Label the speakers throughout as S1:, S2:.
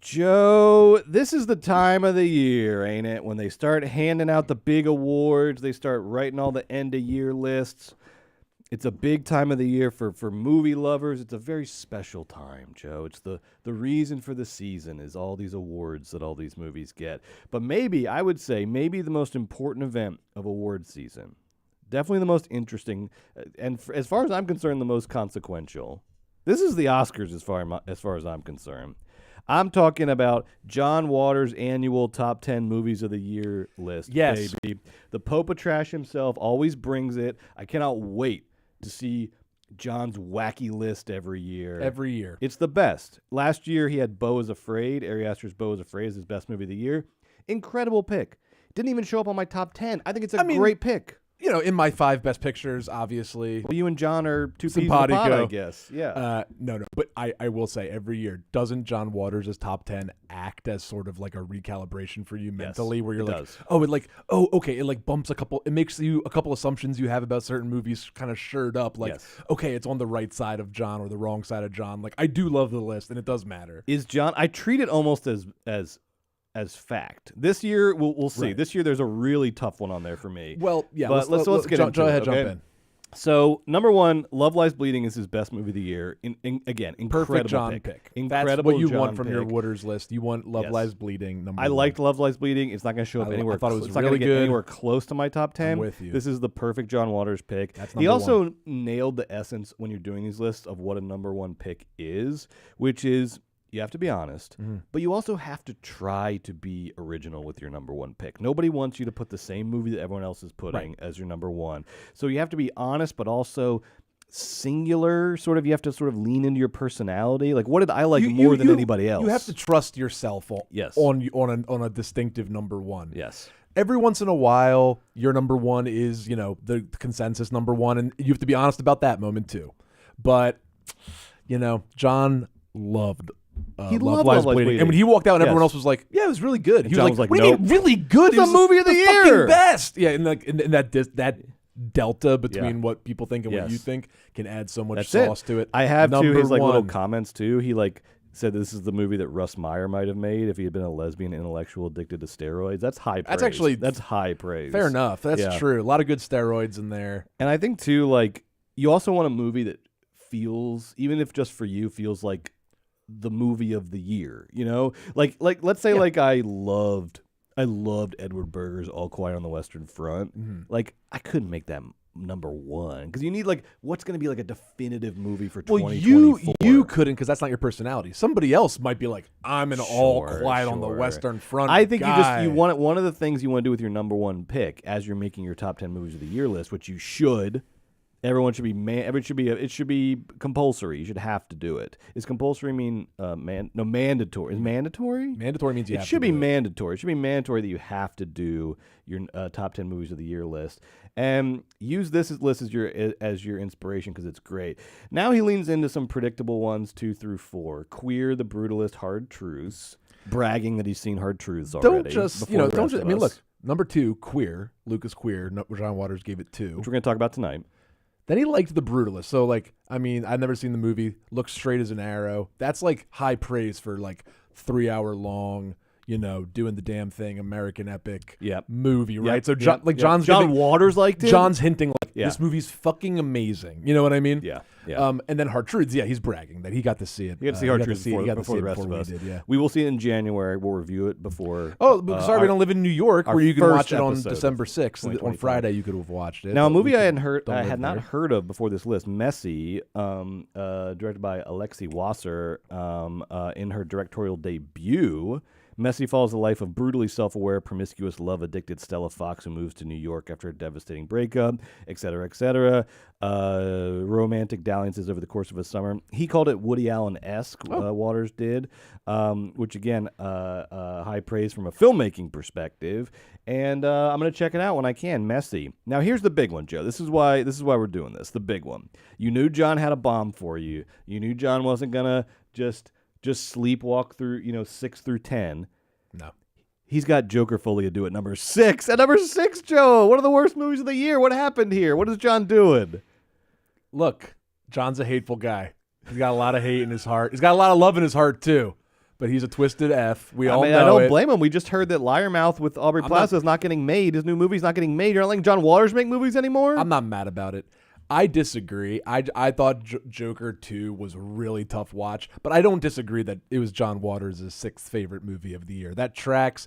S1: Joe, this is the time of the year, ain't it? When they start handing out the big awards, they start writing all the end-of-year lists. It's a big time of the year for movie lovers. It's a very special time, Joe. It's the reason for the season is all these awards that all these movies get. But maybe, I would say, maybe the most important event of awards season, definitely the most interesting, and as far as I'm concerned, the most consequential. This is the Oscars as far as I'm concerned. I'm talking about John Waters' annual top 10 movies of the year list.
S2: Yes.
S1: Baby. The Pope of Trash himself always brings it. I cannot wait to see John's wacky list every year.
S2: Every year.
S1: It's the best. Last year he had Beau is Afraid. Ari Aster's Beau is Afraid is his best movie of the year. Incredible pick. Didn't even show up on my top 10. I think it's a great pick.
S2: You know, in my 5 best pictures, obviously.
S1: Well, you and John are two peas in the pod, I guess. Yeah.
S2: No. But I will say, every year, doesn't John Waters' top 10 act as sort of like a recalibration for you mentally?
S1: Yes,
S2: where you're like,
S1: does.
S2: okay. It like bumps it makes you a couple assumptions you have about certain movies kind of shored up. Like, okay, it's on the right side of John or the wrong side of John. Like, I do love the list, and it does matter.
S1: Is John, I treat it almost as fact. This year, we'll see. Right. This year, there's a really tough one on there for me.
S2: Well, yeah.
S1: But let's get into it.
S2: Go ahead,
S1: okay?
S2: jump in.
S1: So, number 1, Love Lies Bleeding is his best movie of the year. Again, incredible
S2: Perfect John pick.
S1: Incredible.
S2: That's what you
S1: John
S2: want from
S1: pick.
S2: your Waters list. You want Love Lies Bleeding. Number 1.
S1: I liked Love Lies Bleeding. It's not going to show up anywhere.
S2: I thought it was
S1: it's
S2: really
S1: not going to
S2: good.
S1: get anywhere close to my top 10.
S2: I'm with you.
S1: This is the perfect John Waters pick.
S2: That's
S1: he
S2: number
S1: also
S2: 1.
S1: nailed the essence when you're doing these lists of what a number 1 pick is, which is you have to be honest, but you also have to try to be original with your number 1 pick. Nobody wants you to put the same movie that everyone else is putting as your number 1. So you have to be honest, but also singular. Sort of, you have to sort of lean into your personality. Like, what did I like more than anybody else?
S2: You have to trust yourself on a distinctive number 1.
S1: Yes.
S2: Every once in a while, your number 1 is, the consensus number 1, and you have to be honest about that moment too. But, John loved Love Lies Bleeding. And when he walked out and everyone else was like, yeah, it was really good. He was like, what do you mean really good?
S1: It's the movie of the year.
S2: Fucking best. Yeah, and like in that delta between what people think and what you think can add so much sauce to it.
S1: I have too his like little comments too. He like said this is the movie that Russ Meyer might have made if he had been a lesbian intellectual addicted to steroids. That's high praise. That's high praise.
S2: Fair enough. That's true. A lot of good steroids in there.
S1: And I think too, like, you also want a movie that feels, even if just for you, feels like the movie of the year, like let's say like I loved Edward Berger's All Quiet on the Western Front. Like, I couldn't make that number 1 because you need like what's going to be like a definitive movie for 2024.
S2: You couldn't because that's not your personality. Somebody else might be like, I'm an All Quiet on the Western Front.
S1: I think you want one of the things you want to do with your number 1 pick as you're making your top 10 movies of the year list, which you should. Everyone should be it should be compulsory. You should have to do it. Does compulsory mean mandatory? Is mandatory?
S2: Mandatory means you have to.
S1: It should be mandatory. It should be mandatory that you have to do your top 10 movies of the year list. And use this list as your inspiration because it's great. Now he leans into some predictable ones 2 through 4. Queer, The Brutalist, Hard Truths. Bragging that he's seen Hard Truths already.
S2: I mean, look, number 2, Queer. Lucas Queer. John Waters gave it 2.
S1: Which we're going to talk about tonight.
S2: Then he liked The Brutalist. So, like, I mean, I've never seen the movie. Looks straight as an arrow. That's, like, high praise for, like, 3-hour long, doing the damn thing, American epic movie, right? So, John
S1: Waters liked it?
S2: John's hinting, like, this movie's fucking amazing. You know what I mean?
S1: Yeah.
S2: And then Hard Truths, he's bragging that he got to see it.
S1: He got to see Hard Truths before the rest of us. We will see it in January. We'll review it before.
S2: We don't live in New York where you can watch it on December 6th. On Friday, you could have watched it.
S1: Now, a movie I had not heard of before this list, Messy, directed by Alexi Wasser, in her directorial debut. Messy follows the life of brutally self-aware, promiscuous, love-addicted Stella Fox who moves to New York after a devastating breakup, etc., etc. Romantic dalliances over the course of a summer. He called it Woody Allen-esque, Waters did, which, again, high praise from a filmmaking perspective. And I'm going to check it out when I can. Messy. Now, here's the big one, Joe. This is why we're doing this, the big one. You knew John had a bomb for you. You knew John wasn't going to just sleepwalk through, 6 through 10.
S2: No.
S1: He's got Joker Folia do it number 6. At number 6, Joe, one of the worst movies of the year. What happened here? What is John doing?
S2: Look, John's a hateful guy. He's got a lot of hate in his heart. He's got a lot of love in his heart, too. but he's a twisted F. We
S1: I
S2: all
S1: mean,
S2: know
S1: I don't
S2: it.
S1: blame him. We just heard that Liarmouth with Aubrey Plaza is not getting made. His new movie's not getting made. You're not letting John Waters make movies anymore?
S2: I'm not mad about it. I disagree. I thought Joker 2 was a really tough watch, but I don't disagree that it was John Waters' 6th favorite movie of the year. That tracks.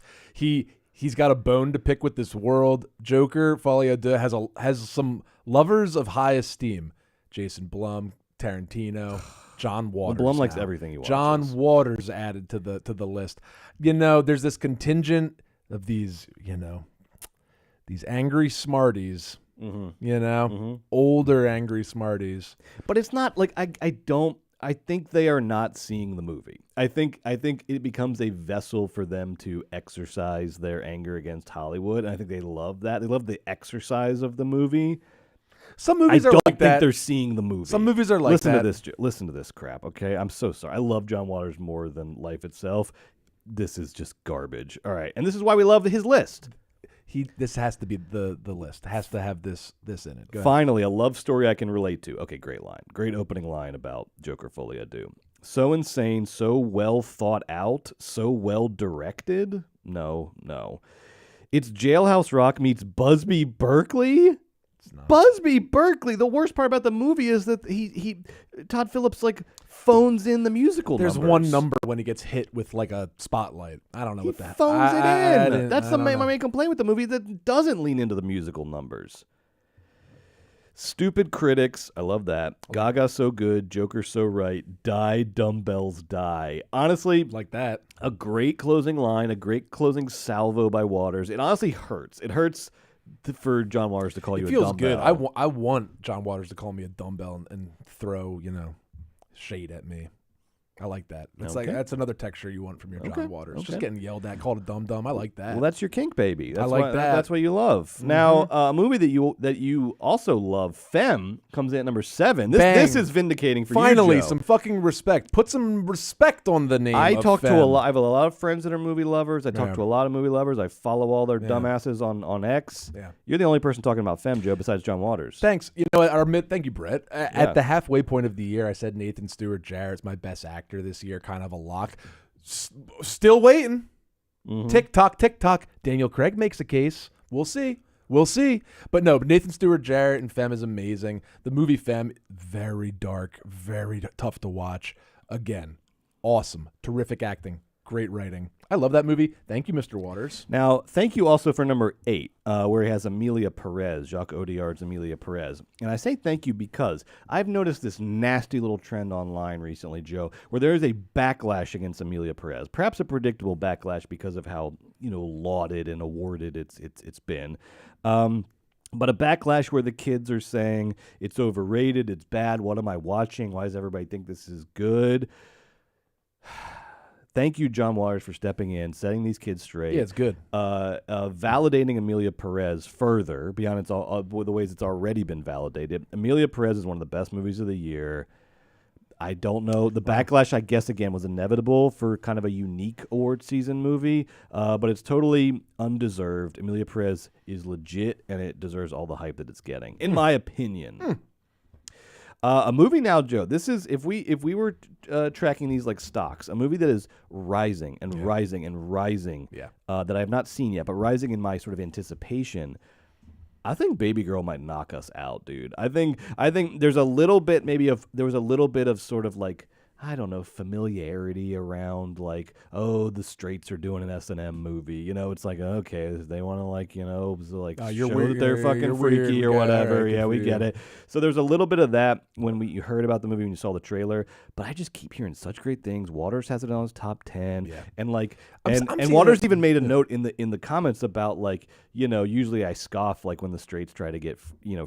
S2: He's got a bone to pick with this world. Joker, Folie à Deux, has some lovers of high esteem. Jason Blum, Tarantino, John Waters.
S1: Blum likes everything he watches.
S2: John Waters added to the list. There's this contingent of these angry smarties. Older angry smarties.
S1: But it's not like I think they are not seeing the movie. I think it becomes a vessel for them to exercise their anger against Hollywood, and I think they love that. They love the exercise of the movie.
S2: Some movies
S1: I
S2: are
S1: don't
S2: like
S1: think
S2: that.
S1: they're seeing the movie.
S2: Some movies are like
S1: listen
S2: that.
S1: Listen to this crap, okay? I'm so sorry. I love John Waters more than life itself. This is just garbage. All right, and this is why we love his list.
S2: This has to be the list. It has to have this in it. Go ahead.
S1: Finally, a love story I can relate to. Okay, great line. Great opening line about Joker Folie à Deux. So insane, so well thought out, so well directed. No. It's Jailhouse Rock meets Busby Berkeley. Busby Berkeley. The worst part about the movie is that Todd Phillips phones in the musical.
S2: There's
S1: numbers.
S2: one number when he gets hit with like a spotlight. I don't know what that
S1: phones it in. That's my
S2: main
S1: main complaint with the movie, that doesn't lean into the musical numbers. Stupid critics. I love that. Gaga so good. Joker so right. Die, dumbbells, die. Honestly,
S2: like that.
S1: A great closing line, a great closing salvo by Waters. It honestly hurts. It hurts for John Waters to call you a dumbbell.
S2: It feels good. I want John Waters to call me a dumbbell and throw, shade at me. I like that. It's like that's another texture you want from your John Waters. Just getting yelled at, called a dum-dum. I like that.
S1: Well, that's your kink, baby. That's
S2: I like that.
S1: That's what you love. Mm-hmm. Now, a movie that you also love, Femme, comes in at number 7. This is vindicating for
S2: Finally,
S1: you, Joe.
S2: some fucking respect. Put some respect on the name.
S1: I talk
S2: Femme.
S1: to a lot. I have a lot of friends that are movie lovers. I talk to a lot of movie lovers. I follow all their dumbasses on X.
S2: Yeah.
S1: You're the only person talking about Femme, Joe, besides John Waters.
S2: Thanks. Thank you, Brett. At the halfway point of the year, I said Nathan Stewart Jarrett's my best actor this year. Kind of a lock. Still waiting. Mm-hmm. Tick tock. Daniel Craig makes a case. We'll see. But no, Nathan Stewart Jarrett and Femme is amazing. The movie Femme, very dark, very tough to watch. Again, awesome. Terrific acting. Great writing. I love that movie. Thank you, Mr. Waters.
S1: Now, thank you also for number 8, where he has Amelia Perez, Jacques Audiard's Amelia Perez. And I say thank you because I've noticed this nasty little trend online recently, Joe, where there is a backlash against Amelia Perez. Perhaps a predictable backlash because of how, lauded and awarded it's been. But a backlash where the kids are saying it's overrated, it's bad, what am I watching? Why does everybody think this is good? Thank you, John Waters, for stepping in, setting these kids straight.
S2: Yeah, it's good.
S1: Validating Amelia Perez further beyond the ways it's already been validated. Amelia Perez is one of the best movies of the year. I don't know. The backlash, I guess, again, was inevitable for kind of a unique awards season movie, but it's totally undeserved. Amelia Perez is legit, and it deserves all the hype that it's getting, in my opinion. A movie now, Joe. This is if we were tracking these like stocks, a movie that is rising and rising and rising. That I have not seen yet, but rising in my sort of anticipation. I think Baby Girl might knock us out, dude. I think there's a little bit there was a little bit of sort of like, I don't know, familiarity around like, oh, the straights are doing an S&M movie. It's like, okay, they want to show that they're fucking freaky or whatever. Yeah, we get it. So there's a little bit of that when you heard about the movie, when you saw the trailer. But I just keep hearing such great things. Waters has it on his top 10. Yeah. And like, and Waters even made a note in the comments about like, usually I scoff like when the straights try to get,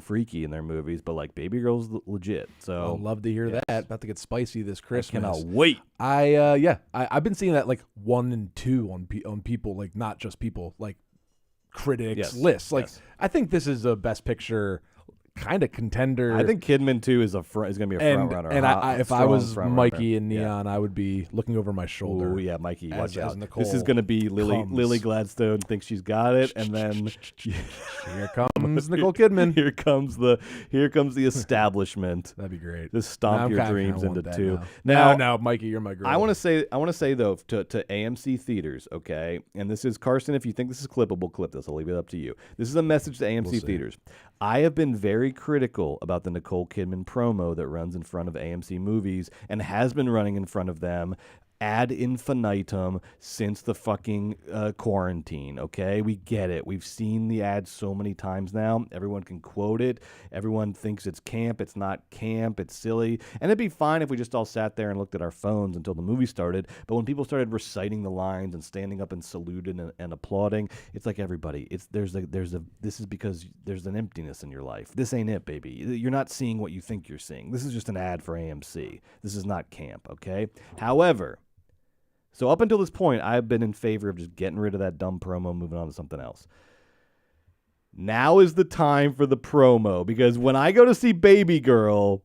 S1: freaky in their movies, but like Baby Girl's legit. So
S2: I'd love to hear that. About to get spicy this Christmas.
S1: I cannot wait.
S2: I've been seeing that like 1 and 2 on people, like not just people, like critics lists. Like I think this is a Best Picture kind of contender.
S1: I think Kidman too is going to be a front runner.
S2: And if I was Mikey and Neon, I would be looking over my shoulder.
S1: Oh yeah, Mikey, watch out!
S2: Nicole
S1: This is going to be Lily Gladstone thinks she's got it, and then
S2: here comes Nicole Kidman.
S1: Here comes the establishment.
S2: That'd be great.
S1: Just stomp your dreams into two.
S2: Now, Mikey, you're my girl.
S1: I want to say though to AMC theaters, okay, and this is Carson. If you think this is clippable, clip this. I'll leave it up to you. This is a message to AMC theaters. I have been very critical about the Nicole Kidman promo that runs in front of AMC movies and has been running in front of them ad infinitum since the fucking quarantine, okay? We get it. We've seen the ads so many times now. Everyone can quote it. Everyone thinks it's camp. It's not camp. It's silly. And it'd be fine if we just all sat there and looked at our phones until the movie started. But when people started reciting the lines and standing up and saluting and applauding, it's like everybody. This is because there's an emptiness in your life. This ain't it, baby. You're not seeing what you think you're seeing. This is just an ad for AMC. This is not camp, okay? However, so up until this point, I've been in favor of just getting rid of that dumb promo, moving on to something else. Now is the time for the promo, because when I go to see Baby Girl,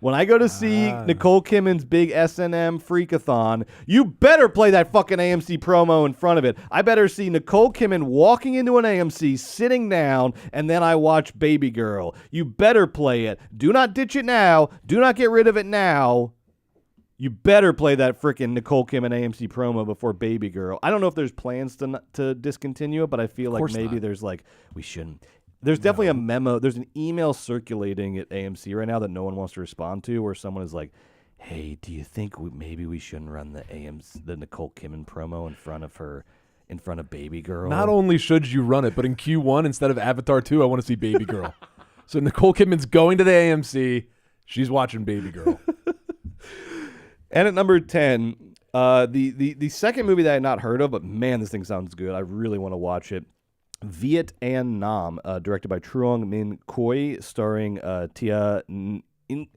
S1: when I go to see Nicole Kidman's big S&M Freakathon, you better play that fucking AMC promo in front of it. I better see Nicole Kidman walking into an AMC, sitting down, and then I watch Baby Girl. You better play it. Do not ditch it now. Do not get rid of it now. You better play that freaking Nicole Kidman AMC promo before Baby Girl. I don't know if there's plans to discontinue it, but I feel like maybe there's we shouldn't. There's definitely a memo. There's an email circulating at AMC right now that no one wants to respond to, where someone is like, "Hey, do you think maybe we shouldn't run the Nicole Kidman promo in front of Baby Girl?"
S2: Not only should you run it, but in Q1 instead of Avatar 2, I want to see Baby Girl. So Nicole Kidman's going to the AMC. She's watching Baby Girl.
S1: And at number 10, the second movie that I had not heard of, but man, this thing sounds good. I really want to watch it. Viet An Nam, directed by Truong Min Khoi, starring Tia.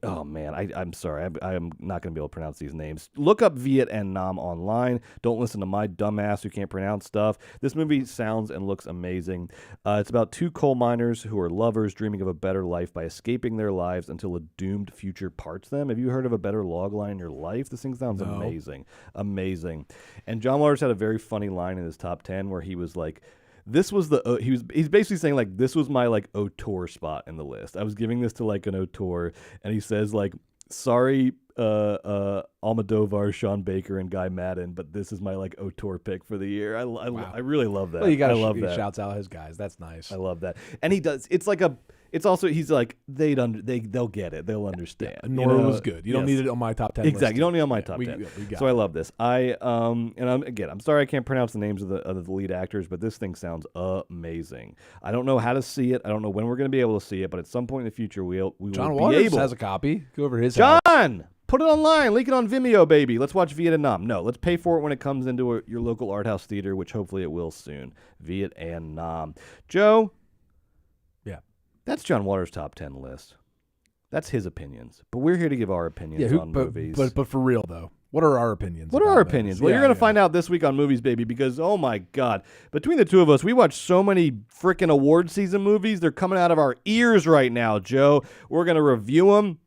S1: Oh man, I'm sorry, I'm not going to be able to pronounce these names. Look up Viet An Nam online. Don't listen to my dumbass who can't pronounce stuff. This movie sounds and looks amazing. It's about two coal miners who are lovers dreaming of a better life by escaping their lives until a doomed future parts them. Have you heard of a better log line in your life? This thing sounds amazing. And John Waters had a very funny line in his top 10 where he was like, this was he's basically saying like this was my like auteur spot in the list. I was giving this to like an auteur, and he says like, sorry, Almodovar, Sean Baker, and Guy Madden, but this is my like auteur pick for the year. I really love that.
S2: Well,
S1: I love that.
S2: He shouts out his guys. That's nice.
S1: I love that, and he does. It's like a. It's also he's like they'll get it. They'll understand.
S2: Yeah, Nora was good. You don't need it on my top 10.
S1: Exactly.
S2: List.
S1: You don't need it on my top 10. So I love this. I'm sorry I can't pronounce the names of the lead actors, but this thing sounds amazing. I don't know how to see it. I don't know when we're going to be able to see it, but at some point in the future we will
S2: John
S1: be
S2: Waters
S1: able.
S2: has a copy. Go over his
S1: John.
S2: house.
S1: Put it online. Link it on Vimeo, baby. Let's watch Vietnam. No, let's pay for it when it comes into your local art house theater, which hopefully it will soon. Vietnam. Joe. That's John Waters' top 10 list. That's his opinions. But we're here to give our opinions on movies.
S2: But for real, though, what are our opinions?
S1: What are our opinions? Well, you're going to find out this week on Movies, baby, because, oh, my God. Between the two of us, we watch so many freaking award season movies. They're coming out of our ears right now, Joe. We're going to review them.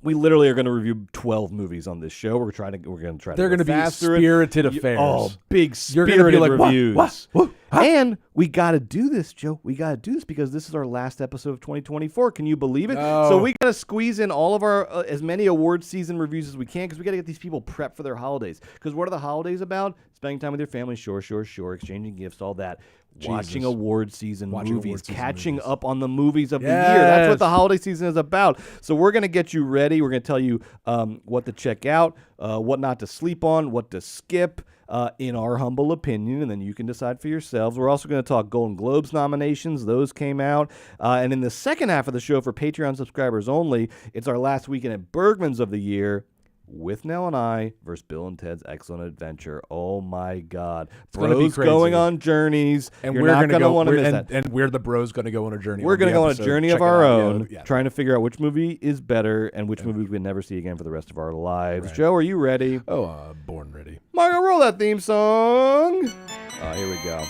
S1: We literally are going to review 12 movies on this show. We're going to try.
S2: They're going to be spirited affairs.
S1: Oh, big spirited
S2: You're gonna be like,
S1: reviews.
S2: What?
S1: And we got to do this, Joe. We got to do this because this is our last episode of 2024. Can you believe it?
S2: No.
S1: So we got to squeeze in all of our as many award season reviews as we can because we got to get these people prepped for their holidays. Because what are the holidays about? Spending time with your family, sure, exchanging gifts, all that. Watching award season movies, catching up on the movies of the year. That's what the holiday season is about. So we're going to get you ready. We're going to tell you what to check out, what not to sleep on, what to skip, in our humble opinion, and then you can decide for yourselves. We're also going to talk Golden Globes nominations. Those came out. And in the second half of the show for Patreon subscribers only, it's our last weekend at Bergman's of the year. With Nell and I versus Bill and Ted's Excellent Adventure. Oh my God. Bros going on journeys.
S2: And
S1: You're not going to want to miss that.
S2: And we're the bros going to go on a journey.
S1: We're going to go on a journey of our own, trying to figure out which movie is better and which movie we can never see again for the rest of our lives. Right. Joe, are you ready?
S2: Oh, born ready.
S1: Mario, roll that theme song. Here we go.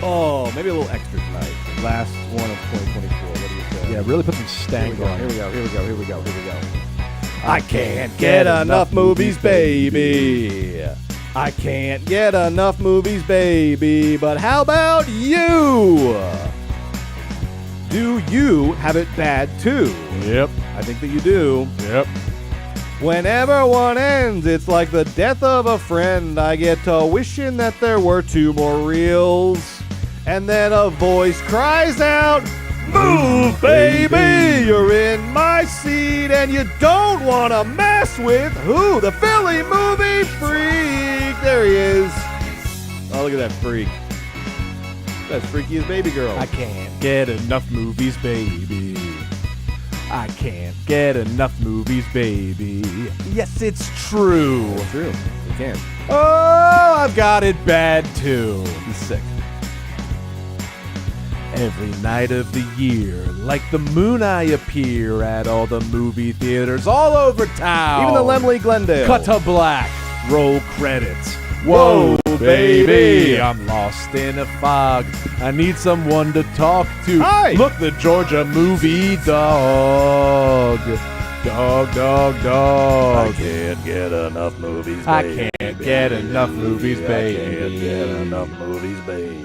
S1: Oh, maybe a little extra tonight. Last one of 2024. What do you say?
S2: Yeah, really put some stank on.
S1: Here we go. I can't get enough movies, baby. I can't get enough movies, baby. But how about you? Do you have it bad too?
S2: Yep.
S1: I think that you do.
S2: Yep.
S1: Whenever one ends, it's like the death of a friend. I get to wishing that there were 2 more reels. And then a voice cries out, "Move, baby! You're in my seat, and you don't want to mess with who? The Philly movie freak!" There he is. Oh, look at that freak. That's freaky as baby girl.
S2: I can't get enough movies, baby. I can't get enough movies, baby. Yes, it's true.
S1: It's true. You can.
S2: Oh, I've got it bad too.
S1: He's sick.
S2: Every night of the year, like the moon, I appear at all the movie theaters all over town.
S1: Even the Lemley Glendale.
S2: Cut to black. Roll credits. Whoa, baby, I'm lost in a fog. I need someone to talk to.
S1: Hi.
S2: Look, the Georgia movie dog. Dog.
S1: I can't get enough movies, baby.
S2: I can't get enough movies, baby.
S1: I can't get enough movies, baby.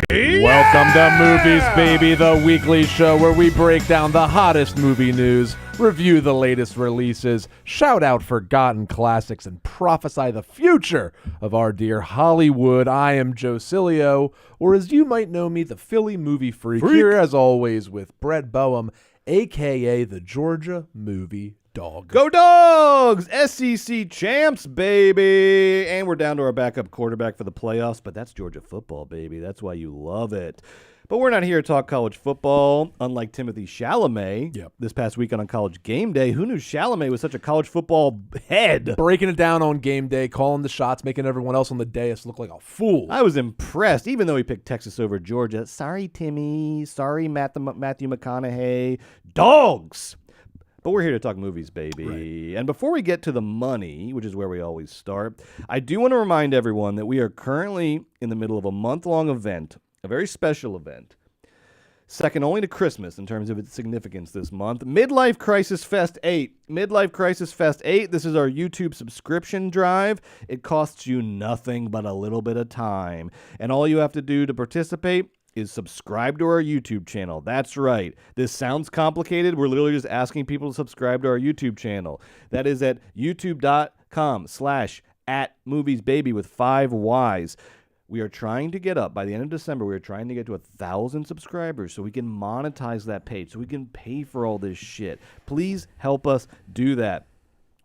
S2: Welcome to Movies, Baby, the weekly show where we break down the hottest movie news, review the latest releases, shout out forgotten classics, and prophesy the future of our dear Hollywood. I am Joe Cilio, or as you might know me, the Philly movie freak. Here as always with Brett Boehm, a.k.a. the Georgia movie dog.
S1: Go Dogs! SEC champs, baby! And we're down to our backup quarterback for the playoffs, but that's Georgia football, baby. That's why you love it. But we're not here to talk college football, unlike Timothy Chalamet. This past weekend on College Game Day. Who knew Chalamet was such a college football head?
S2: Breaking it down on game day, calling the shots, making everyone else on the dais look like a fool.
S1: I was impressed, even though he picked Texas over Georgia. Sorry, Timmy. Sorry, Matthew McConaughey. Dogs! But we're here to talk movies, baby.
S2: Right.
S1: And before we get to the money, which is where we always start, I do want to remind everyone that we are currently in the middle of a month-long event, a very special event, second only to Christmas in terms of its significance this month. Midlife Crisis Fest 8. Midlife Crisis Fest 8. This is our YouTube subscription drive. It costs you nothing but a little bit of time. And all you have to do to participate is subscribe to our YouTube channel. That's right. This sounds complicated. We're literally just asking people to subscribe to our YouTube channel. That is at youtube.com/@moviesbaby with 5 Ys. We are trying to get up, by the end of December, we are trying to get to 1,000 subscribers so we can monetize that page, so we can pay for all this shit. Please help us do that.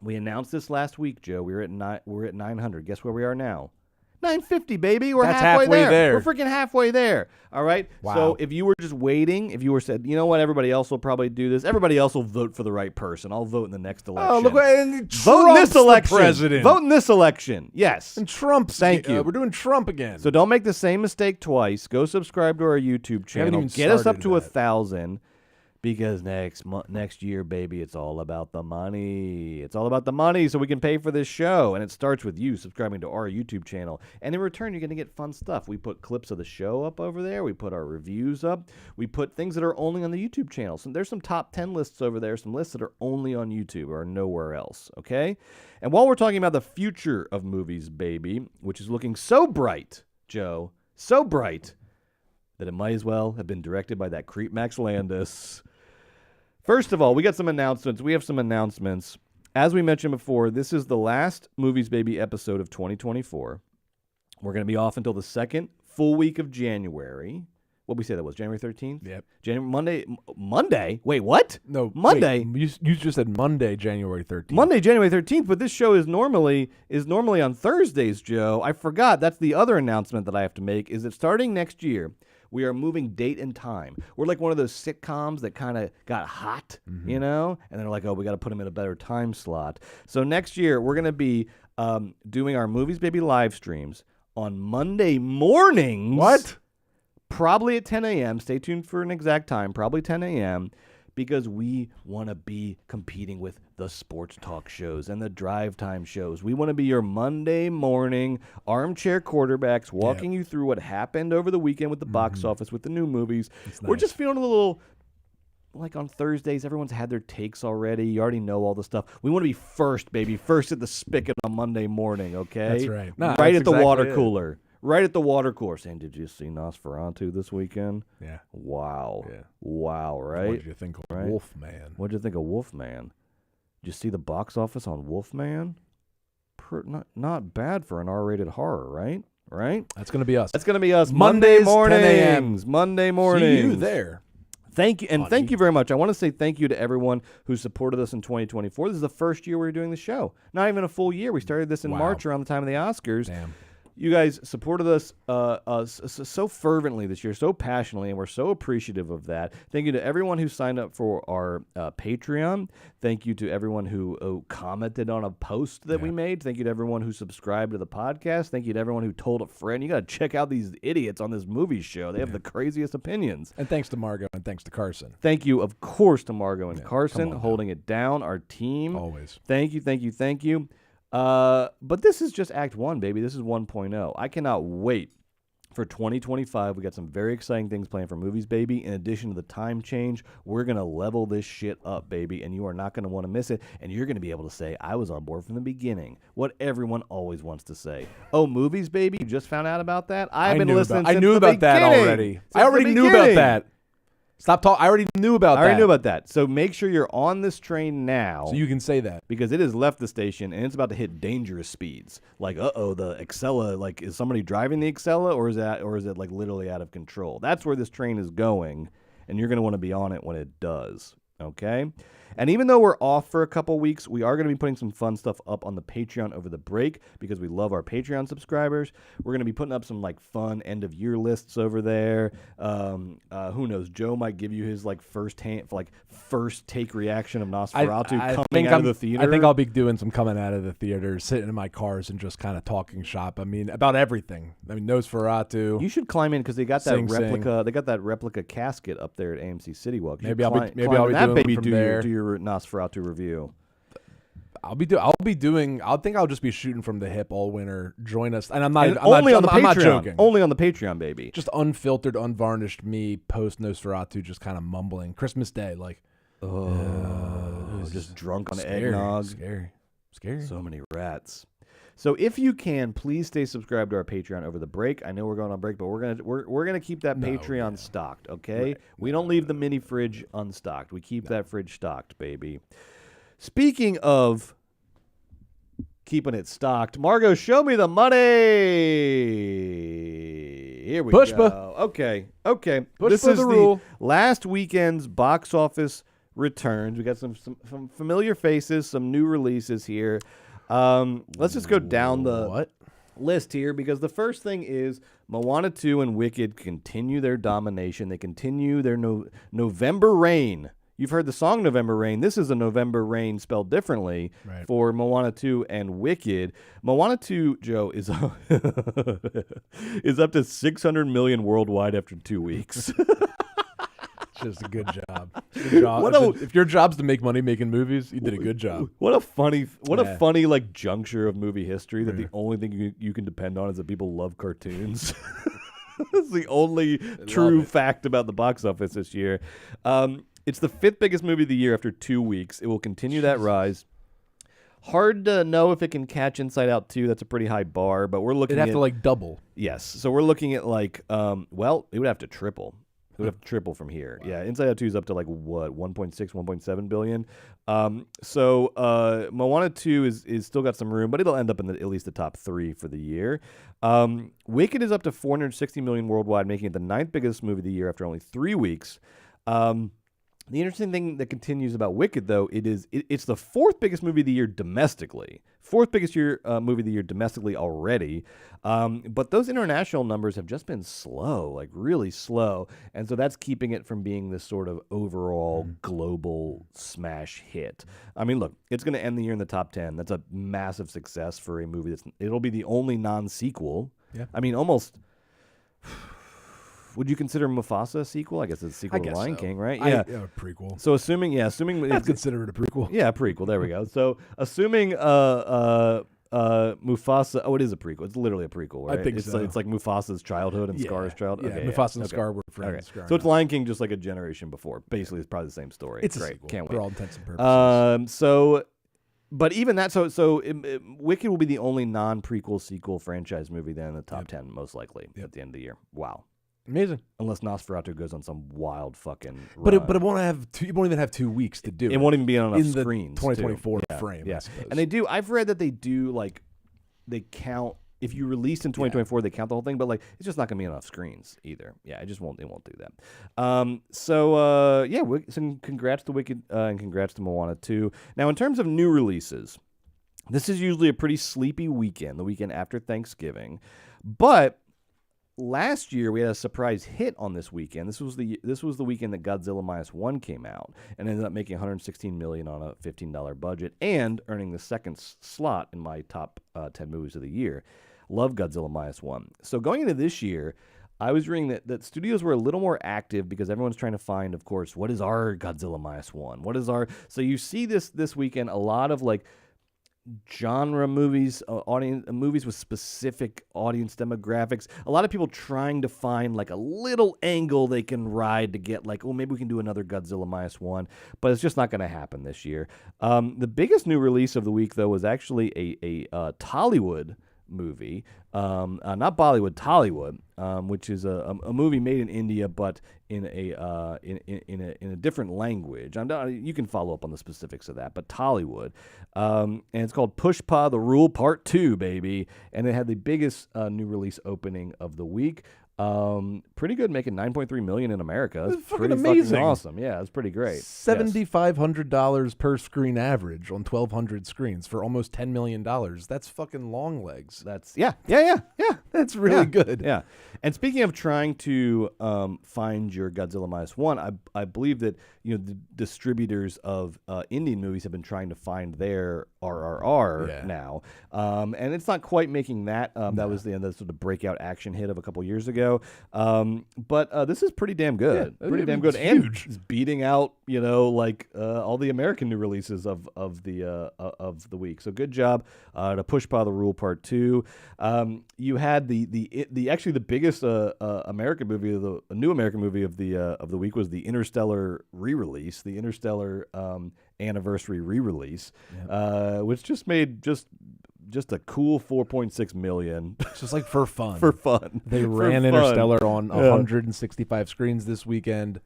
S1: We announced this last week, Joe. We're at 900. Guess where we are now? 950, baby. We're halfway there. We're freaking halfway there. All right?
S2: Wow.
S1: So if you were just waiting, if you were said, you know what, everybody else will probably do this. Everybody else will vote for the right person. I'll vote in the next election.
S2: Oh, look, and
S1: vote in this election.
S2: President.
S1: Vote in this election. Yes.
S2: And Trump.
S1: Thank you.
S2: We're doing Trump again.
S1: So don't make the same mistake twice. Go subscribe to our YouTube channel. Get us up to 1,000. Because next year, baby, it's all about the money. It's all about the money so we can pay for this show. And it starts with you subscribing to our YouTube channel. And in return, you're going to get fun stuff. We put clips of the show up over there. We put our reviews up. We put things that are only on the YouTube channel. So there's some top 10 lists over there, some lists that are only on YouTube or nowhere else, okay? And while we're talking about the future of movies, baby, which is looking so bright, Joe, so bright, that it might as well have been directed by that creep Max Landis. First of all, we got some announcements. We have some announcements. As we mentioned before, this is the last Movies Baby episode of 2024. We're going to be off until the second full week of January. What did we say that was? January 13th?
S2: Yep.
S1: Monday? Wait, what?
S2: No.
S1: Monday?
S2: Wait, you just said Monday, January 13th.
S1: Monday, January 13th, but this show is normally on Thursdays, Joe. I forgot. That's the other announcement that I have to make, is that starting next year, we are moving date and time. We're like one of those sitcoms that kind of got hot, you know? And they're like, oh, we got to put them in a better time slot. So next year, we're going to be doing our Movies Baby live streams on Monday mornings.
S2: What?
S1: Probably at 10 a.m. Stay tuned for an exact time. Probably 10 a.m. because we want to be competing with the sports talk shows and the drive time shows. We want to be your Monday morning armchair quarterbacks walking you through what happened over the weekend with the box office, with the new movies. We're just feeling a little... Like on Thursdays, everyone's had their takes already. You already know all the stuff. We want to be first, baby. First at the spigot on Monday morning, okay?
S2: That's right. No,
S1: right at the water cooler. Right at the water cooler. Saying, did you see Nosferatu this weekend?
S2: Yeah.
S1: Wow.
S2: Yeah.
S1: Wow, right?
S2: What did you think of Wolfman?
S1: What did you think of Wolfman? Did you see the box office on Wolfman? Not bad for an R-rated horror, right? Right?
S2: That's going to be us.
S1: That's going to be us.
S2: Mondays,
S1: mornings.
S2: 10 a.m.
S1: Monday mornings.
S2: See you there.
S1: Thank you, and thank you very much. I want to say thank you to everyone who supported us in 2024. This is the first year we were doing the show. Not even a full year. We started this in March around the time of the Oscars.
S2: Damn.
S1: You guys supported us so fervently this year, so passionately, and we're so appreciative of that. Thank you to everyone who signed up for our Patreon. Thank you to everyone who commented on a post that we made. Thank you to everyone who subscribed to the podcast. Thank you to everyone who told a friend. You got to check out these idiots on this movie show. They have the craziest opinions.
S2: And thanks to Margot and thanks to Carson.
S1: Thank you, of course, to Margot and Carson holding it down, our team.
S2: Always.
S1: Thank you, thank you, thank you. But this is just Act 1, baby. This is 1.0. I cannot wait for 2025. We got some very exciting things planned for movies, baby. In addition to the time change, we're going to level this shit up, baby, and you are not going to want to miss it, and you're going to be able to say, I was on board from the beginning. What everyone always wants to say. Oh, movies, baby? You just found out about that? I've been listening since the beginning.
S2: I knew about that already. I already knew about that. Stop talking. I already knew about that.
S1: I already knew about that. So make sure you're on this train now.
S2: So you can say that.
S1: Because it has left the station and it's about to hit dangerous speeds. Like, the Excella, like, is somebody driving the Excella or is it like literally out of control? That's where this train is going, and you're going to want to be on it when it does. Okay? And even though we're off for a couple weeks, we are going to be putting some fun stuff up on the Patreon over the break because we love our Patreon subscribers. We're going to be putting up some like fun end of year lists over there. Who knows? Joe might give you his like first take reaction of Nosferatu coming out of the theater.
S2: I think I'll be doing some coming out of the theater, sitting in my cars and just kind of talking shop. I mean, about everything. I mean, Nosferatu.
S1: You should climb in because they got that replica. They got that replica casket up there at AMC City Walk.
S2: Maybe I'll be doing
S1: that, baby.
S2: From there.
S1: Do your Nosferatu review.
S2: I think I'll just be shooting from the hip all winter. Join us, and I'm not joking.
S1: Only on the Patreon, baby.
S2: Just unfiltered, unvarnished me post Nosferatu, just kind of mumbling. Christmas Day, like,
S1: just drunk on eggnog.
S2: Scary.
S1: So many rats. So if you can, please stay subscribed to our Patreon over the break. I know we're going on break, but we're gonna keep that Patreon stocked, okay? Right. We don't leave the mini fridge unstocked. We keep that fridge stocked, baby. Speaking of keeping it stocked, Margot, show me the money. Here we go. Okay. This is the last weekend's box office returns. We got some familiar faces, some new releases here. Let's just go down the list here because the first thing is Moana 2 and Wicked continue their domination. They continue their November Rain. You've heard the song November Rain. This is a November Rain spelled differently for Moana 2 and Wicked. Moana 2, Joe, is up to 600 million worldwide after 2 weeks.
S2: Just a good job. Good job. If your job's to make money making movies, you did a good job.
S1: What a funny like juncture of movie history that the only thing you can depend on is that people love cartoons. That's the only true fact about the box office this year. It's the 5th biggest movie of the year after 2 weeks. It will continue that rise. Hard to know if it can catch Inside Out 2. That's a pretty high bar, but we're looking
S2: It'd have to like double.
S1: Yes. So we're looking at like, it would have to triple. It would have to triple from here. Wow. Yeah, Inside Out 2 is up to like, 1.6, 1.7 billion. So Moana 2 is still got some room, but it'll end up in at least the top 3 for the year. Wicked is up to 460 million worldwide, making it the 9th biggest movie of the year after only 3 weeks. The interesting thing that continues about Wicked, though, it's the 4th biggest movie of the year domestically. 4th biggest movie of the year domestically already. But those international numbers have just been slow, like really slow. And so that's keeping it from being this sort of overall global smash hit. I mean, look, it's going to end the year in the top 10. That's a massive success for a movie. It'll be the only non-sequel.
S2: Yeah.
S1: I mean, almost... Would you consider Mufasa a sequel? I guess it's a sequel to Lion King, right?
S2: Yeah, prequel.
S1: So assuming
S2: I'd consider it a prequel.
S1: Yeah, prequel. There we go. So assuming Mufasa. Oh, it is a prequel. It's literally a prequel, right?
S2: I think so.
S1: It's like Mufasa's childhood and Scar's childhood.
S2: Yeah,
S1: Okay,
S2: Mufasa and Scar were friends.
S1: Okay. So it's Lion King, just like a generation before. Basically, it's probably the same story.
S2: It's
S1: great.
S2: A sequel,
S1: Can't wait.
S2: For all intents and purposes.
S1: But even that, Wicked will be the only non-prequel sequel franchise movie then in the top 10, most likely at the end of the year. Wow.
S2: Amazing. Unless
S1: Nosferatu goes on some wild fucking
S2: But it won't have it won't even have 2 weeks to do it.
S1: It won't even be on enough
S2: in
S1: screens.
S2: The 2024
S1: too.
S2: frame.
S1: Yeah. And they do. I've read that they do they count if you released in 2024, they count the whole thing, but it's just not going to be enough screens either. Yeah, it won't do that. So congrats to Wicked and congrats to Moana 2. Now, in terms of new releases, this is usually a pretty sleepy weekend, the weekend after Thanksgiving, but last year we had a surprise hit on this weekend. This was the weekend that Godzilla -1 came out and ended up making $116 million on a $15 budget and earning the second slot in my top 10 movies of the year. Love Godzilla -1. So going into this year, I was reading that studios were a little more active because everyone's trying to find, of course, what is our Godzilla -1? So you see this weekend a lot of genre movies, movies with specific audience demographics. A lot of people trying to find a little angle they can ride to get maybe we can do another Godzilla -1, but it's just not going to happen this year. The biggest new release of the week, though, was actually a Tollywood movie, not Bollywood, Tollywood, which is a movie made in India, but in a different language. You can follow up on the specifics of that, but Tollywood, and it's called Pushpa: The Rule Part 2, baby, and it had the biggest new release opening of the week. Pretty good, making $9.3 million in America. That's pretty amazing. Fucking awesome. Yeah, it's pretty great.
S2: $7,500 per screen average on 1,200 screens for almost $10 million. That's fucking long legs.
S1: That's yeah.
S2: That's really good.
S1: Yeah. And speaking of trying to find your Godzilla -1, I believe that the distributors of Indian movies have been trying to find their RRR now, and it's not quite making that. That was the sort of breakout action hit of a couple years ago. But this is pretty damn good. Pretty damn good. And it's beating out, all the American new releases of the week. So good job to Pushpa: The Rule Part 2. You had the biggest American movie a new American movie of the week was the Interstellar re-release, the Interstellar anniversary re-release, which just made just a cool $4.6 million.
S2: Just for fun.
S1: For fun.
S2: They ran Interstellar on 165 screens this weekend.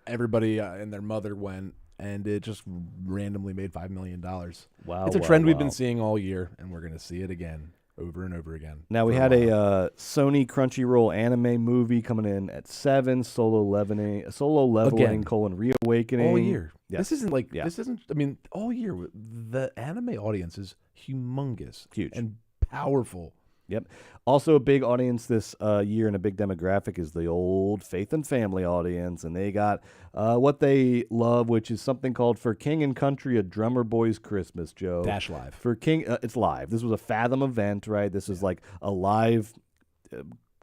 S2: Everybody and their mother went, and it just randomly made $5 million.
S1: Wow.
S2: It's a trend we've been seeing all year, and we're going to see it again. Over and over again.
S1: Now we had a Sony Crunchyroll anime movie coming in at 7, Solo Leveling, Reawakening.
S2: All year.
S1: Yes.
S2: This isn't, all year. The anime audience is humongous.
S1: Huge.
S2: And powerful.
S1: Yep. Also a big audience this year and a big demographic is the old Faith and Family audience, and they got what they love, which is something called For King and Country, A Drummer Boy's Christmas, Joe.
S2: Dash live.
S1: For King, it's live. This was a Fathom event, right? This is a live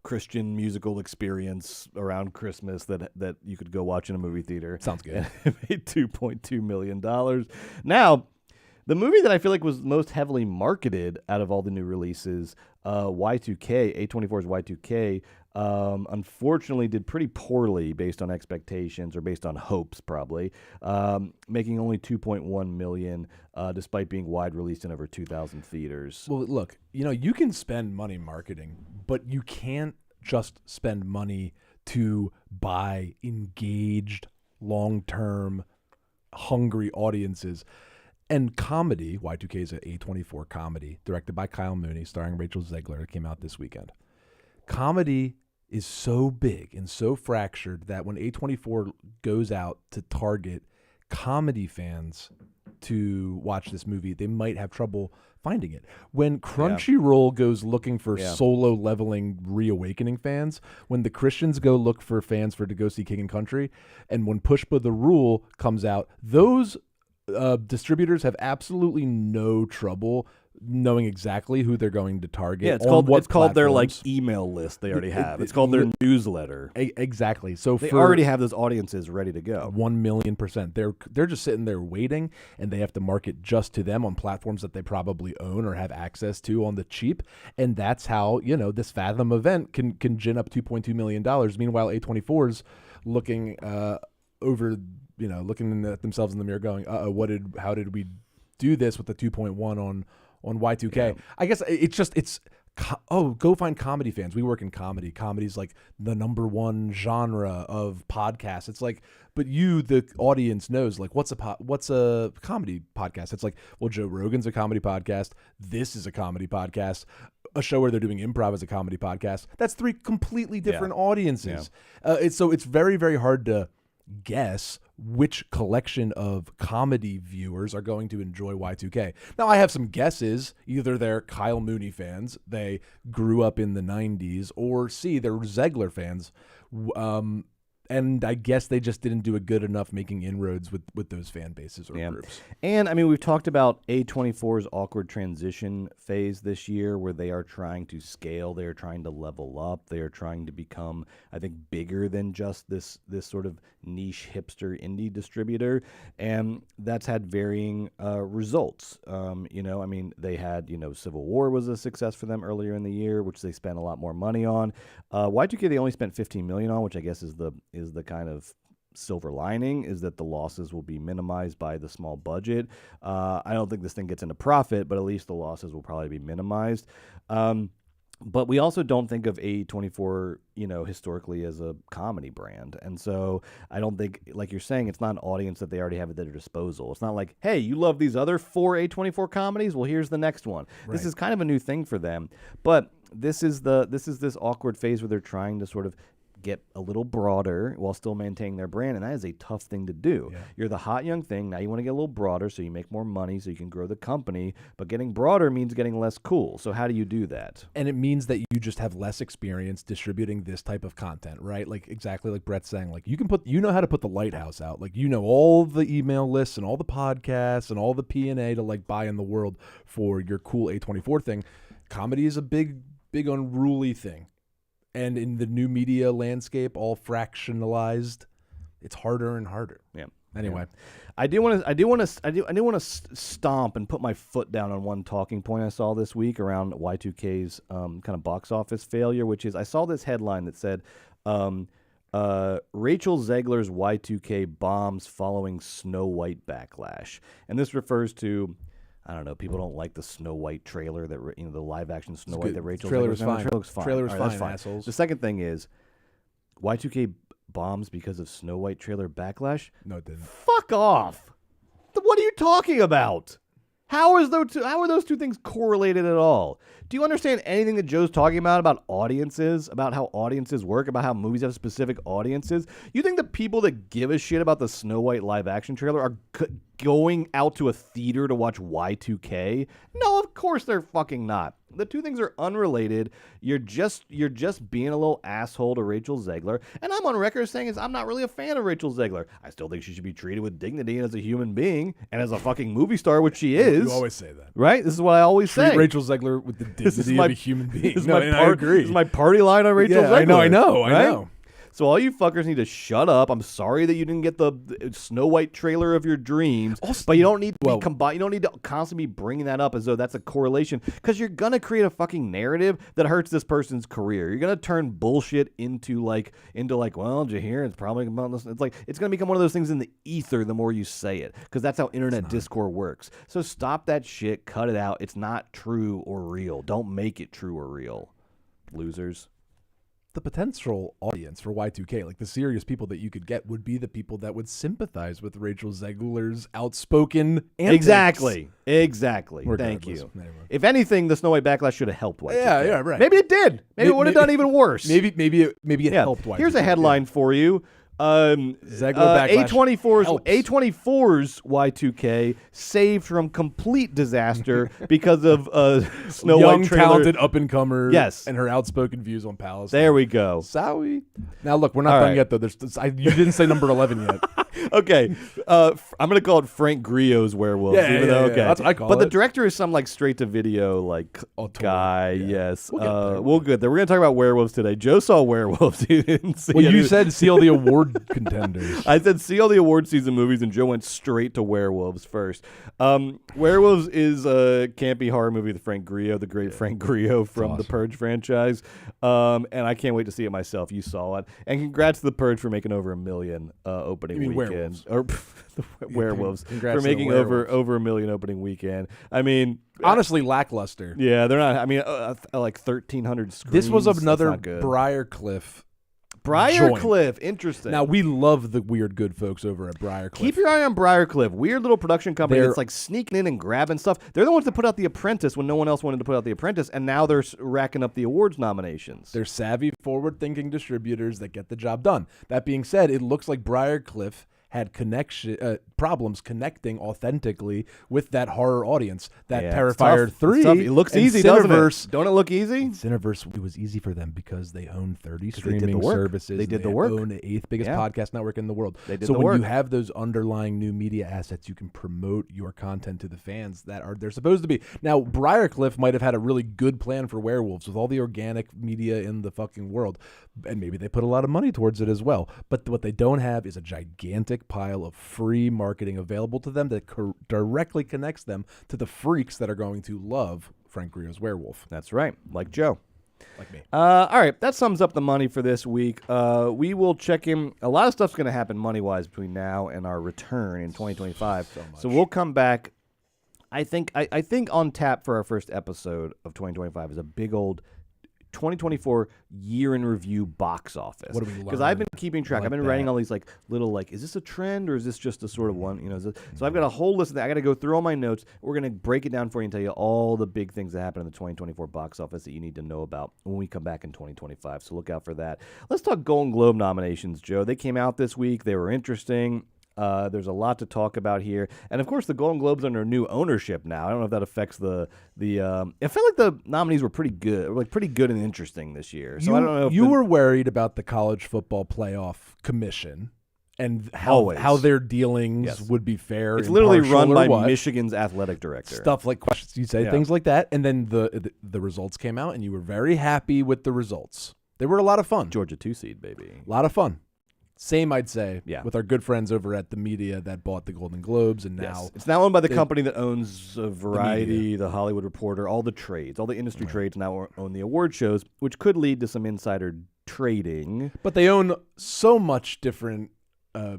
S1: Christian musical experience around Christmas that you could go watch in a movie theater.
S2: Sounds good.
S1: It made $2.2 million. Now, the movie that I feel was most heavily marketed out of all the new releases, Y2K, A24's Y2K, unfortunately did pretty poorly based on expectations or based on hopes, probably, making only $2.1 million, despite being wide released in over 2,000 theaters.
S2: Well, look, you can spend money marketing, but you can't just spend money to buy engaged, long-term, hungry audiences. And comedy, Y2K is an A24 comedy, directed by Kyle Mooney, starring Rachel Zegler. It came out this weekend. Comedy is so big and so fractured that when A24 goes out to target comedy fans to watch this movie, they might have trouble finding it. When Crunchyroll goes looking for Solo Leveling Reawakening fans, when the Christians go look for fans to go see King and Country, and when Pushpa: The Rule comes out, those distributors have absolutely no trouble knowing exactly who they're going to target.
S1: Yeah, it's
S2: on
S1: called their
S2: platforms.
S1: email list they already have. It's called their newsletter.
S2: Exactly. So
S1: they already have those audiences ready to go.
S2: 1,000,000%. They're just sitting there waiting, and they have to market just to them on platforms that they probably own or have access to on the cheap. And that's how this Fathom event can gin up $2.2 million. Meanwhile, A24's looking over, looking at themselves in the mirror, going, how did we do this with the 2.1 on Y2K? Yeah. I guess go find comedy fans. We work in comedy. Comedy's like the number one genre of podcasts. It's like, but the audience knows, like, what's a comedy podcast? It's like, well, Joe Rogan's a comedy podcast. This is a comedy podcast. A show where they're doing improv is a comedy podcast. That's three completely different audiences. Yeah. It's very, very hard to guess which collection of comedy viewers are going to enjoy Y2K. Now, I have some guesses. Either they're Kyle Mooney fans, they grew up in the 90s, or C, they're Zegler fans. And I guess they just didn't do a good enough making inroads with those fan bases or groups.
S1: And, I mean, we've talked about A24's awkward transition phase this year where they are trying to scale. They are trying to level up. They are trying to become, I think, bigger than just this sort of niche hipster indie distributor. And that's had varying results. They had, Civil War was a success for them earlier in the year, which they spent a lot more money on. Y2K, they only spent $15 million on, which I guess is the kind of silver lining, is that the losses will be minimized by the small budget. I don't think this thing gets into profit, but at least the losses will probably be minimized. But we also don't think of A24, historically as a comedy brand. And so I don't think, like you're saying, it's not an audience that they already have at their disposal. It's not like, hey, you love these other 4 A24 comedies? Well, here's the next one. Right. This is kind of a new thing for them. But this is this awkward phase where they're trying to sort of get a little broader while still maintaining their brand, and that is a tough thing to do. Yeah. You're the hot young thing. Now you want to get a little broader so you make more money so you can grow the company, but getting broader means getting less cool. So how do you do that?
S2: And it means that you just have less experience distributing this type of content, right? Like exactly like Brett's saying, like you know how to put the lighthouse out. Like all the email lists and all the podcasts and all the P&A to like buy in the world for your cool A24 thing. Comedy is a big unruly thing. And in the new media landscape, all fractionalized, it's harder and harder.
S1: Yeah.
S2: Anyway,
S1: I do want to stomp and put my foot down on one talking point I saw this week around Y2K's kind of box office failure, which is I saw this headline that said Rachel Zegler's Y2K bombs following Snow White backlash, and this refers to, I don't know, people don't like the Snow White trailer that the live action Snow White that Rachel
S2: trailer
S1: is
S2: fine. Trailer is fine.
S1: Assholes. The second thing is Y2K bombs because of Snow White trailer backlash.
S2: No, it didn't.
S1: Fuck off. What are you talking about? How are those two things correlated at all? Do you understand anything that Joe's talking about audiences, about how audiences work, about how movies have specific audiences? You think the people that give a shit about the Snow White live action trailer are going out to a theater to watch Y2K? No, of course they're fucking not. The two things are unrelated. You're just being a little asshole to Rachel Zegler, and I'm on record saying I'm not really a fan of Rachel Zegler. I still think she should be treated with dignity as a human being and as a fucking movie star, which she is.
S2: You always say that,
S1: right? This is what I always say.
S2: Treat Rachel Zegler with the dignity of a human being.
S1: I agree. This is my party line on Rachel Zegler.
S2: I know.
S1: So all you fuckers need to shut up. I'm sorry that you didn't get the Snow White trailer of your dreams, but you don't need to you don't need to constantly be bringing that up as though that's a correlation, because you're gonna create a fucking narrative that hurts this person's career. You're gonna turn bullshit into like, well, did you hear? It's probably about this. It's like it's gonna become one of those things in the ether the more you say it, because that's how internet discourse works. So stop that shit. Cut it out. It's not true or real. Don't make it true or real, losers.
S2: The potential audience for Y2K, like the serious people that you could get, would be the people that would sympathize with Rachel Zegler's outspoken antics.
S1: Exactly. Thank you. Anyway. If anything, the Snow White backlash should have helped Y2K.
S2: Yeah, right.
S1: Maybe it did. Maybe it would have done even worse.
S2: Maybe it helped Y2K.
S1: Here's a headline for you. A24's Y2K saved from complete disaster because of Snow White trailer.
S2: Young, talented up-and-comer,
S1: yes,
S2: and her outspoken views on Palestine.
S1: There we go.
S2: Sorry. Now look, we're not done yet though. You didn't say number 11 yet.
S1: Okay, I'm gonna call it Frank Grillo's Werewolves. Okay,
S2: that's what I call
S1: but
S2: it.
S1: the director is some like straight to video like guy. Yes, we'll get there. We're gonna talk about Werewolves today. Joe saw Werewolves. He didn't see.
S2: Well,
S1: it.
S2: you said see all the award contenders.
S1: I said see all the award season movies, and Joe went straight to Werewolves first. Werewolves is a campy horror movie with Frank Grillo, the great Frank Grillo from the Purge franchise. And I can't wait to see it myself. You saw it, and congrats to the Purge for making over $1 million opening weekend.
S2: Werewolves.
S1: Or the Werewolves
S2: Congrats
S1: for making
S2: to the Werewolves.
S1: over $1 million opening weekend. I mean,
S2: honestly, lackluster.
S1: yeah, they're not. I mean, like 1,300 screens.
S2: This was
S1: That's
S2: another
S1: not good.
S2: Briarcliff.
S1: Briarcliff, interesting.
S2: Now, we love the weird good folks over at Briarcliff.
S1: Keep your eye on Briarcliff. Weird little production company that's like sneaking in and grabbing stuff. They're the ones that put out The Apprentice when no one else wanted to put out The Apprentice, and now they're racking up the awards nominations.
S2: They're savvy, forward-thinking distributors that get the job done. That being said, it looks like Briarcliff had problems connecting authentically with that horror audience. That Terrifier 3.
S1: It looks easy, doesn't it? Don't it look easy?
S2: Cineverse, it was easy for them because they own 30 streaming services.
S1: They did the work.
S2: They own the 8th biggest podcast network in the world.
S1: They did
S2: so
S1: the
S2: when
S1: work.
S2: you have those underlying new media assets, you can promote your content to the fans that are they're supposed to be. Now, Briarcliff might have had a really good plan for Werewolves with all the organic media in the fucking world, and maybe they put a lot of money towards it as well. But what they don't have is a gigantic pile of free marketing available to them that directly connects them to the freaks that are going to love Frank Grillo's Werewolf.
S1: That's right, like Joe.
S2: Like me.
S1: All right, that sums up the money for this week. We will check in. A lot of stuff's going to happen money-wise between now and our return in 2025. So we'll come back. I think on tap for our first episode of 2025 is a big old 2024 year in review box office.
S2: What do we learn?
S1: Because I've been keeping track.
S2: Like
S1: I've been writing all these like little is this a trend or is this just a sort of one? So I've got a whole list of that. I got to go through all my notes. We're gonna break it down for you and tell you all the big things that happen in the 2024 box office that you need to know about when we come back in 2025. So look out for that. Let's talk Golden Globe nominations, Joe. They came out this week. They were interesting. There's a lot to talk about here, and of course, the Golden Globes are under new ownership now. I don't know if that affects the. It felt like the nominees were pretty good, and interesting this year. So I don't know. If
S2: you were worried about the College Football Playoff Commission and how their dealings would be fair.
S1: It's literally run by
S2: what.
S1: Michigan's athletic director.
S2: Stuff like questions, you say things like that, and then the results came out, and you were very happy with the results. They were a lot of fun.
S1: Georgia 2 seed, baby.
S2: A lot of fun. Same, I'd say,
S1: yeah.
S2: with our good friends over at the media that bought the Golden Globes, and now
S1: it's now owned by the company that owns Variety, the Hollywood Reporter, all the trades, all the industry trades now own the award shows, which could lead to some insider trading.
S2: But they own so much different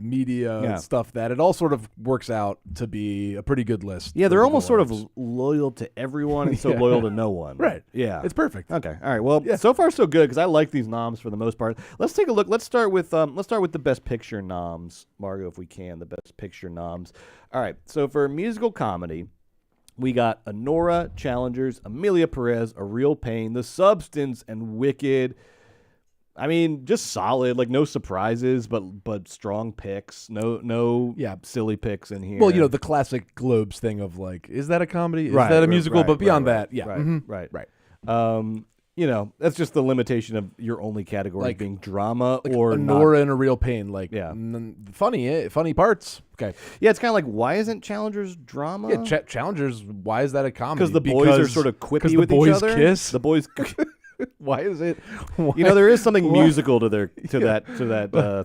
S2: media and stuff that it all sort of works out to be a pretty good list.
S1: Yeah, they're almost sort of loyal to everyone and so loyal to no one.
S2: Right.
S1: Yeah.
S2: It's perfect.
S1: Okay. All right. Well, so far so good because I like these noms for the most part. Let's take a look. Let's start with the Best Picture noms, Margo, if we can. The Best Picture noms. All right. So for musical comedy, we got Anora, Challengers, Amelia Perez, A Real Pain, The Substance, and Wicked. I mean, just solid, like no surprises, but strong picks. No silly picks in here.
S2: Well, the classic Globes thing of like, is that a comedy? Is that a musical? But beyond that,
S1: right. That's just the limitation of your only category being drama or
S2: Anora and A Real Pain. Like, funny parts. Okay.
S1: Yeah, it's kind of like, why isn't Challengers drama?
S2: Yeah, Challengers, why is that a comedy?
S1: Because the boys are sort of quippy with each other.
S2: Kiss?
S1: The boys
S2: Why is it?
S1: There is something musical to that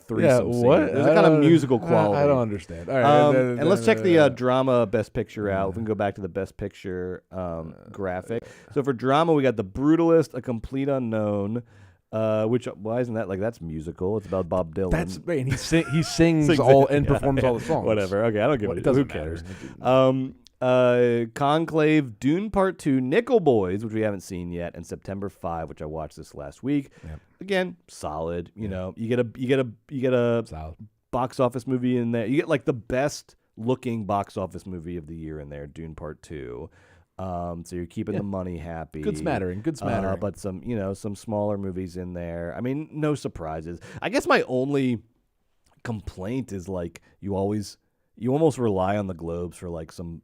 S1: threesome scene. There's a kind of musical quality.
S2: I don't understand. All right,
S1: and let's check the drama Best Picture out. We can go back to the Best Picture graphic. So for drama, we got The Brutalist, A Complete Unknown. Why isn't that that's musical? It's about Bob Dylan.
S2: That's right. And he sings all and performs all the songs.
S1: Whatever. Okay, I don't give a
S2: doesn't
S1: who cares.
S2: Conclave,
S1: Dune Part 2, Nickel Boys, which we haven't seen yet, and September 5, which I watched this last week. Yep. Again, solid. You get a
S2: solid
S1: box office movie in there. You get the best looking box office movie of the year in there, Dune Part 2. So you're keeping the money happy.
S2: Good smattering.
S1: But some smaller movies in there. I mean, no surprises. I guess my only complaint is you almost rely on the Globes for some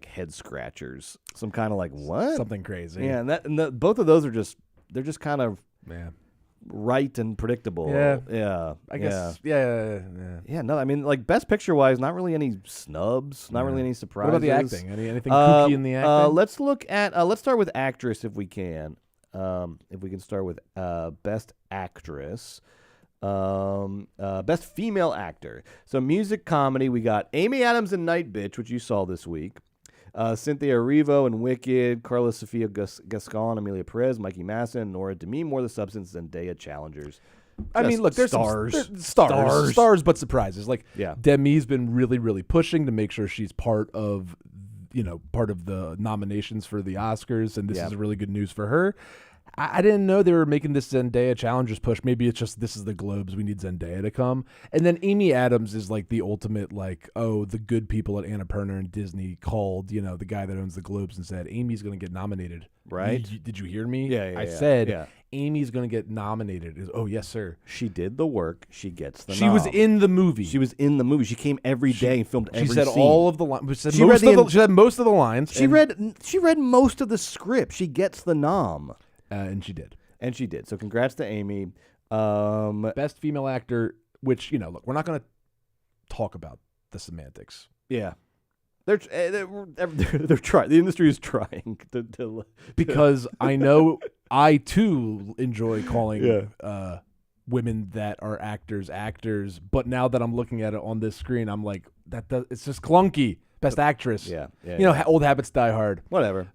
S1: head scratchers, some kind of what,
S2: something crazy.
S1: Yeah, and both of those are they're just kind of right and predictable.
S2: Yeah. I guess. Yeah.
S1: Yeah. No, I mean, like Best Picture wise, not really any snubs, not really any surprises.
S2: What about the acting? Anything kooky in the acting?
S1: Let's look at. Let's start with actress if we can. If we can start with Best Actress. Best Female Actor. So music comedy, we got Amy Adams in Nightbitch, which you saw this week. Cynthia Erivo in Wicked, Carla Sofia Gascon, Amelia Perez, Mikey Masson, Nora Demi, More the Substance, Zendaya Challengers.
S2: I mean, look, there's
S1: stars,
S2: stars, but surprises. Like
S1: yeah.
S2: Demi's been really, really pushing to make sure she's part of the nominations for the Oscars, and this is really good news for her. I didn't know they were making this Zendaya Challengers push. Maybe it's just this is the Globes. We need Zendaya to come. And then Amy Adams is like the ultimate, like, the good people at Annapurna and Disney called, the guy that owns the Globes and said, Amy's going to get nominated.
S1: Right?
S2: Did you hear me?
S1: Yeah.
S2: I said, Amy's going to get nominated. Oh, yes, sir.
S1: She did the work. She gets the
S2: She
S1: nom.
S2: was in the movie.
S1: She was in the movie. She came every day and filmed every
S2: scene. She said
S1: scene.
S2: all of the lines. She said most of the lines.
S1: She read most of the script. She gets the nom.
S2: And she did.
S1: And she did. So congrats to Amy.
S2: Best female actor, which, look, we're not going to talk about the semantics.
S1: Yeah. They're trying. The industry is trying to
S2: because I know I too enjoy calling women that are actors, but now that I'm looking at it on this screen, I'm like, it's just clunky. Best actress.
S1: Yeah.
S2: Old habits die hard.
S1: Whatever.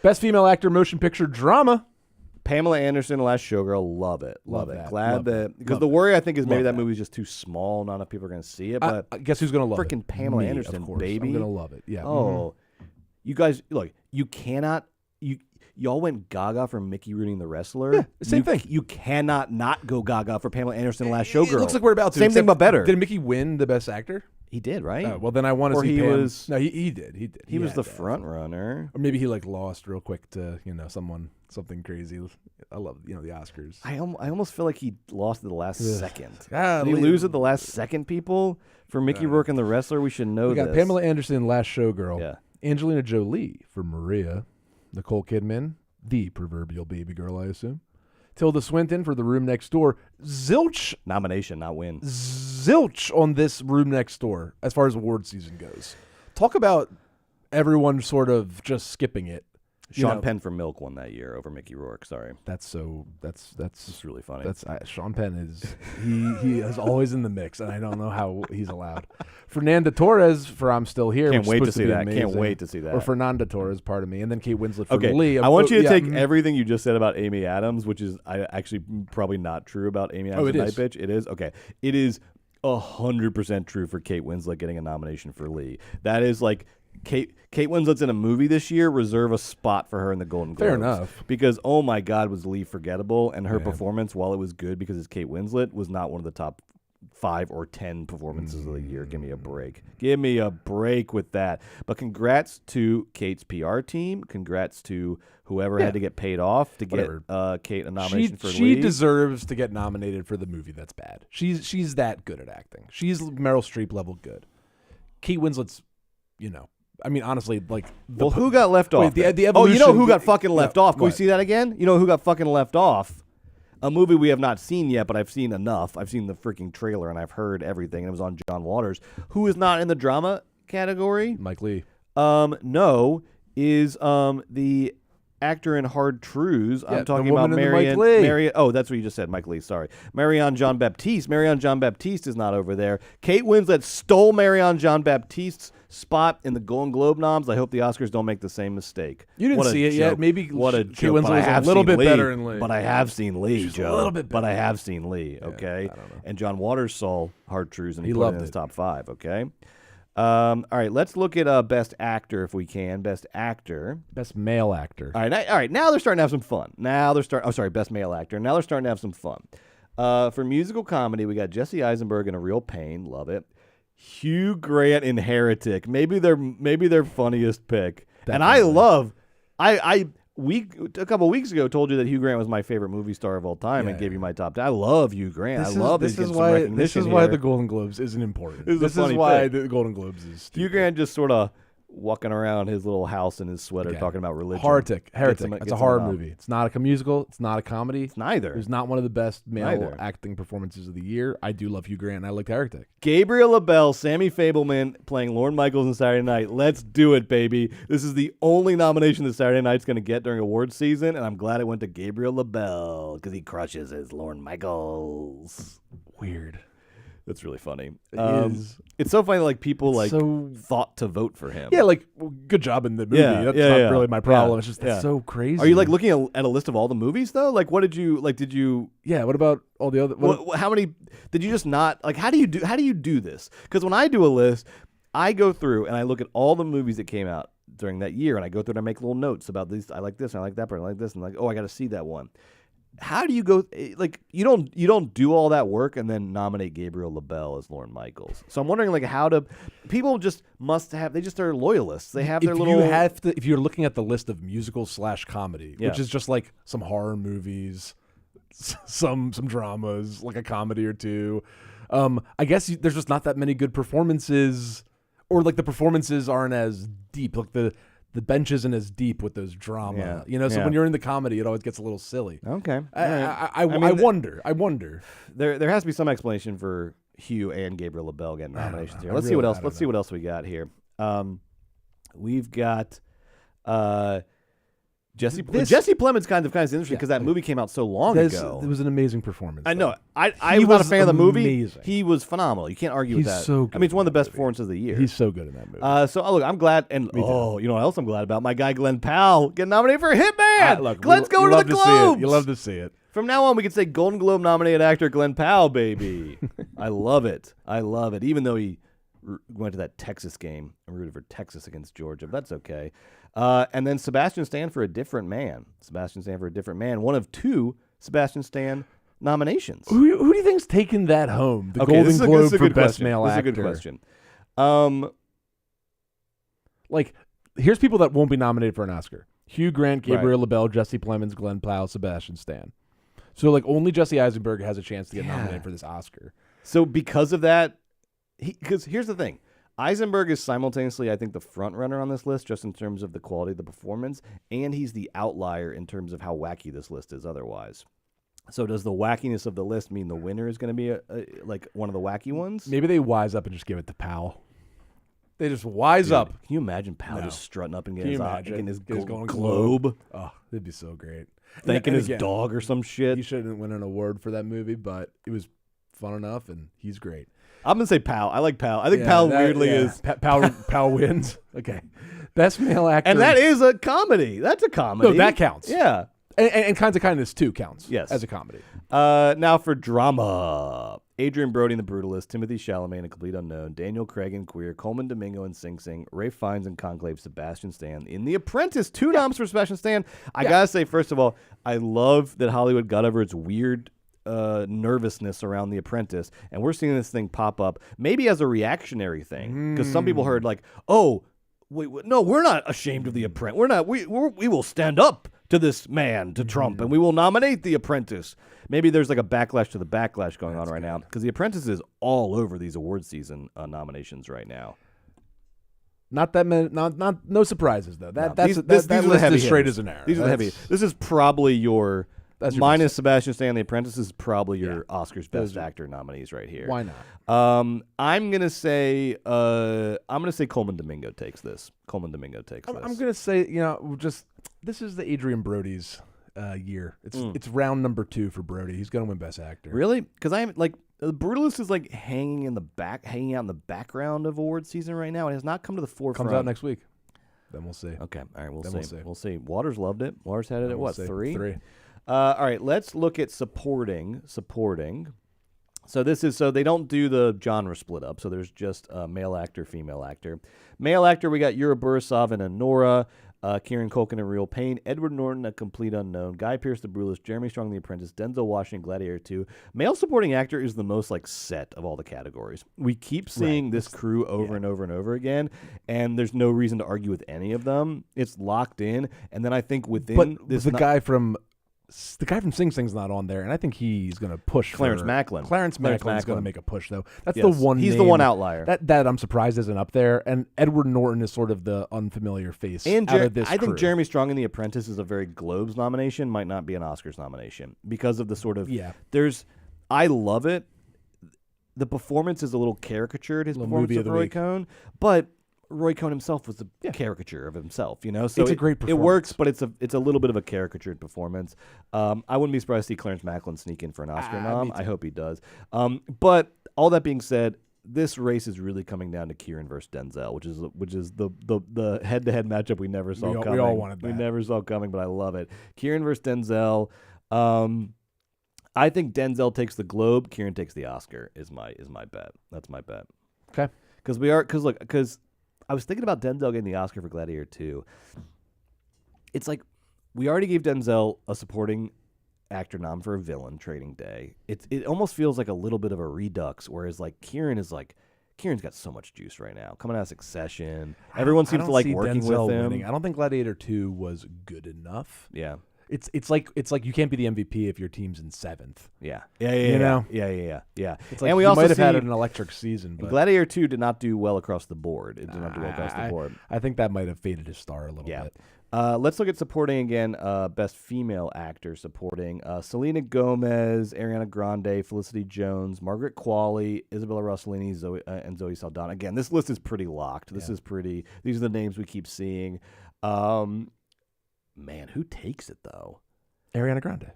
S2: Best female actor, motion picture drama.
S1: Pamela Anderson, Last Showgirl, love it.
S2: That.
S1: Glad that because the worry I think is maybe that movie's just too small. Not enough people are going to see it. But
S2: guess who's going to love it?
S1: Freaking Pamela Anderson,
S2: of course.
S1: baby.
S2: I'm going to love it. Yeah.
S1: Oh, you guys, look, you cannot. Y'all went gaga for Mickey Rooney the Wrestler.
S2: Yeah, same thing.
S1: You cannot not go gaga for Pamela Anderson, Last Showgirl.
S2: It looks like we're about to.
S1: Same thing, but better.
S2: Did Mickey win the best actor?
S1: He did, right?
S2: Well, then I want to see Pam. No, he did.
S1: He was the front runner.
S2: Or maybe he lost real quick to something crazy. I love the Oscars.
S1: I almost feel like he lost at the last second.
S2: Did
S1: he lose at the last second, people? For Mickey Rourke and the Wrestler, we should know
S2: we got
S1: this.
S2: Pamela Anderson, Last Showgirl.
S1: Yeah.
S2: Angelina Jolie for Maria. Nicole Kidman, the proverbial baby girl, I assume. Tilda Swinton for The Room Next Door. Zilch.
S1: Nomination, not win.
S2: Zilch on this Room Next Door as far as award season goes. Talk about everyone sort of just skipping it.
S1: Sean Penn for Milk won that year over Mickey Rourke. Sorry,
S2: that's
S1: just really funny.
S2: Sean Penn is he is always in the mix, and I don't know how he's allowed. Fernanda Torres for I'm Still Here.
S1: Can't wait to see that. Can't wait to see that.
S2: Or Fernanda Torres, part of me, and then Kate Winslet for Lee.
S1: I want you to take everything you just said about Amy Adams, which is actually probably not true about Amy Adams and Nightbitch. It is okay. It is 100% true for Kate Winslet getting a nomination for Lee. That is like. Kate Winslet's in a movie this year. Reserve a spot for her in the Golden Globes.
S2: Fair enough.
S1: Because, oh my God, was Lee forgettable. And her performance, while it was good because it's Kate Winslet, was not one of the top 5 or 10 performances of the year. Give me a break. Give me a break with that. But congrats to Kate's PR team. Congrats to whoever had to get paid off to get Kate a nomination for Lee.
S2: She deserves to get nominated for the movie that's bad. She's that good at acting. She's Meryl Streep level good. Kate Winslet's, I mean, honestly,
S1: who got left off?
S2: The evolution,
S1: who got fucking left off? Can we see that again? You know who got fucking left off? A movie we have not seen yet, but I've seen enough. I've seen the freaking trailer, and I've heard everything, and it was on John Waters. Who is not in the drama category?
S2: Mike Lee.
S1: No, is the actor in Hard Truths. I'm talking about
S2: Marion.
S1: Oh, that's what you just said, Mike Lee. Sorry, Marianne Jean-Baptiste. Marianne Jean-Baptiste is not over there. Kate Winslet stole Marianne Jean-Baptiste's spot in the Golden Globe noms. I hope the Oscars don't make the same mistake.
S2: You didn't see it yet. Maybe
S1: what a
S2: Kate Winslet was a little bit better in Lee.
S1: But I have seen Lee, Joe.
S2: A little bit better.
S1: But I have seen Lee. Okay,
S2: I don't know.
S1: And John Waters saw Hard Truths and he put
S2: loved
S1: it in his
S2: it.
S1: top 5. Okay. All right, let's look at Best Actor if we can. Best Actor.
S2: Best Male Actor.
S1: All right. Now they're starting to have some fun. Best Male Actor. Now they're starting to have some fun. For musical comedy, we got Jesse Eisenberg in A Real Pain. Love it. Hugh Grant in Heretic. Maybe their funniest pick.
S2: Definitely.
S1: And I love. A couple weeks ago told you that Hugh Grant was my favorite movie star of all time and gave you my top 10. I love Hugh Grant. This is
S2: why the Golden Globes isn't important. This is why the Golden Globes is stupid.
S1: Hugh Grant just sort of walking around his little house in his sweater talking about religion.
S2: Heretic. It's a horror movie. It's not a musical. It's not a comedy.
S1: It's neither.
S2: It's not one of the best male acting performances of the year. I do love Hugh Grant, and I like Heretic.
S1: Gabriel LaBelle, Sammy Fableman playing Lorne Michaels in Saturday Night. Let's do it, baby. This is the only nomination that Saturday Night's going to get during awards season, and I'm glad it went to Gabriel LaBelle because he crushes his Lorne Michaels.
S2: Weird.
S1: That's really funny.
S2: It is.
S1: It's so funny that, like, people thought to vote for him.
S2: Yeah, like, good job in the movie. That's not really my problem. It's just it's so crazy.
S1: Are you like looking at a list of all the movies though? Like, what did you?
S2: Yeah. What about all the other?
S1: How many did you just not like? How do you do this? Because when I do a list, I go through and I look at all the movies that came out during that year, and I go through and I make little notes about these. I like this, I like that, but I like this, and like, oh, I got to see that one. How do you go? Like, you don't do all that work and then nominate Gabriel LaBelle as Lorne Michaels. So I'm wondering, like, how do people just must have? They just are loyalists. They have their little.
S2: If you're looking at the list of musical/comedy, which is just like some horror movies, some dramas, like a comedy or two. I guess there's just not that many good performances, or like the performances aren't as deep. Like the bench isn't as deep with those drama, So when you're in the comedy, it always gets a little silly.
S1: Okay,
S2: I wonder.
S1: There has to be some explanation for Hugh and Gabriel LaBelle getting nominations here. Let's see what else. Let's see what else we got here. We've got Jesse Plemons kind of interesting because that movie came out so long ago.
S2: It was an amazing performance.
S1: I know. I was not a fan of the movie.
S2: Amazing.
S1: He was phenomenal. You can't argue with that.
S2: He's so good.
S1: I mean, it's one of the best performances of the year.
S2: He's so good in that movie.
S1: Look, I'm glad. And you know what else I'm glad about? My guy Glenn Powell getting nominated for Hitman. Glenn's going to the Globes.
S2: You love to see it.
S1: From now on, we can say Golden Globe nominated actor Glenn Powell, baby. I love it. Even though he went to that Texas game and rooted for Texas against Georgia, but that's okay. And then Sebastian Stan for A Different Man. One of two Sebastian Stan nominations.
S2: Who do you think's taking that home? The Golden Globe for Best Male Actor.
S1: This is a good question.
S2: Like, here's people that won't be nominated for an Oscar: Hugh Grant, Gabriel LaBelle, Jesse Plemons, Glenn Powell, Sebastian Stan. So, like, only Jesse Eisenberg has a chance to get nominated for this Oscar.
S1: So, because of that, because here's the thing. Eisenberg is simultaneously, I think, the front runner on this list, just in terms of the quality of the performance, and he's the outlier in terms of how wacky this list is otherwise. So does the wackiness of the list mean the winner is going to be like one of the wacky ones?
S2: Maybe they wise up and just give it to Powell. They just wise up.
S1: Can you imagine Powell just strutting up and getting his Golden
S2: Globe? Oh, it'd be so great.
S1: Thanking his dog or some shit.
S2: He shouldn't win an award for that movie, but it was fun enough, and he's great.
S1: I'm going to say Powell. I like Powell. I think Powell weirdly is.
S2: Powell wins. Okay. Best male actor.
S1: And that is a comedy. That's a comedy.
S2: No, that counts.
S1: Yeah.
S2: And Kinds of Kindness 2 counts.
S1: Yes.
S2: As a comedy.
S1: Now for drama. Adrian Brody in The Brutalist, Timothy Chalamet in A Complete Unknown, Daniel Craig in Queer, Coleman Domingo in Sing Sing, Ralph Fiennes in Conclave, Sebastian Stan in The Apprentice. 2 noms for Sebastian Stan. I got to say, first of all, I love that Hollywood got over its weird nervousness around The Apprentice, and we're seeing this thing pop up maybe as a reactionary thing, because some people heard like, oh, wait, no, we're not ashamed of The Apprentice. We will stand up to this man, to Trump, and we will nominate The Apprentice. Maybe there's like a backlash to the backlash going on right now, because The Apprentice is all over these award season nominations right now.
S2: Not that many, no surprises though. That list is straight as an arrow.
S1: These are the heavy. This is probably your minus Sebastian Stan, The Apprentice is probably your Oscars Best Actor nominees right here.
S2: Why not?
S1: I'm gonna say Coleman Domingo takes this. I'm
S2: gonna say this is the Adrian Brody's year. It's round number 2 for Brody. He's gonna win Best Actor.
S1: Really? Because I'm like The Brutalist is like hanging out in the background of award season right now. It has not come to the forefront.
S2: Comes out next week. Then we'll see.
S1: Okay. All right. We'll see. Waters loved it. Waters had it at what? 3?
S2: 3.
S1: All right, let's look at supporting. So they don't do the genre split up. So there's just male actor, female actor. Male actor, we got Yura Borisov and Anora, Kieran Culkin in Real Pain, Edward Norton, A Complete Unknown, Guy Pearce, The Brutalist, Jeremy Strong, The Apprentice, Denzel Washington, Gladiator 2. Male supporting actor is the most like set of all the categories. We keep seeing this crew over and over and over again, and there's no reason to argue with any of them. It's locked in, and then I think within
S2: guy from the guy from Sing Sing's not on there, and I think he's going to push
S1: Clarence
S2: for
S1: Macklin.
S2: Clarence Macklin's going to make a push, though. That's
S1: Yes.
S2: the one.
S1: He's the
S2: name
S1: one outlier.
S2: that I'm surprised isn't up there. And Edward Norton is sort of the unfamiliar face
S1: And
S2: out of this
S1: I think
S2: crew.
S1: Jeremy Strong in The Apprentice is a very Globes nomination, might not be an Oscars nomination because of the sort of I love it. The performance is a little caricatured, his performance of Roy Cohn, but Roy Cohn himself was a caricature of himself, you know. So
S2: it's a great performance.
S1: It works, but it's a little bit of a caricatured performance. I wouldn't be surprised to see Clarence Macklin sneak in for an Oscar nom. I hope he does. But all that being said, this race is really coming down to Kieran versus Denzel, which is the head-to-head matchup we never saw coming.
S2: We all wanted that.
S1: We never saw coming, but I love it. Kieran versus Denzel. I think Denzel takes the Globe. Kieran takes the Oscar. Is my bet. That's my bet.
S2: Okay.
S1: Because I was thinking about Denzel getting the Oscar for Gladiator 2. It's like we already gave Denzel a supporting actor nom for a villain, Training Day. It almost feels like a little bit of a redux, whereas like Kieran's got so much juice right now. Coming out of Succession. Everyone seems to like working
S2: Denzel
S1: with him.
S2: winning. I don't think Gladiator 2 was good enough.
S1: Yeah.
S2: It's like you can't be the MVP if your team's in 7th.
S1: Yeah.
S2: Yeah.
S1: It's like
S2: and we also might have had an electric season. But
S1: Gladiator 2 did not do well across the board. It did not do well across the board.
S2: I think that might have faded his star a little bit.
S1: Let's look at supporting again. Best female actor supporting: Selena Gomez, Ariana Grande, Felicity Jones, Margaret Qualley, Isabella Rossellini, and Zoe Saldana. Again, this list is pretty locked. These are the names we keep seeing. Man, who takes it though?
S2: Ariana Grande.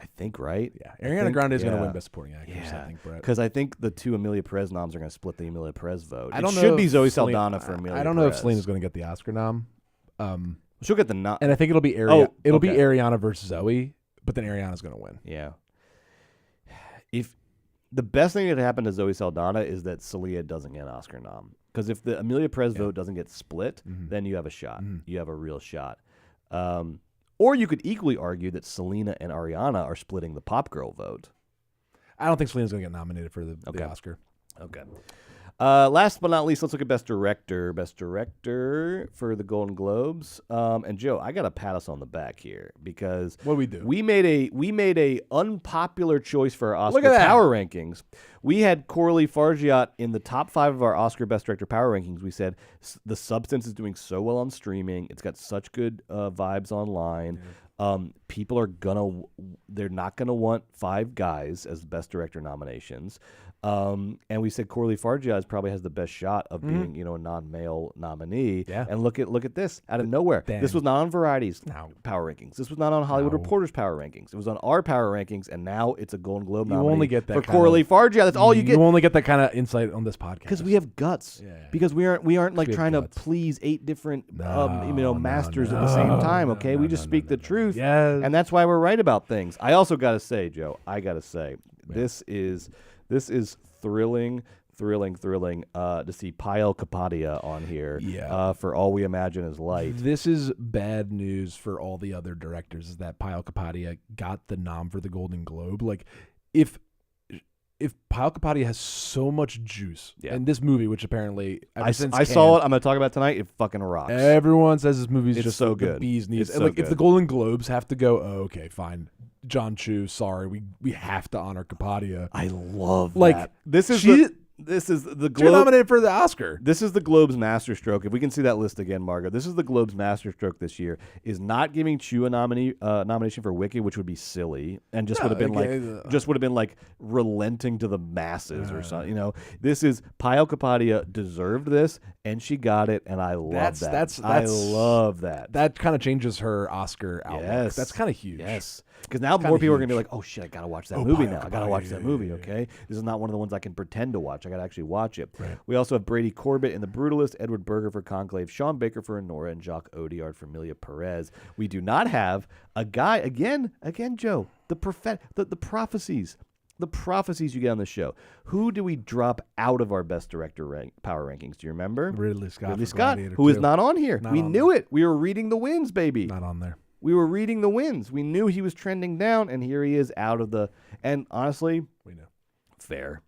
S1: I think, right?
S2: Yeah, Ariana Grande is going to win Best Supporting Actress. I think, Brett.
S1: Because I think the two Emilia Perez noms are going to split the Emilia Perez vote.
S2: I don't know
S1: should be Zoe Saldana for Emilia Perez.
S2: I don't know if Selena's going to get the Oscar nom.
S1: She'll get the nom,
S2: and I think it'll be be Ariana versus Zoe, but then Ariana's going to win.
S1: Yeah. If the best thing that happened to Zoe Saldana is that Celia doesn't get an Oscar nom, because if the Emilia Perez vote doesn't get split, then you have a shot. You have a real shot. Or you could equally argue that Selena and Ariana are splitting the Pop Girl vote.
S2: I don't think Selena's going to get nominated for the Oscar.
S1: Okay. Last but not least, let's look at Best Director. Best Director for the Golden Globes. And Joe, I got to pat us on the back here because
S2: what we do?
S1: We made a unpopular choice for our Oscar Power Rankings. We had Coralie Fargiat in the top 5 of our Oscar Best Director Power Rankings. We said The Substance is doing so well on streaming. It's got such good vibes online. Yeah. People they're not gonna want Five Guys as Best Director nominations. And we said Coralie Fargiat probably has the best shot of being, a non-male nominee. Yeah. And look at this out of nowhere. Damn. This was not on Variety's Power Rankings. This was not on Hollywood Reporter's Power Rankings. It was on our Power Rankings, and now it's a Golden Globe nominee.
S2: You only get that
S1: for Coralie Fargiat. That's all you get.
S2: You only get that kind of insight on this podcast
S1: because we have guts. Yeah. Because we aren't like trying to please 8 different masters at the same time. Okay, we just speak the truth.
S2: Yes.
S1: And that's why we're right about things. I also got to say, Joe, this is thrilling to see Payal Kapadia on here for All We Imagine Is Light.
S2: This is bad news for all the other directors, is that Payal Kapadia got the nom for the Golden Globe. Like, if Payal Kapadia has so much juice in this movie, which apparently
S1: I saw it, I'm going to talk about it tonight, it fucking rocks.
S2: Everyone says this movie's just
S1: so good.
S2: The bee's knees.
S1: And
S2: so if the Golden Globes have to go, okay, fine. John Chu, sorry, we have to honor Kapadia.
S1: I love
S2: that.
S1: This is the Globe.
S2: You're nominated for the Oscar.
S1: This is the Globe's masterstroke. If we can see that list again, Margo. This is the Globe's masterstroke this year. Is not giving Chu a nomination for Wicked, which would be silly, and would have been like relenting to the masses or something. This is Payal Kapadia deserved this, and she got it, and I love that. I love that.
S2: That kind of changes her Oscar outlook. Yes. That's kind of huge.
S1: Yes. Because now more people are going to be like, oh, shit, I got to watch that movie now. I got to watch that movie, okay? This is not one of the ones I can pretend to watch. I got to actually watch it. Right. We also have Brady Corbett in The Brutalist, Edward Berger for Conclave, Sean Baker for Anora, and Jacques Audiard for Emilia Perez. We do not have a guy, again, Joe, the prophecies. The prophecies you get on the show. Who do we drop out of our Best Director Power Rankings? Do you remember?
S2: Ridley
S1: Scott, who is not on here. We knew it. We were reading the wins, baby.
S2: Not on there.
S1: We were reading the wins. We knew he was trending down, and here he is out of the. And honestly,
S2: we know.
S1: Fair.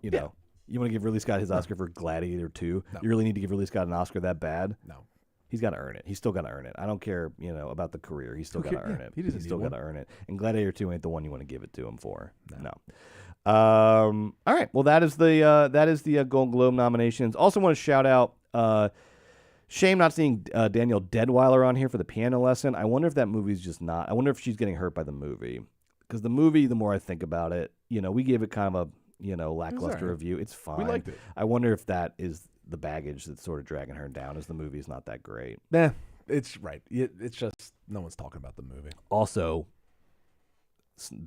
S1: You want to give Ridley Scott his Oscar for Gladiator 2? No. You really need to give Ridley Scott an Oscar that bad?
S2: No.
S1: He's got to earn it. He's still got to earn it. I don't care, about the career. He's still got to earn it. He's still got to earn it. And Gladiator 2 ain't the one you want to give it to him for. No. All right. Well, that is the Golden Globe nominations. Also want to shout out. Shame not seeing Danielle Deadweiler on here for The Piano Lesson. I wonder if that movie's just not. I wonder if she's getting hurt by the movie, because the movie, the more I think about it, we gave it kind of a lackluster review. It's fine.
S2: We liked it.
S1: I wonder if that is the baggage that's sort of dragging her down, as the movie's not that great.
S2: Nah, it's right. It's just no one's talking about the movie.
S1: Also,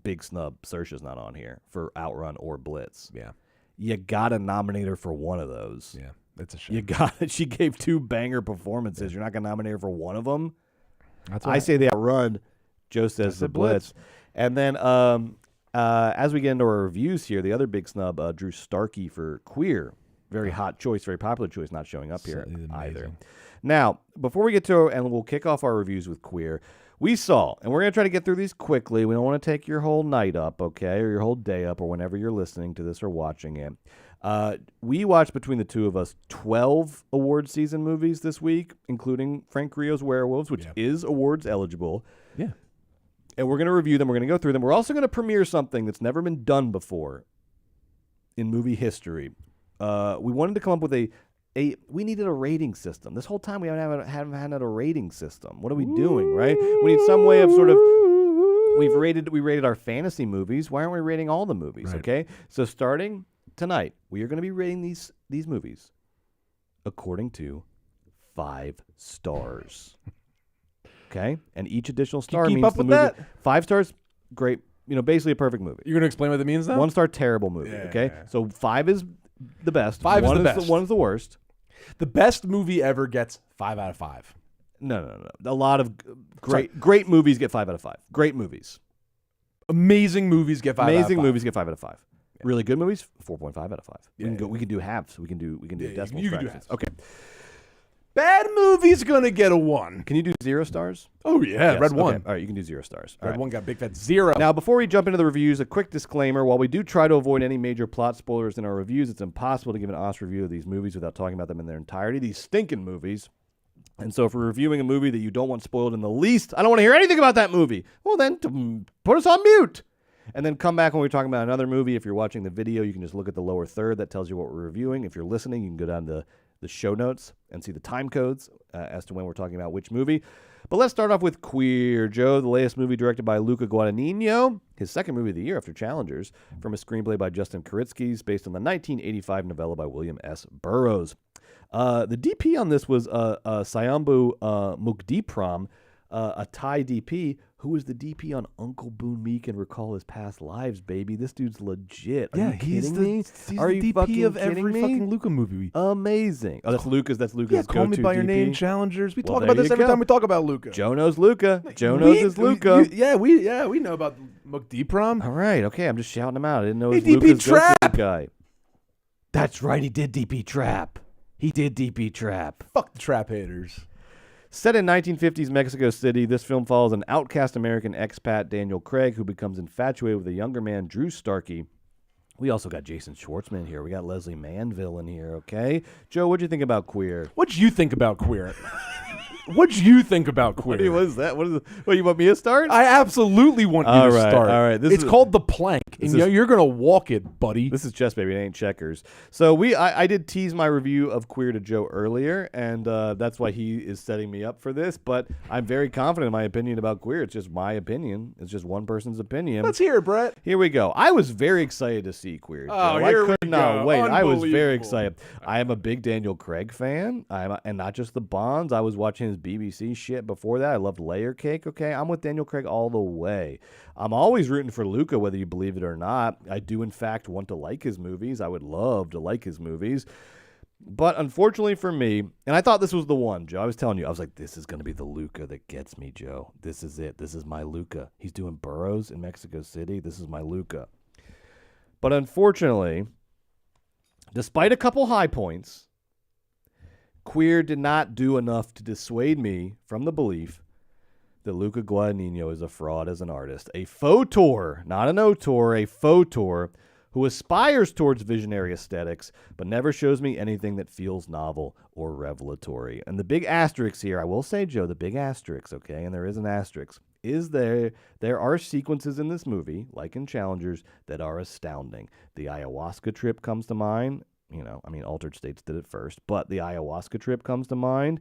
S1: big snub, Saoirse's not on here for Outrun or Blitz.
S2: Yeah.
S1: You got to nominate her for one of those.
S2: Yeah, it's a shame.
S1: You got it. She gave 2 banger performances. You're not going to nominate her for one of them?
S2: That's
S1: I say the Outrun. Joe says the Blitz. And then as we get into our reviews here, the other big snub, Drew Starkey for Queer. Very hot choice, very popular choice, not showing up here either. Now, before we get to, and we'll kick off our reviews with Queer, we saw, and we're going to try to get through these quickly. We don't want to take your whole night up, okay, or your whole day up, or whenever you're listening to this or watching it. We watched, between the two of us, 12 award season movies this week, including Frank Grillo's Werewolves, which is awards eligible.
S2: Yeah.
S1: And we're going to review them. We're going to go through them. We're also going to premiere something that's never been done before in movie history. We wanted to come up with we needed a rating system. This whole time we haven't had a rating system. What are we doing, right? We need some way of sort of, we rated our fantasy movies. Why aren't we rating all the movies, okay? So starting tonight, we are going to be rating these movies according to 5 stars. Okay? And each additional star means
S2: up with that?
S1: 5 stars, great, basically a perfect movie.
S2: You're going to explain what that means now?
S1: 1 star, terrible movie, okay?
S2: Yeah.
S1: So 5 is the best.
S2: 5 is the best.
S1: 1 is the worst.
S2: The best movie ever gets 5 out of 5.
S1: No. A lot of great movies get 5 out of 5. Great movies.
S2: Amazing movies get 5 out of 5.
S1: Amazing movies get 5 out of 5. Yeah. Really good movies, 4.5 out of 5.
S2: Yeah,
S1: we can do halves. We can do decimal fractions. Okay.
S2: Bad movie's gonna get a 1.
S1: Can you do 0 stars?
S2: Oh yeah,
S1: yes.
S2: Red 1.
S1: Okay. All right, you can do 0 stars.
S2: Red 1 got big fat 0.
S1: Now, before we jump into the reviews, a quick disclaimer. While we do try to avoid any major plot spoilers in our reviews, it's impossible to give an honest review of these movies without talking about them in their entirety. These stinking movies. And so if we're reviewing a movie that you don't want spoiled in the least, I don't want to hear anything about that movie. Well, then put us on mute. And then come back when we're talking about another movie. If you're watching the video, you can just look at the lower third. That tells you what we're reviewing. If you're listening, you can go down to the show notes and see the time codes as to when we're talking about which movie. But let's start off with Queer, Joe, the latest movie directed by Luca Guadagnino, his second movie of the year after Challengers, from a screenplay by Justin Kuritsky, based on the 1985 novella by William S. Burroughs. The DP on this was Sayambu Mukdipram, a Thai DP who was the DP on Uncle Boone Meek and Recall His Past Lives, baby. This dude's legit. Are you kidding me?
S2: He's Are the you DP of every fucking Luca movie.
S1: Amazing. Oh, that's Luca's. That's Luca's.
S2: Yeah, Call Me by Your
S1: DP.
S2: Name, Challengers. We talk about this every time we talk about Luca.
S1: Joe knows Luca. Joe knows his Luca.
S2: We know about Mukdipram.
S1: All right, okay. I'm just shouting him out. I didn't know
S2: he
S1: he was
S2: DP
S1: Luca's
S2: Trap
S1: guy. That's right. He did DP Trap. He did DP Trap.
S2: Fuck the Trap haters.
S1: Set in 1950s Mexico City, this film follows an outcast American expat, Daniel Craig, who becomes infatuated with a younger man, Drew Starkey. We also got Jason Schwartzman here. We got Leslie Manville in here, okay? Joe, what'd you think about Queer?
S2: What'd you think about Queer? What'd you think about Queer?
S1: What is that? What you want me to start?
S2: I absolutely want you to start.
S1: All right.
S2: It's called The Plank, and you're going to walk it, buddy.
S1: This is chess, baby. It ain't checkers. So I did tease my review of Queer to Joe earlier, and that's why he is setting me up for this. But I'm very confident in my opinion about Queer. It's just my opinion. It's just one person's opinion.
S2: Let's hear it, Brett.
S1: Here we go. I was very excited to see Queer, Joe.
S2: I could
S1: not wait. I was very excited. I am a big Daniel Craig fan, and not just the Bonds. I was watching his BBC shit before that. I loved Layer Cake, okay? I'm with Daniel Craig all the way. I'm always rooting for Luca, whether you believe it or not. I do, in fact, want to like his movies. I would love to like his movies. But unfortunately for me, and I thought this was the one, Joe. I was telling you, I was like, this is going to be the Luca that gets me, Joe. This is it. This is my Luca. He's doing Burroughs in Mexico City. This is my Luca. But unfortunately, despite a couple high points, Queer did not do enough to dissuade me from the belief that Luca Guadagnino is a fraud as an artist. A fauteur, not an auteur, a fauteur who aspires towards visionary aesthetics, but never shows me anything that feels novel or revelatory. And the big asterisk here, I will say, Joe, the big asterisk, okay, and there is an asterisk, is there are sequences in this movie, like in Challengers, that are astounding. The ayahuasca trip comes to mind. Altered States did it first, but the ayahuasca trip comes to mind.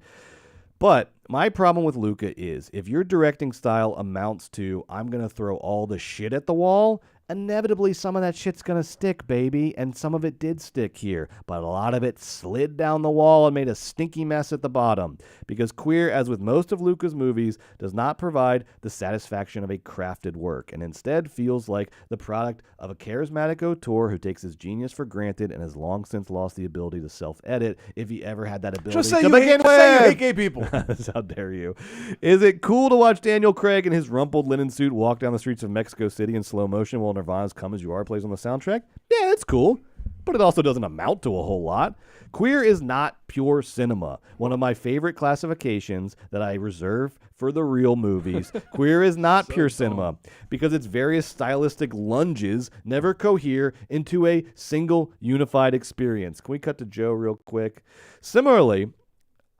S1: But my problem with Luca is if your directing style amounts to, I'm going to throw all the shit at the wall, inevitably some of that shit's going to stick, baby. And some of it did stick here, but a lot of it slid down the wall and made a stinky mess at the bottom. Because Queer, as with most of Luca's movies, does not provide the satisfaction of a crafted work and instead feels like the product of a charismatic auteur who takes his genius for granted and has long since lost the ability to self-edit, if he ever had that ability
S2: to begin with. Say you hate gay people.
S1: How dare you? Is it cool to watch Daniel Craig in his rumpled linen suit walk down the streets of Mexico City in slow motion while Nirvana's Come As You Are plays on the soundtrack? Yeah, it's cool, but it also doesn't amount to a whole lot. Queer is not pure cinema. One of my favorite classifications that I reserve for the real movies. Queer is not pure cinema because its various stylistic lunges never cohere into a single unified experience. Can we cut to Joe real quick? Similarly,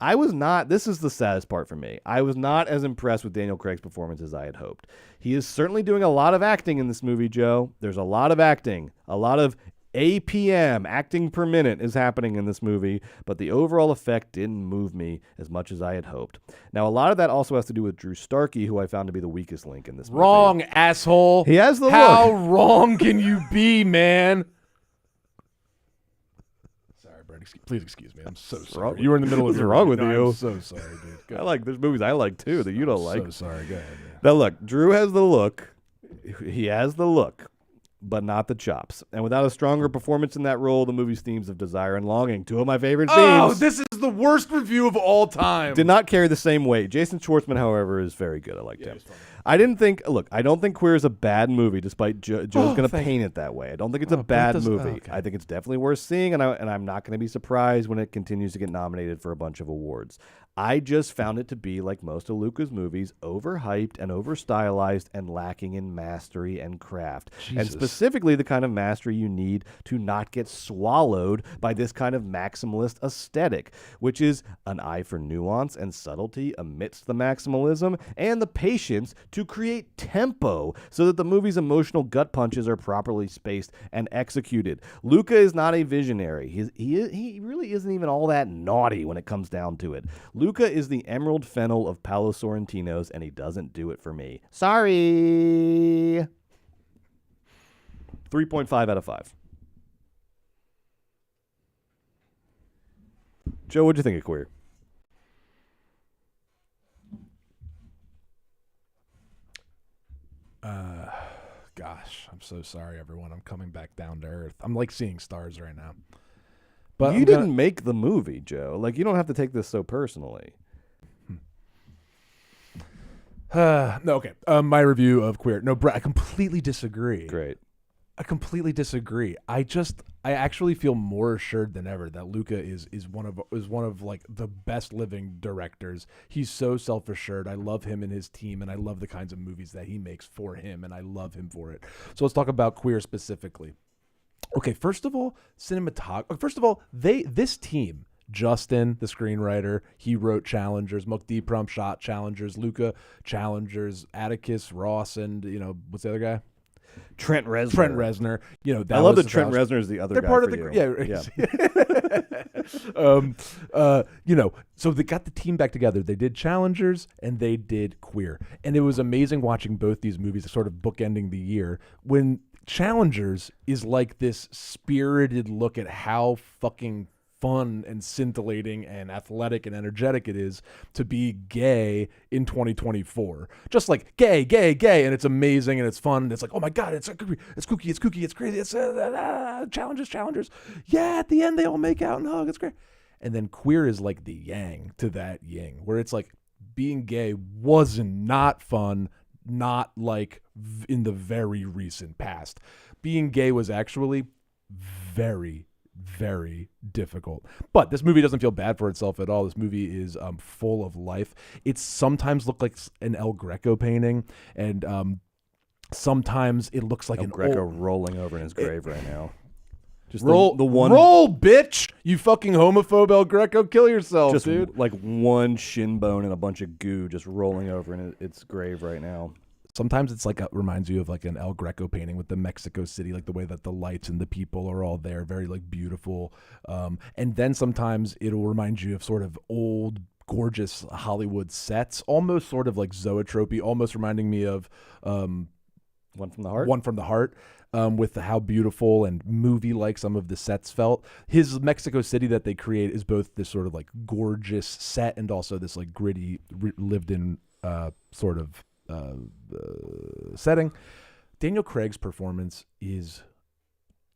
S1: this is the saddest part for me. I was not as impressed with Daniel Craig's performance as I had hoped. He is certainly doing a lot of acting in this movie, Joe. There's a lot of acting. A lot of APM, acting per minute, is happening in this movie, but the overall effect didn't move me as much as I had hoped. Now, a lot of that also has to do with Drew Starkey, who I found to be the weakest link in this movie.
S2: Wrong, asshole.
S1: He has the look.
S2: How wrong can you be, man? Please excuse me. I'm so sorry. You were in the middle of
S1: What's wrong with you?
S2: I'm so sorry, dude.
S1: There's movies I like too that you don't like.
S2: So sorry. Go ahead. Man.
S1: Now look, Drew has the look. He has the look, but not the chops. And without a stronger performance in that role, the movie's themes of desire and longing, two of my favorite themes.
S2: Oh, this is the worst review of all time.
S1: Did not carry the same weight. Jason Schwartzman, however, is very good. I liked him. I don't think Queer is a bad movie, despite Joe's going to paint it that way. I don't think it's a bad movie. Okay. I think it's definitely worth seeing, and I'm not going to be surprised when it continues to get nominated for a bunch of awards. I just found it to be, like most of Luca's movies, overhyped and over-stylized and lacking in mastery and craft. Jesus. And specifically the kind of mastery you need to not get swallowed by this kind of maximalist aesthetic, which is an eye for nuance and subtlety amidst the maximalism, and the patience to create tempo so that the movie's emotional gut punches are properly spaced and executed. Luca is not a visionary. He really isn't even all that naughty when it comes down to it. Luca is the Emerald Fennel of Paolo Sorrentino's, and he doesn't do it for me. Sorry. 3.5 out of 5. Joe, what'd you think of Queer?
S2: Gosh, I'm so sorry, everyone. I'm coming back down to earth. I'm like seeing stars right now. But
S1: you didn't make the movie, Joe. You don't have to take this so personally.
S2: No, okay. My review of Queer. No, Brett, I completely disagree.
S1: Great.
S2: I completely disagree. I actually feel more assured than ever that Luca is one of like the best living directors. He's so self-assured. I love him and his team, and I love the kinds of movies that he makes for him, and I love him for it. So let's talk about Queer specifically. Okay, first of all, cinematography. First of all, this team, Justin, the screenwriter, he wrote Challengers. Mukdee Prum shot Challengers. Luca, Challengers. Atticus Ross, and what's the other guy?
S1: Trent Reznor.
S2: I
S1: love that Trent Reznor is the other guy.
S2: They're part
S1: of
S2: the So they got the team back together. They did Challengers and they did Queer, and it was amazing watching both these movies, sort of bookending the year. When Challengers is like this spirited look at how fucking fun and scintillating and athletic and energetic it is to be gay in 2024. Just like gay, and it's amazing and it's fun. And it's like, oh my God, it's kooky, it's crazy. It's Challengers. Yeah, at the end they all make out and hug. It's great. And then Queer is like the yang to that yin, where it's like being gay wasn't not fun, not like in the very recent past. Being gay was actually very, very difficult. But this movie doesn't feel bad for itself at all. This movie is full of life. It sometimes looked like an El Greco painting, and Sometimes it looks like
S1: Greco rolling over in his grave right now. Just
S2: roll,
S1: the one
S2: roll, bitch! You fucking homophobe, El Greco, kill yourself,
S1: just
S2: dude.
S1: Like one shin bone and a bunch of goo just rolling over in its grave right now.
S2: Sometimes it's like reminds you of like an El Greco painting with the Mexico City, like the way that the lights and the people are all there, very like beautiful. And then sometimes it'll remind you of sort of old, gorgeous Hollywood sets, almost sort of like zoetropy, almost reminding me of
S1: One from the Heart.
S2: One from the Heart. With how beautiful and movie-like some of the sets felt. His Mexico City that they create is both this sort of like gorgeous set and also this like gritty, lived-in sort of setting. Daniel Craig's performance is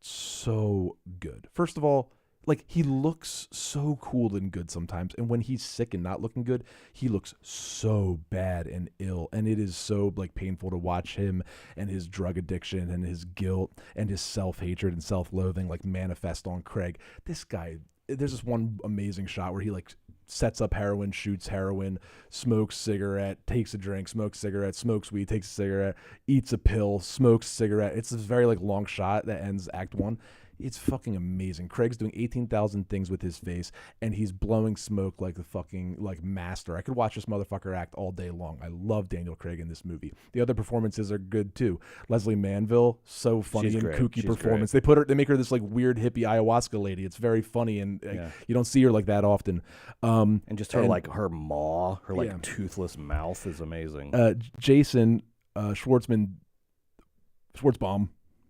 S2: so good. First of all, like he looks so cool and good sometimes, and when he's sick and not looking good, he looks so bad and ill, and it is so like painful to watch him and his drug addiction and his guilt and his self-hatred and self-loathing like manifest on Craig. This guy, there's this one amazing shot where he like sets up heroin, shoots heroin, smokes cigarette, takes a drink, smokes cigarette, smokes weed, takes a cigarette, eats a pill, smokes cigarette. It's this very like long shot that ends Act 1. It's fucking amazing. Craig's doing 18,000 things with his face, and he's blowing smoke like the fucking like master. I could watch this motherfucker act all day long. I love Daniel Craig in this movie. The other performances are good too. Leslie Manville, so funny and kooky performance. Great. They make her this like weird hippie ayahuasca lady. It's very funny, and you don't see her like that often.
S1: And just her like her maw, her like toothless mouth is amazing.
S2: Jason Schwartzman.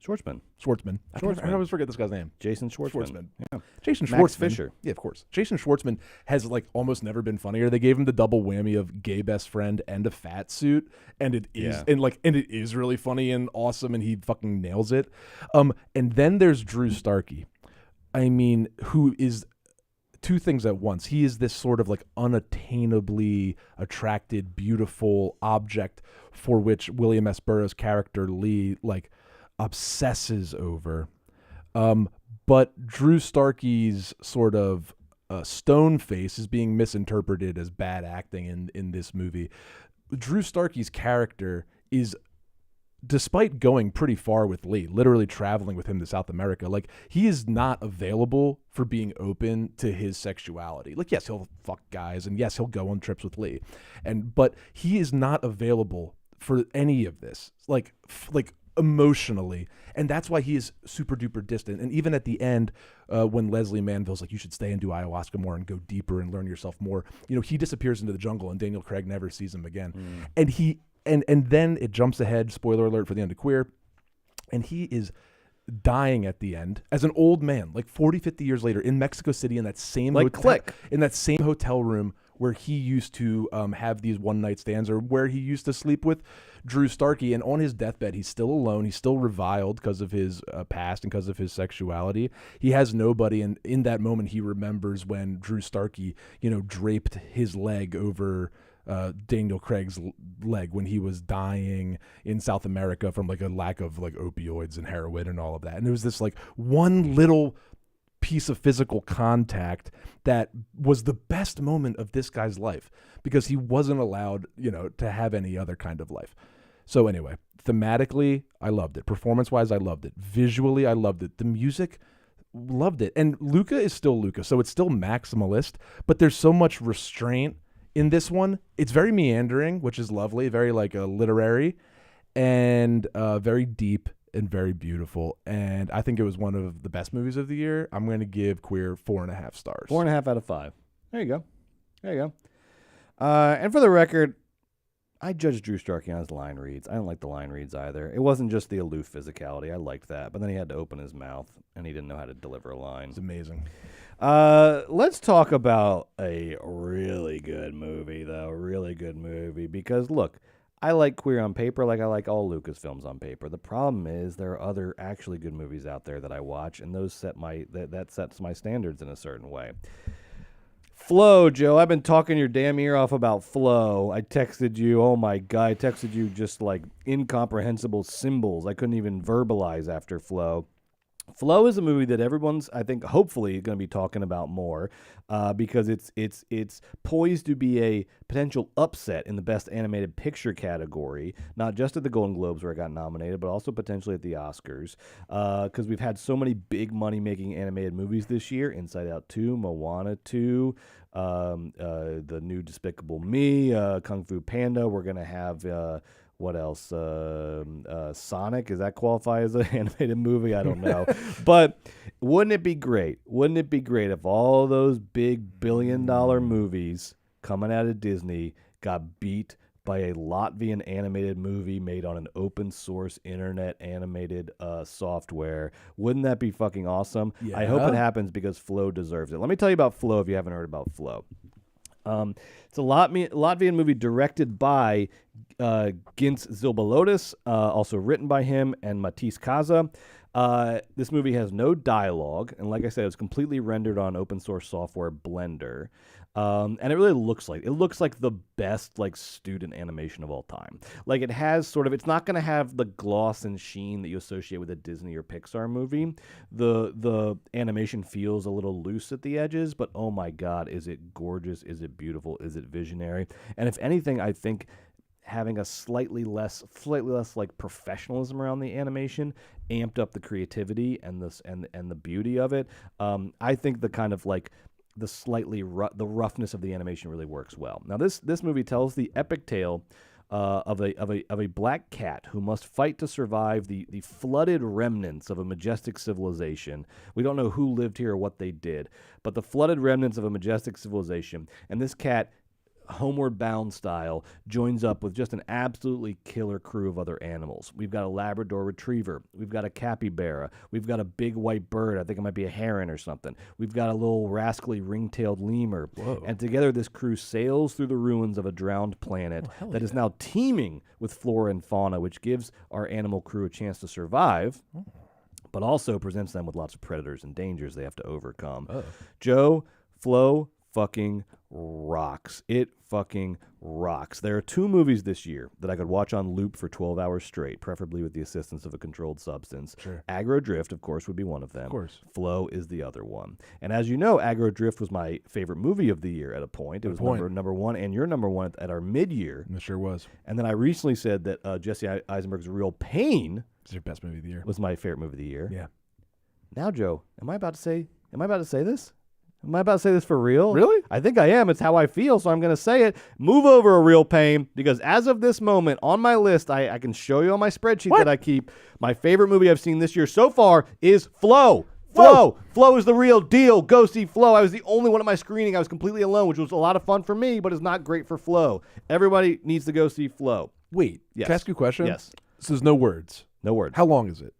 S2: I always forget this guy's name.
S1: Jason Schwartzman.
S2: Yeah. Jason Schwartzman.
S1: Max Fisher.
S2: Yeah, of course. Jason Schwartzman has like almost never been funnier. They gave him the double whammy of gay best friend and a fat suit, and it is and it is really funny and awesome, and he fucking nails it. And then there's Drew Starkey. I mean, who is two things at once. He is this sort of like unattainably attracted, beautiful object for which William S. Burroughs' character Lee like obsesses over. But Drew Starkey's sort of stone face is being misinterpreted as bad acting in this movie. Drew Starkey's character is, despite going pretty far with Lee, literally traveling with him to South America, like he is not available for being open to his sexuality. Like, yes, he'll fuck guys, and yes, he'll go on trips with Lee, but he is not available for any of this, like emotionally, and that's why he is super duper distant. And even at the end, when Leslie Manville's like, you should stay and do ayahuasca more and go deeper and learn yourself more, he disappears into the jungle, and Daniel Craig never sees him again. And he and then it jumps ahead, spoiler alert for the end of Queer, and he is dying at the end as an old man, like 40, 50 years later in Mexico City in that same hotel room where he used to have these one-night stands, or where he used to sleep with Drew Starkey. And on his deathbed, he's still alone. He's still reviled because of his past and because of his sexuality. He has nobody, and in that moment, he remembers when Drew Starkey, draped his leg over Daniel Craig's leg when he was dying in South America from like a lack of like opioids and heroin and all of that. And it was this like one little piece of physical contact that was the best moment of this guy's life, because he wasn't allowed, to have any other kind of life. So anyway, thematically, I loved it. Performance-wise, I loved it. Visually, I loved it. The music, loved it. And Luca is still Luca, so it's still maximalist, but there's so much restraint in this one. It's very meandering, which is lovely, very like literary, and very deep and very beautiful. And I think it was one of the best movies of the year. I'm going to give Queer 4.5 stars.
S1: 4.5 out of 5. There you go. And for the record, I judged Drew Starkey on his line reads. I didn't like the line reads either. It wasn't just the aloof physicality. I liked that. But then he had to open his mouth, and he didn't know how to deliver a line.
S2: It's amazing.
S1: Let's talk about a really good movie, though. Really good movie. Because, look, I like Queer on paper like I like all Lucas films on paper. The problem is there are other actually good movies out there that I watch, and those that sets my standards in a certain way. Flow, Joe. I've been talking your damn ear off about Flow. I texted you. Oh, my God. I texted you just like incomprehensible symbols I couldn't even verbalize after Flow. Flow is a movie that everyone's, I think, hopefully going to be talking about more because it's poised to be a potential upset in the Best Animated Picture category, not just at the Golden Globes where it got nominated, but also potentially at the Oscars because we've had so many big money-making animated movies this year, Inside Out 2, Moana 2, the new Despicable Me, Kung Fu Panda. We're going to have... what else? Sonic, does that qualify as an animated movie? I don't know. But wouldn't it be great? Wouldn't it be great if all those big billion-dollar movies coming out of Disney got beat by a Latvian animated movie made on an open source internet animated software? Wouldn't that be fucking awesome?
S2: Yeah.
S1: I hope it happens because Flow deserves it. Let me tell you about Flow if you haven't heard about Flow. It's a Latvian movie directed by Gins Zilbalotis, also written by him and Matīs Kaza. This movie has no dialogue, and like I said, it's completely rendered on open source software Blender. And it really looks like the best like student animation of all time. Like it has sort of, it's not going to have the gloss and sheen that you associate with a Disney or Pixar movie. The animation feels a little loose at the edges, but oh my God, is it gorgeous? Is it beautiful? Is it visionary? And if anything, I think having a slightly less like professionalism around the animation amped up the creativity and the beauty of it. I think the kind of like the slightly the roughness of the animation really works well. Now this movie tells the epic tale of a black cat who must fight to survive the flooded remnants of a majestic civilization. We don't know who lived here or what they did, but the flooded remnants of a majestic civilization. And this cat, homeward bound style, joins up with just an absolutely killer crew of other animals. We've got a Labrador retriever. We've got a capybara. We've got a big white bird. I think it might be a heron or something. We've got a little rascally ring-tailed lemur.
S2: Whoa.
S1: And together this crew sails through the ruins of a drowned planet that is now teeming with flora and fauna, which gives our animal crew a chance to survive, but also presents them with lots of predators and dangers they have to overcome. Joe, Flow fucking rocks. It fucking rocks. There are 2 movies this year that I could watch on loop for 12 hours straight, preferably with the assistance of a controlled substance.
S2: Sure.
S1: Aggro Drift, of course, would be one of them.
S2: Of course.
S1: Flow is the other one. And as you know, Aggro Drift was my favorite movie of the year at a point. It was number one and your number one at our mid-year.
S2: It sure was.
S1: And then I recently said that Jesse Eisenberg's Real Pain
S2: It's your best movie of the year.
S1: was my favorite movie of the year.
S2: Yeah.
S1: Now, Joe, am I about to say this? Am I about to say this for real?
S2: Really?
S1: I think I am. It's how I feel, so I'm going to say it. Move over A Real Pain, because as of this moment, on my list, I can show you on my spreadsheet that I keep, my favorite movie I've seen this year so far is Flow. Flow is the real deal. Go see Flow. I was the only one at my screening. I was completely alone, which was a lot of fun for me, but it's not great for Flow. Everybody needs to go see Flow.
S2: Wait,
S1: Yes.
S2: can I ask you a question?
S1: Yes.
S2: So there's no words.
S1: No words.
S2: How long is it?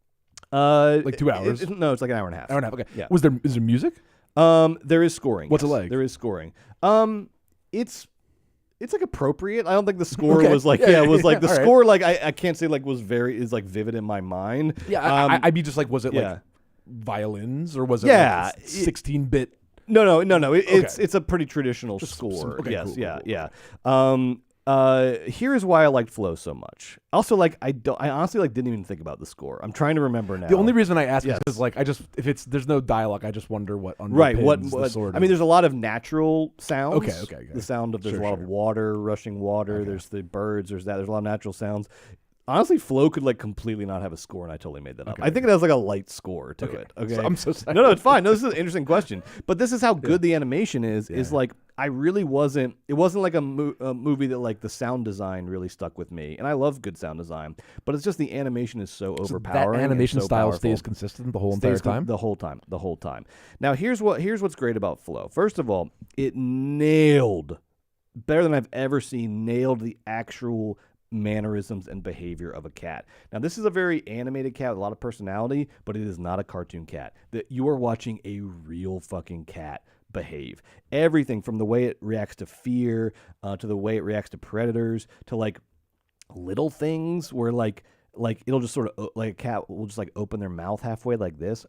S1: Like
S2: 2 hours?
S1: No, it's like an hour and a half.
S2: Hour and a half. Okay.
S1: Yeah.
S2: Is there music?
S1: There is scoring.
S2: What's
S1: yes.
S2: it like?
S1: There is scoring. It's like appropriate. I don't think the score
S2: Okay.
S1: was like the
S2: all right.
S1: score like I can't say like is like vivid in my mind.
S2: Yeah, I'd be just like, was it
S1: yeah.
S2: like violins or was it
S1: Yeah,
S2: like 16-bit?
S1: No. It's a pretty traditional score.
S2: Okay,
S1: yes,
S2: cool.
S1: yeah. Here's why I liked Flow so much. Also, like I honestly like didn't even think about the score. I'm trying to remember now.
S2: The only reason I ask
S1: Yes.
S2: is because like if there's no dialogue, I just wonder what underpins the sort of.
S1: I mean, there's a lot of natural sounds.
S2: Okay.
S1: The sound of there's
S2: Sure,
S1: a lot of
S2: sure.
S1: water, rushing water.
S2: Okay.
S1: There's the birds. There's a lot of natural sounds. Honestly, Flow could like completely not have a score, and I totally made that up. I think it has like a light score to it. Okay,
S2: So I'm so sorry.
S1: No, it's fine. No, this is an interesting question. But this is how good the animation is. Is like I really wasn't. It wasn't like a movie that like the sound design really stuck with me, and I love good sound design. But it's just the animation is so overpowering.
S2: That animation
S1: and so
S2: style
S1: powerful.
S2: stays consistent the whole entire time.
S1: The whole time. Now here's what's great about Flow. First of all, it nailed better than I've ever seen. Nailed the actual mannerisms and behavior of a cat. Now, this is a very animated cat with a lot of personality, but it is not a cartoon cat. That you are watching a real fucking cat behave. Everything from the way it reacts to fear, to the way it reacts to predators, to like little things where like it'll just sort of like a cat will just like open their mouth halfway like this.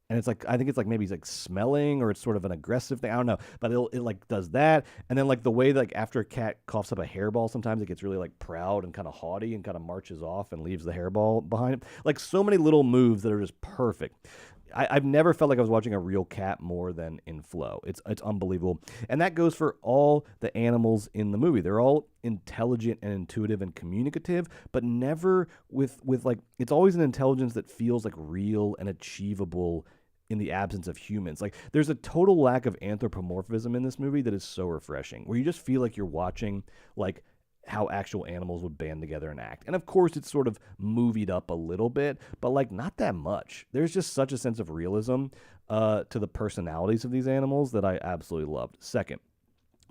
S1: And it's like, I think it's like maybe he's like smelling, or it's sort of an aggressive thing. I don't know, but it like does that. And then like the way that, like, after a cat coughs up a hairball, sometimes it gets really like proud and kind of haughty and kind of marches off and leaves the hairball behind it. Like so many little moves that are just perfect. I've never felt like I was watching a real cat more than in Flow. It's unbelievable. And that goes for all the animals in the movie. They're all intelligent and intuitive and communicative, but never with like, it's always an intelligence that feels like real and achievable in the absence of humans. Like there's a total lack of anthropomorphism in this movie that is so refreshing, where you just feel like you're watching like how actual animals would band together and act. And of course it's sort of movied up a little bit, but like not that much. There's just such a sense of realism to the personalities of these animals that I absolutely loved. Second,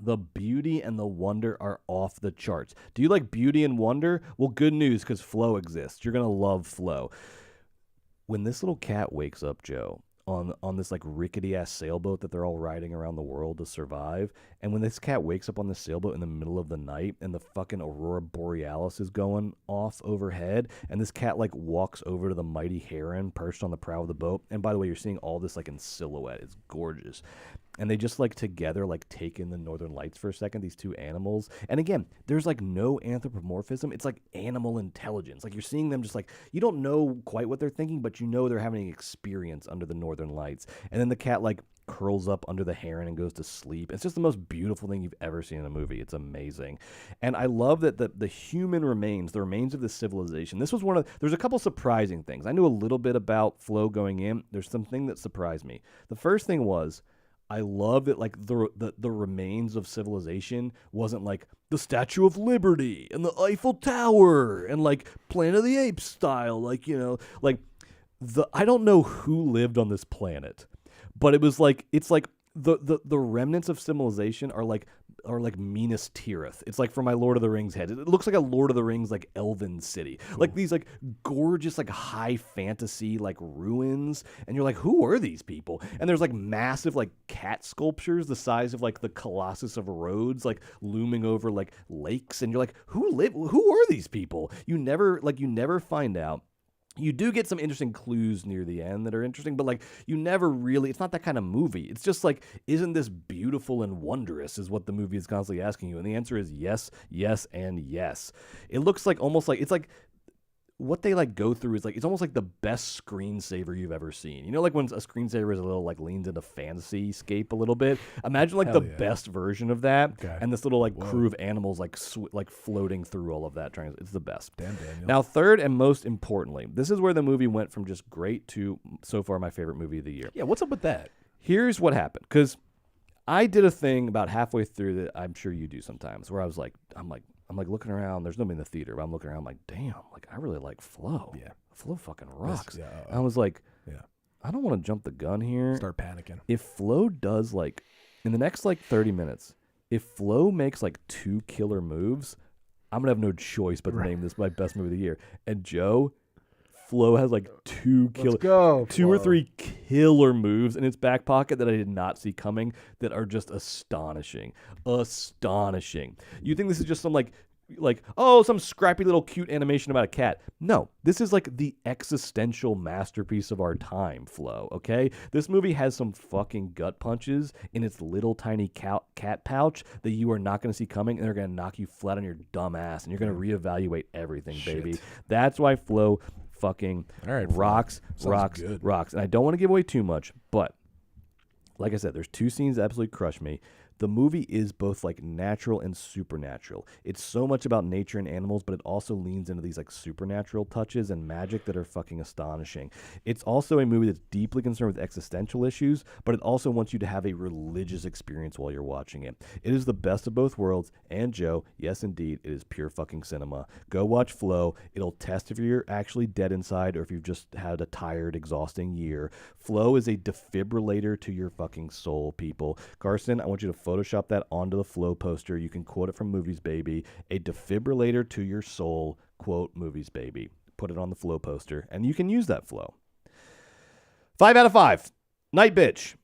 S1: the beauty and the wonder are off the charts. Do you like beauty and wonder? Well, good news, because Flow exists. You're going to love Flow. When this little cat wakes up, Joe, on this like rickety ass sailboat that they're all riding around the world to survive, and when this cat wakes up on the sailboat in the middle of the night and the fucking aurora borealis is going off overhead, and this cat like walks over to the mighty heron perched on the prow of the boat, and by the way, you're seeing all this like in silhouette. It's gorgeous. And they just like together like take in the northern lights for a second, these two animals. And again, there's like no anthropomorphism. It's like animal intelligence. Like you're seeing them just like, you don't know quite what they're thinking, but you know they're having an experience under the northern lights. And then the cat like curls up under the heron and goes to sleep. It's just the most beautiful thing you've ever seen in a movie. It's amazing. And I love that the human remains, the remains of this civilization. This was there's a couple surprising things. I knew a little bit about Flow going in. There's something that surprised me. The first thing was, I love that like the remains of civilization wasn't like the Statue of Liberty and the Eiffel Tower and like Planet of the Apes style, like, you know, like I don't know who lived on this planet, but it was like, it's like the remnants of civilization are like Minas Tirith. It's like from my Lord of the Rings head. It looks like a Lord of the Rings like elven city. Cool. Like these like gorgeous like high fantasy like ruins, and you're like, who are these people? And there's like massive like cat sculptures the size of like the Colossus of Rhodes like looming over like lakes, and you're like, who are these people? You never find out. You do get some interesting clues near the end that are interesting, but like you never really, it's not that kind of movie. It's just like, isn't this beautiful and wondrous is what the movie is constantly asking you. And the answer is yes, yes, and yes. It looks like almost like, it's like what they like go through is like, it's almost like the best screensaver you've ever seen. You know, like when a screensaver is a little like leans into fantasy scape a little bit. Imagine like best version of that, and this little like crew of animals like like floating through all of that. It's the best.
S2: Damn, Daniel.
S1: Now, third and most importantly, this is where the movie went from just great to so far my favorite movie of the year.
S2: Yeah, what's up with that?
S1: Here's what happened, because I did a thing about halfway through that I'm sure you do sometimes, where I'm like looking around. There's nobody in the theater, but I'm looking around. I'm like, damn, like I really like Flow.
S2: Yeah,
S1: Flow fucking rocks.
S2: And
S1: I was like, I don't want to jump the gun here.
S2: Start panicking.
S1: If Flow does like in the next like 30 minutes, if Flow makes like 2 killer moves, I'm gonna have no choice but to name this my best movie of the year. And Joe, Flow has like 2 or 3 killer moves in its back pocket that I did not see coming that are just astonishing. Astonishing. You think this is just some like some scrappy little cute animation about a cat. No, this is like the existential masterpiece of our time, Flow, okay? This movie has some fucking gut punches in its little tiny cat pouch that you are not going to see coming, and they're going to knock you flat on your dumb ass, and you're going to reevaluate everything, baby. That's why Flow fucking rocks. And I don't want to give away too much, but like I said, there's 2 scenes that absolutely crush me. The movie is both like natural and supernatural. It's so much about nature and animals, but it also leans into these like supernatural touches and magic that are fucking astonishing. It's also a movie that's deeply concerned with existential issues, but it also wants you to have a religious experience while you're watching it. It is the best of both worlds. And Joe, yes indeed, it is pure fucking cinema. Go watch Flow. It'll test if you're actually dead inside or if you've just had a tired, exhausting year. Flow is a defibrillator to your fucking soul, people. Carson, I want you to Photoshop that onto the Flow poster. You can quote it from Movies Baby. A defibrillator to your soul, quote Movies Baby. Put it on the Flow poster, and you can use that Flow. 5 out of 5. Nightbitch.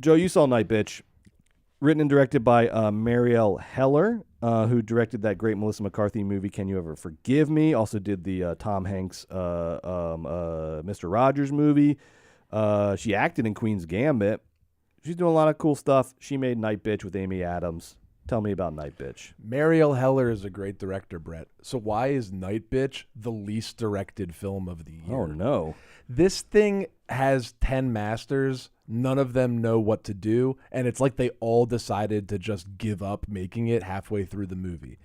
S1: Joe, you saw Nightbitch. Written and directed by Marielle Heller, who directed that great Melissa McCarthy movie, Can You Ever Forgive Me? Also did the Tom Hanks Mr. Rogers movie. She acted in Queen's Gambit. She's doing a lot of cool stuff. She made Nightbitch with Amy Adams. Tell me about Nightbitch.
S2: Mariel Heller is a great director, Brett. So why is Nightbitch the least directed film of the year?
S1: Oh, no.
S2: This thing has 10 masters. None of them know what to do. And it's like they all decided to just give up making it halfway through the movie.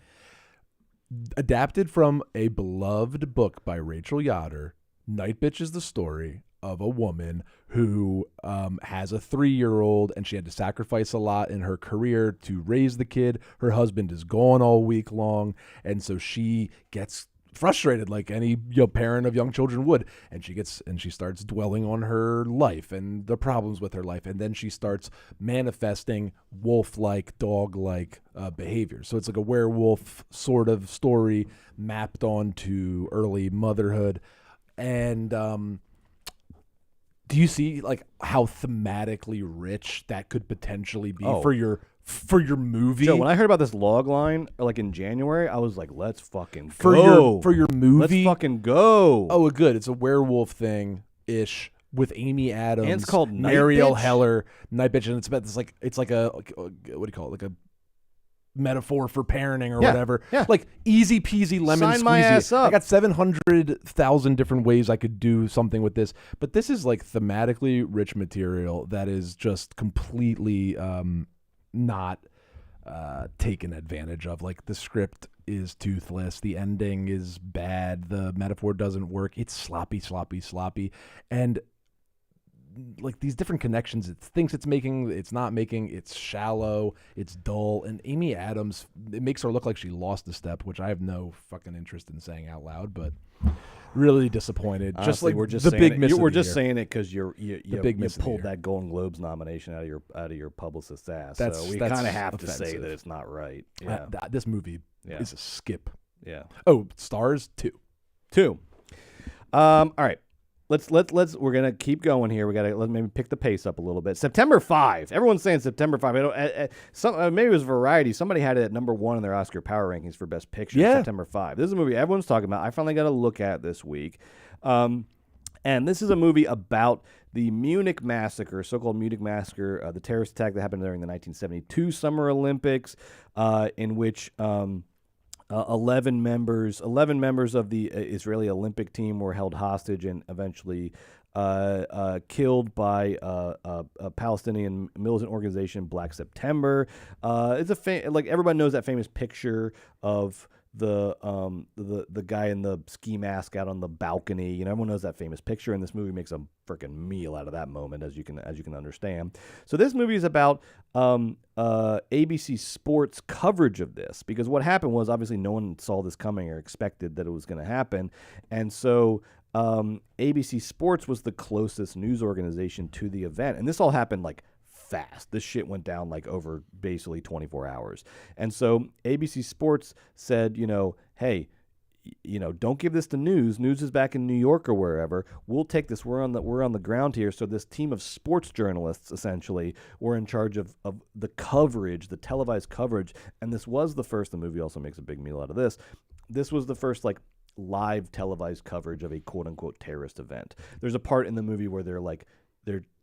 S2: Adapted from a beloved book by Rachel Yoder, Nightbitch is the story of a woman who has a 3-year-old, and she had to sacrifice a lot in her career to raise the kid. Her husband is gone all week long, and so she gets frustrated like any parent of young children would, and she starts dwelling on her life and the problems with her life, and then she starts manifesting wolf-like, dog-like behavior. So it's like a werewolf sort of story mapped onto early motherhood. And do you see like how thematically rich that could potentially be for your movie?
S1: Joe, when I heard about this log line, like in January, I was like, "Let's fucking go
S2: for your movie.
S1: Let's fucking go!"
S2: Oh, good. It's a werewolf thing ish with Amy Adams.
S1: And it's called
S2: Mariel
S1: Nightbitch?
S2: Heller, Nightbitch, and it's like a what do you call it? Like a metaphor for parenting or whatever.
S1: Yeah.
S2: Like easy peasy lemon
S1: Sign
S2: squeezy.
S1: my ass up.
S2: I got 700,000 different ways I could do something with this, but this is like thematically rich material that is just completely not taken advantage of. Like the script is toothless, the ending is bad, the metaphor doesn't work. It's sloppy, and like these different connections it thinks it's making, it's not making. It's shallow, it's dull, and Amy Adams, it makes her look like she lost a step, which I have no fucking interest in saying out loud, but really disappointed.
S1: Honestly,
S2: just like
S1: we're just
S2: the
S1: saying
S2: big miss.
S1: We're just saying it because you
S2: miss of the
S1: pulled
S2: year.
S1: that Golden Globes nomination out of your publicist's ass.
S2: That's-
S1: so we
S2: that's
S1: kind of have to
S2: offensive.
S1: say that it's not right. Yeah,
S2: This movie
S1: Yeah.
S2: is a skip.
S1: yeah.
S2: Oh, stars 2.
S1: 2. All right. We're gonna keep going here. Let's maybe pick the pace up a little bit. September 5. Everyone's saying September 5. I don't. Maybe it was Variety. Somebody had it at number 1 in their Oscar Power rankings for Best Picture.
S2: Yeah.
S1: September 5. This is a movie everyone's talking about. I finally got to look at this week. And this is a movie about the Munich Massacre, so-called Munich Massacre, the terrorist attack that happened during the 1972 Summer Olympics, in which 11 members of the Israeli Olympic team were held hostage and eventually killed by a Palestinian militant organization, Black September. It's like everybody knows that famous picture of the guy in the ski mask out on the balcony. You know, everyone knows that famous picture, and this movie makes a freaking meal out of that moment, as you can understand. So this movie is about ABC Sports coverage of this, because what happened was obviously no one saw this coming or expected that it was going to happen, and so ABC Sports was the closest news organization to the event, and this all happened like fast. This shit went down like over basically 24 hours. And so ABC Sports said, hey, don't give this to News. News is back in New York or wherever. We'll take this. We're on the ground here. So this team of sports journalists essentially were in charge of the coverage, the televised coverage. And this was the first, the movie also makes a big meal out of this. This was the first like live televised coverage of a quote unquote terrorist event. There's a part in the movie where they're like,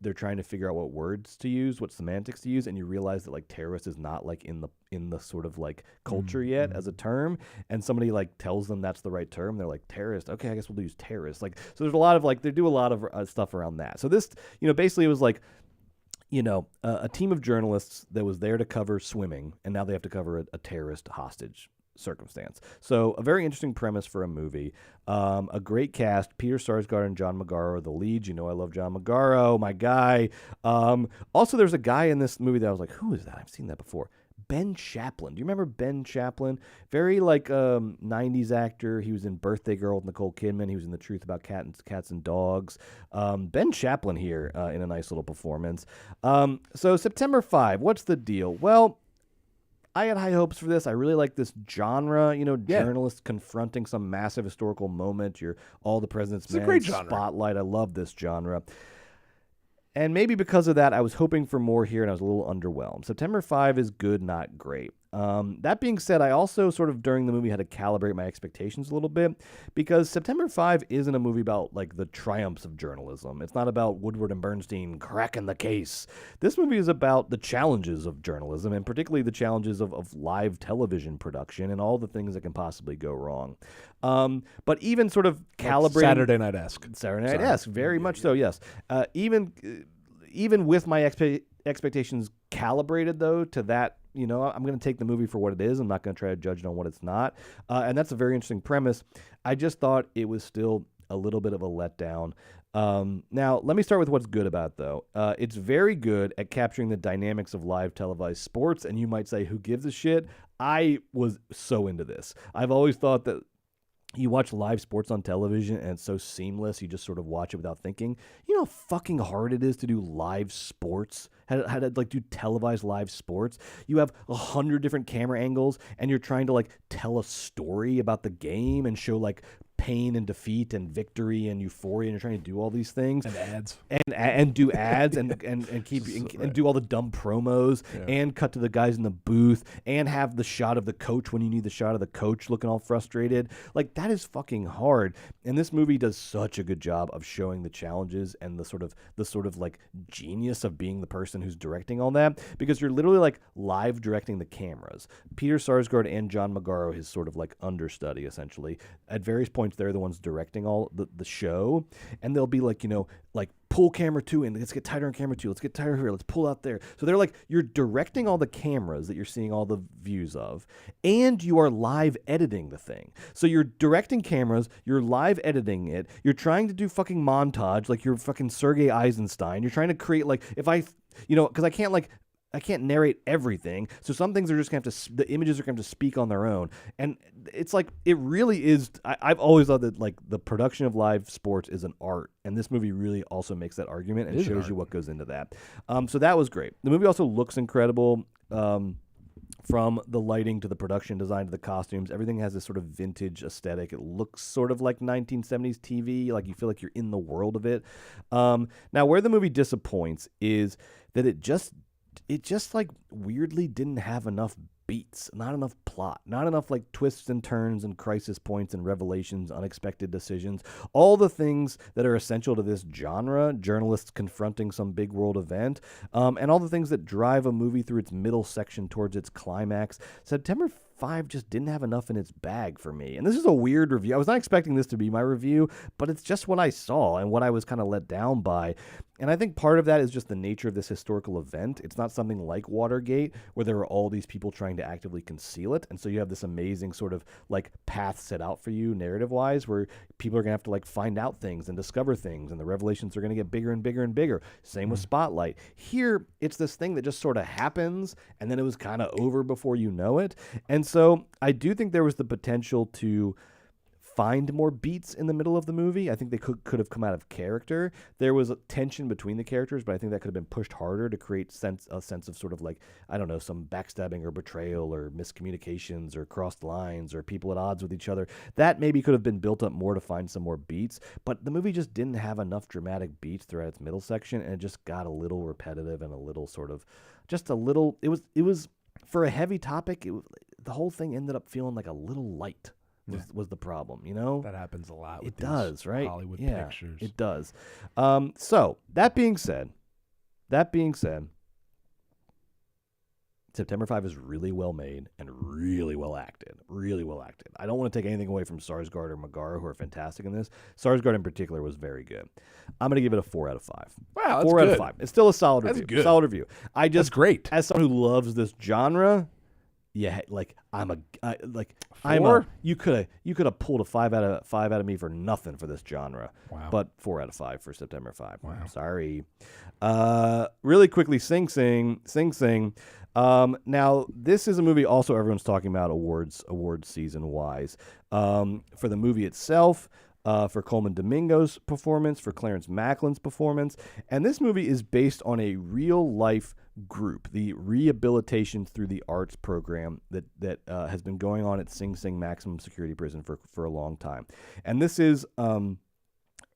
S1: they're trying to figure out what words to use, what semantics to use, and you realize that like terrorist is not like in the sort of like culture yet as a term, and somebody like tells them that's the right term. They're like, terrorist, okay, I guess we'll use terrorist. Like, so there's a lot of like, they do a lot of stuff around that. So this, basically it was like, a team of journalists that was there to cover swimming, and now they have to cover a terrorist hostage circumstance. So a very interesting premise for a movie. A great cast. Peter Sarsgaard and John Magaro are the leads. I love John Magaro, my guy. Also, there's a guy in this movie that I was like, who is that? I've seen that before. Ben Chaplin. Do you remember Ben Chaplin? Very like 90s actor. He was in Birthday Girl with Nicole Kidman. He was in The Truth About Cats and Dogs. Ben Chaplin here in a nice little performance. So September 5, what's the deal? Well, I had high hopes for this. I really like this genre, journalists confronting some massive historical moment. You're All the President's Men,
S2: a great genre.
S1: Spotlight. I love this genre. And maybe because of that, I was hoping for more here, and I was a little underwhelmed. September 5 is good, not great. That being said, I also sort of during the movie had to calibrate my expectations a little bit because September 5 isn't a movie about like the triumphs of journalism. It's not about Woodward and Bernstein cracking the case. This movie is about the challenges of journalism and particularly the challenges of live television production and all the things that can possibly go wrong. But even sort of calibrating...
S2: Saturday Night-esque.
S1: Saturday Night-esque, very much so, yes. Even with my expectations calibrated, though, to that, you know, I'm going to take the movie for what it is. I'm not going to try to judge it on what it's not. And that's a very interesting premise. I just thought it was still a little bit of a letdown. Now, let me start with what's good about it, though. It's very good at capturing the dynamics of live televised sports, and you might say, who gives a shit? I was so into this. I've always thought that you watch live sports on television and it's so seamless, you just sort of watch it without thinking. You know how fucking hard it is to do live sports? How to like do televised live sports? You have 100 different camera angles and you're trying to like tell a story about the game and show like pain and defeat and victory and euphoria, and you're trying to do all these things
S2: and ads
S1: and do ads and keep and do all the dumb promos and cut to the guys in the booth and have the shot of the coach when you need the shot of the coach looking all frustrated. Like, that is fucking hard, and this movie does such a good job of showing the challenges and the sort of like genius of being the person who's directing all that, because you're literally like live directing the cameras. Peter Sarsgaard and John Magaro, his sort of like understudy essentially, at various points they're the ones directing all the show, and they'll be like, you know, like pull camera 2 in, let's get tighter on camera 2, let's get tighter here, let's pull out there. So they're like, you're directing all the cameras that you're seeing all the views of, and you are live editing the thing. So you're directing cameras, you're live editing it, you're trying to do fucking montage like you're fucking Sergei Eisenstein. You're trying to create like, if I, you know, because I can't narrate everything. So some things are just going to have to, the images are going to have to speak on their own. And it's like, it really is, I've always thought that like the production of live sports is an art. And this movie really also makes that argument and shows you what goes into that. So that was great. The movie also looks incredible. From the lighting to the production design to the costumes, everything has this sort of vintage aesthetic. It looks sort of like 1970s TV, like you feel like you're in the world of it. Now, where the movie disappoints is that it just like weirdly didn't have enough beats, not enough plot, not enough like twists and turns and crisis points and revelations, unexpected decisions, all the things that are essential to this genre, journalists confronting some big world event, and all the things that drive a movie through its middle section towards its climax. September 5 just didn't have enough in its bag for me. And this is a weird review. I was not expecting this to be my review, but it's just what I saw and what I was kind of let down by. And I think part of that is just the nature of this historical event. It's not something like Watergate, where there are all these people trying to actively conceal it. And so you have this amazing sort of like path set out for you narrative-wise, where people are going to have to like find out things and discover things, and the revelations are going to get bigger and bigger and bigger. Same with Spotlight. Here, it's this thing that just sort of happens, and then it was kind of over before you know it. And so I do think there was the potential to find more beats in the middle of the movie. I think they could have come out of character. There was a tension between the characters, but I think that could have been pushed harder to create a sense of sort of like, I don't know, some backstabbing or betrayal or miscommunications or crossed lines or people at odds with each other. That maybe could have been built up more to find some more beats, but the movie just didn't have enough dramatic beats throughout its middle section, and it just got a little repetitive and a little sort of, just a little, it was for a heavy topic, the whole thing ended up feeling like a little light. Was the problem, you know?
S2: That happens a lot with
S1: it does, right?
S2: Hollywood pictures.
S1: It does. So, that being said, September 5 is really well made and really well acted. Really well acted. I don't want to take anything away from Sarsgaard or Magaro, who are fantastic in this. Sarsgaard in particular was very good. I'm going to give it a 4 out of 5.
S2: Wow, that's
S1: 4
S2: good.
S1: out of 5. It's still a solid
S2: That's
S1: review.
S2: good.
S1: Solid review.
S2: That's great.
S1: As someone who loves this genre, yeah, like you could have pulled a 5 out of me for nothing for this genre.
S2: Wow.
S1: But 4 out of 5 for September 5.
S2: Wow.
S1: Sorry. Really quickly, Sing Sing. Now this is a movie also everyone's talking about awards season wise. For the movie itself, for Coleman Domingo's performance, for Clarence Macklin's performance, and this movie is based on a real life group, the Rehabilitation Through the Arts program that has been going on at Sing Sing Maximum Security Prison for a long time. And this is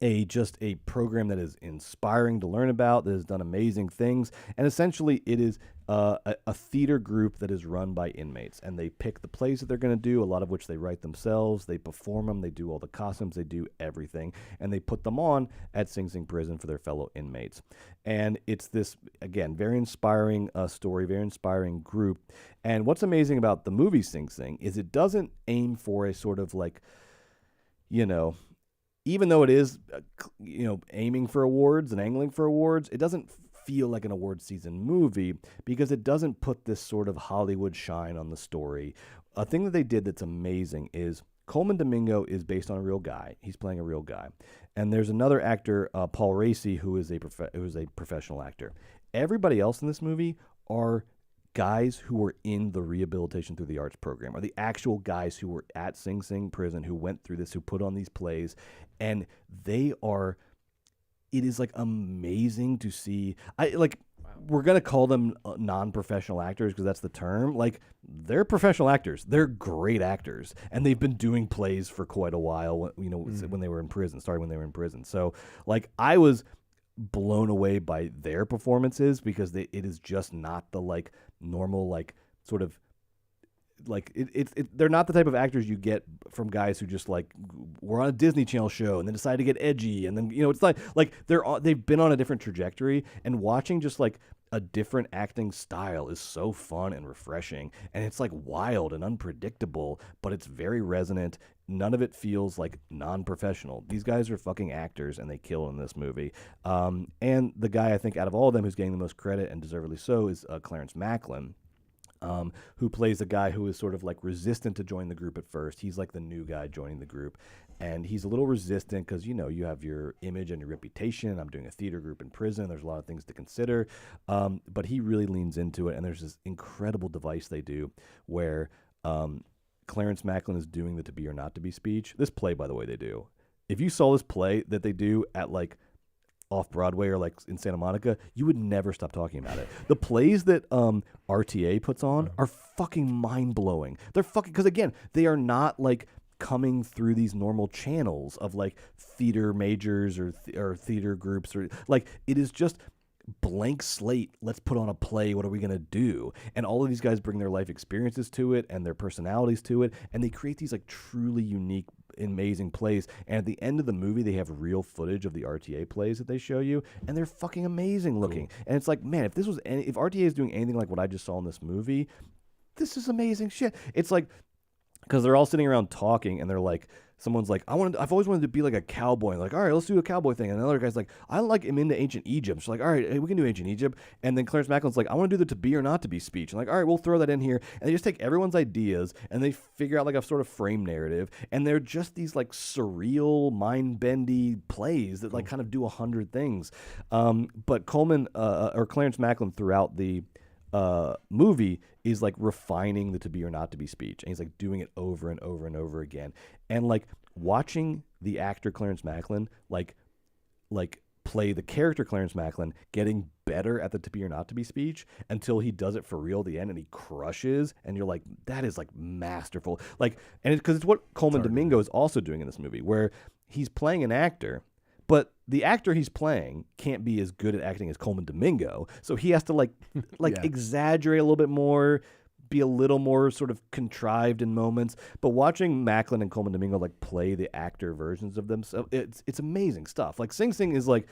S1: just a program that is inspiring to learn about, that has done amazing things, and essentially it is a theater group that is run by inmates, and they pick the plays that they're going to do, a lot of which they write themselves, they perform them, they do all the costumes, they do everything, and they put them on at Sing Sing Prison for their fellow inmates. And it's this, again, very inspiring story, very inspiring group. And what's amazing about the movie Sing Sing is it doesn't aim for a sort of like, even though it is, aiming for awards and angling for awards, it doesn't feel like an award season movie because it doesn't put this sort of Hollywood shine on the story. A thing that they did that's amazing is Coleman Domingo is based on a real guy. He's playing a real guy. And there's another actor, Paul Raci, who is a professional actor. Everybody else in this movie are guys who were in the Rehabilitation Through the Arts program, are the actual guys who were at Sing Sing Prison, who went through this, who put on these plays, and it is like amazing to see. We're going to call them non-professional actors because that's the term. Like, they're professional actors. They're great actors. And they've been doing plays for quite a while, when they were in prison, starting when they were in prison. So, like, I was blown away by their performances because it is just not the, like, normal, like, sort of, like, they're not the type of actors you get from guys who just, like, were on a Disney Channel show and then decided to get edgy, and then, it's like they've been on a different trajectory, and watching just, like, a different acting style is so fun and refreshing, and it's, like, wild and unpredictable, but it's very resonant. None of it feels like non-professional. These guys are fucking actors, and they kill in this movie. And the guy, I think, out of all of them who's getting the most credit, and deservedly so, is Clarence Macklin, who plays a guy who is sort of like resistant to join the group at first. He's like the new guy joining the group, and he's a little resistant because, you have your image and your reputation. I'm doing a theater group in prison. There's a lot of things to consider, but he really leans into it, and there's this incredible device they do where Clarence Macklin is doing the To Be or Not To Be speech. This play, by the way, they do. If you saw this play that they do at, like, off-Broadway or, like, in Santa Monica, you would never stop talking about it. The plays that RTA puts on are fucking mind-blowing. They're fucking... Because, again, they are not, like, coming through these normal channels of, like, theater majors or theater groups. Or like, it is just... blank slate, let's put on a play, what are we going to do? And all of these guys bring their life experiences to it and their personalities to it, and they create these, like, truly unique, amazing plays. And at the end of the movie, they have real footage of the RTA plays that they show you, and they're fucking amazing looking. Cool. And it's like, man, if RTA is doing anything like what I just saw in this movie, this is amazing shit. It's like, because they're all sitting around talking, and they're like, someone's like, I've always wanted to be like a cowboy. And like, all right, let's do a cowboy thing. And another guy's like, I'm into ancient Egypt. She's like, all right, hey, we can do ancient Egypt. And then Clarence Macklin's like, I want to do the To Be or Not To Be speech. And like, all right, we'll throw that in here. And they just take everyone's ideas and they figure out like a sort of frame narrative. And they're just these like surreal, mind-bendy plays that like kind of do 100 things. But Coleman or Clarence Macklin throughout the movie is like refining the To Be or Not To Be speech, and he's like doing it over and over and over again, and like watching the actor Clarence Macklin like play the character Clarence Macklin getting better at the To Be or Not To Be speech until he does it for real at the end and he crushes, and you're like, that is like masterful. Like, and because it's what Coleman Domingo is also doing in this movie, where he's playing an actor, but the actor he's playing can't be as good at acting as Coleman Domingo, so he has to like exaggerate a little bit more, be a little more sort of contrived in moments. But watching Macklin and Coleman Domingo like play the actor versions of themselves, it's amazing stuff. Like Sing Sing is like,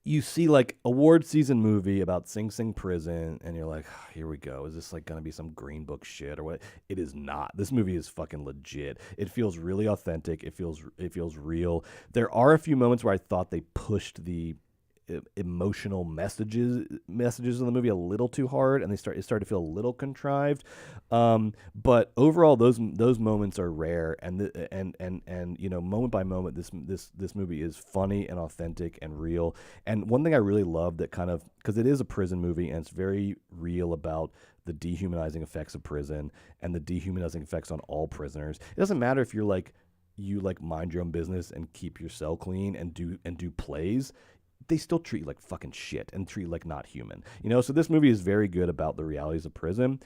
S1: you see like award season movie about Sing Sing prison, and you're like, oh, here we go. Is this like gonna be some Green Book shit or what? It is not. This movie is fucking legit. It feels really authentic. It feels real. There are a few moments where I thought they pushed the emotional messages in the movie a little too hard, and it started to feel a little contrived. But overall, those moments are rare, and you know, moment by moment, this movie is funny and authentic and real. And one thing I really love that kind of, because it is a prison movie and it's very real about the dehumanizing effects of prison and the dehumanizing effects on all prisoners. It doesn't matter if you mind your own business and keep your cell clean and do plays. They still treat you like fucking shit and treat you like not human, you know? So this movie is very good about the realities of prison.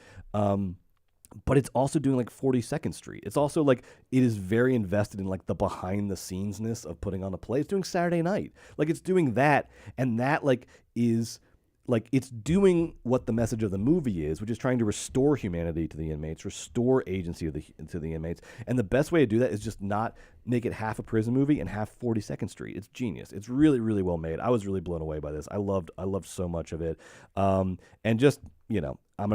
S1: but it's also doing like 42nd Street. It's also like it is very invested in like the behind the scenes-ness of putting on a play. It's doing Saturday Night. Like it's doing that, and that like is like it's doing what the message of the movie is, which is trying to restore humanity to the inmates, restore agency to the inmates. And the best way to do that is just not make it half a prison movie and half 42nd Street. It's genius. It's really, really well made. I was really blown away by this. I loved so much of it. And just, you know, I'm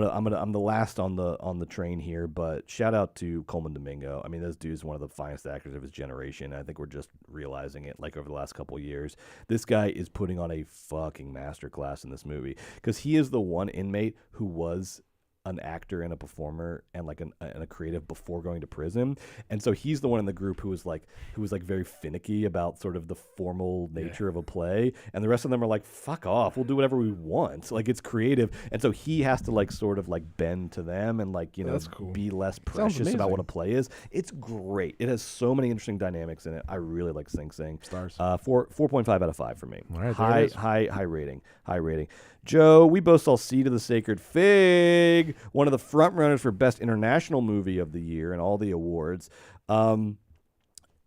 S1: the last on the train here, but shout out to Coleman Domingo. I mean, this dude is one of the finest actors of his generation. I think we're just realizing it like over the last couple of years. This guy is putting on a fucking masterclass in this movie because he is the one inmate who was an actor and a performer and like a creative before going to prison, and so he's the one in the group who was like very finicky about sort of the formal nature of a play, and the rest of them are like, fuck off, we'll do whatever we want, like it's creative, and so he has to like sort of like bend to them and like, you know, cool. Be less precious about what a play is. It's great. It has so many interesting dynamics in it. I really like Sing Sing.
S2: Stars.
S1: 4.5 out of 5 for me.
S2: All right,
S1: high rating. Joe, we both saw Seed of the Sacred Fig, one of the front runners for Best International Movie of the Year and all the awards. Can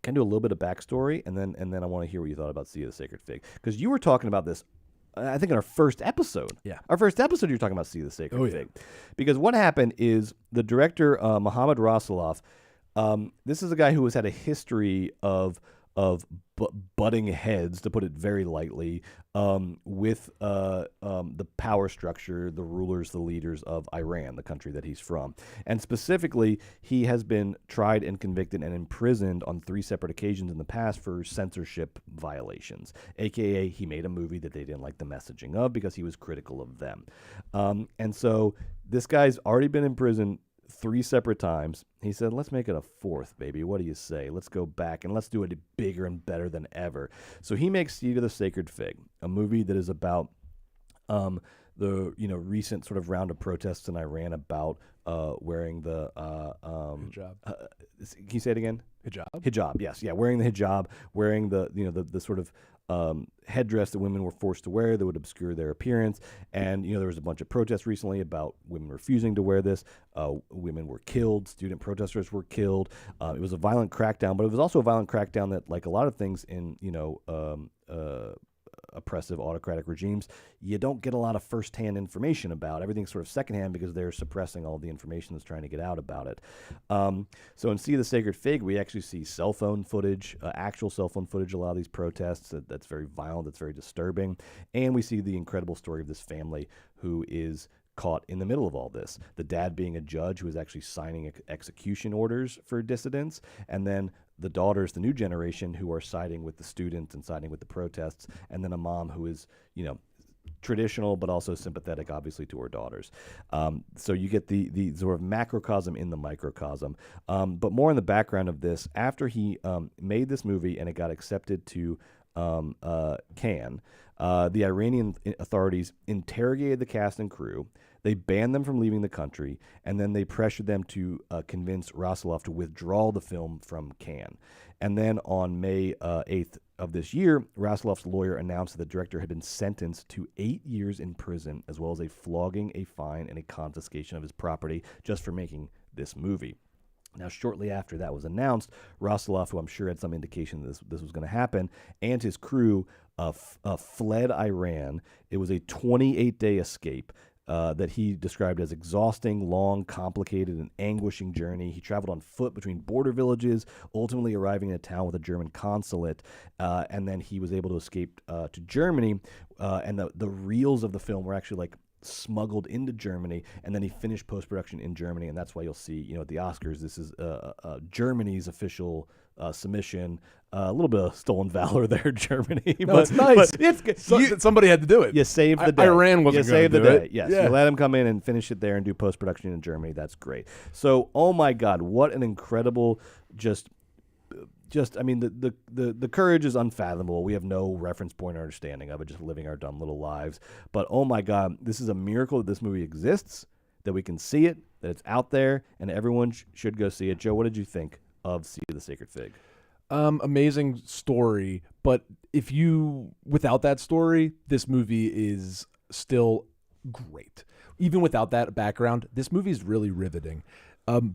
S1: I do a little bit of backstory, and then I want to hear what you thought about Seed of the Sacred Fig, because you were talking about this, I think in our first episode.
S2: Yeah.
S1: Our first episode, you were talking about Seed of the Sacred Fig, because what happened is the director Mohammad Rasoulof. This is a guy who has had a history of butting heads, to put it very lightly, with the power structure, the rulers, the leaders of Iran, the country that he's from. And specifically, he has been tried and convicted and imprisoned on 3 separate occasions in the past for censorship violations, a.k.a. he made a movie that they didn't like the messaging of because he was critical of them. And so this guy's already been in prison 3 separate times. He said, let's make it a 4th, baby. What do you say? Let's go back and let's do it bigger and better than ever. So he makes Seed of the Sacred Fig, a movie that is about the recent sort of round of protests in Iran about wearing the
S2: hijab.
S1: Can you say it again?
S2: Hijab,
S1: yes, yeah, wearing the hijab, wearing the sort of headdress that women were forced to wear that would obscure their appearance. And there was a bunch of protests recently about women refusing to wear this. Women were killed. Student protesters were killed. It was a violent crackdown, but it was also a violent crackdown that, like a lot of things in oppressive autocratic regimes, you don't get a lot of firsthand information about. Everything's sort of secondhand because they're suppressing all the information that's trying to get out about it. So in Seed of the Sacred Fig, we actually see cell phone footage, actual cell phone footage, a lot of these protests. That's very violent, that's very disturbing. And we see the incredible story of this family who is caught in the middle of all this. The dad being a judge who is actually signing execution orders for dissidents, and then the daughters, the new generation, who are siding with the students and siding with the protests, and then a mom who is, traditional but also sympathetic, obviously, to her daughters. So you get the sort of macrocosm in the microcosm. But more in the background of this, after he made this movie and it got accepted to Cannes, the Iranian authorities interrogated the cast and crew. They banned them from leaving the country, and then they pressured them to convince Rasoulof to withdraw the film from Cannes. And then on May 8th of this year, Rasoulof's lawyer announced that the director had been sentenced to 8 years in prison, as well as a flogging, a fine, and a confiscation of his property just for making this movie. Now, shortly after that was announced, Rasoulof, who I'm sure had some indication that this was going to happen, and his crew fled Iran. It was a 28-day escape that he described as exhausting, long, complicated, and anguishing journey. He traveled on foot between border villages, ultimately arriving in a town with a German consulate, and then he was able to escape to Germany, and the reels of the film were actually like smuggled into Germany, and then he finished post-production in Germany, and that's why you'll see, at the Oscars, this is Germany's official submission. A little bit of stolen valor there, Germany.
S2: No, but it's nice. But somebody had to do it.
S1: You saved the day.
S2: Iran wasn't going to do it.
S1: Yes, yeah. You let him come in and finish it there and do post-production in Germany. That's great. So, oh my God, what an incredible I mean, the courage is unfathomable. We have no reference point or understanding of it, just living our dumb little lives. But oh my God, this is a miracle that this movie exists, that we can see it, that it's out there, and everyone should go see it. Joe, what did you think of Seed of the Sacred Fig?
S2: Amazing story, but without that story, this movie is still great. Even without that background, this movie is really riveting.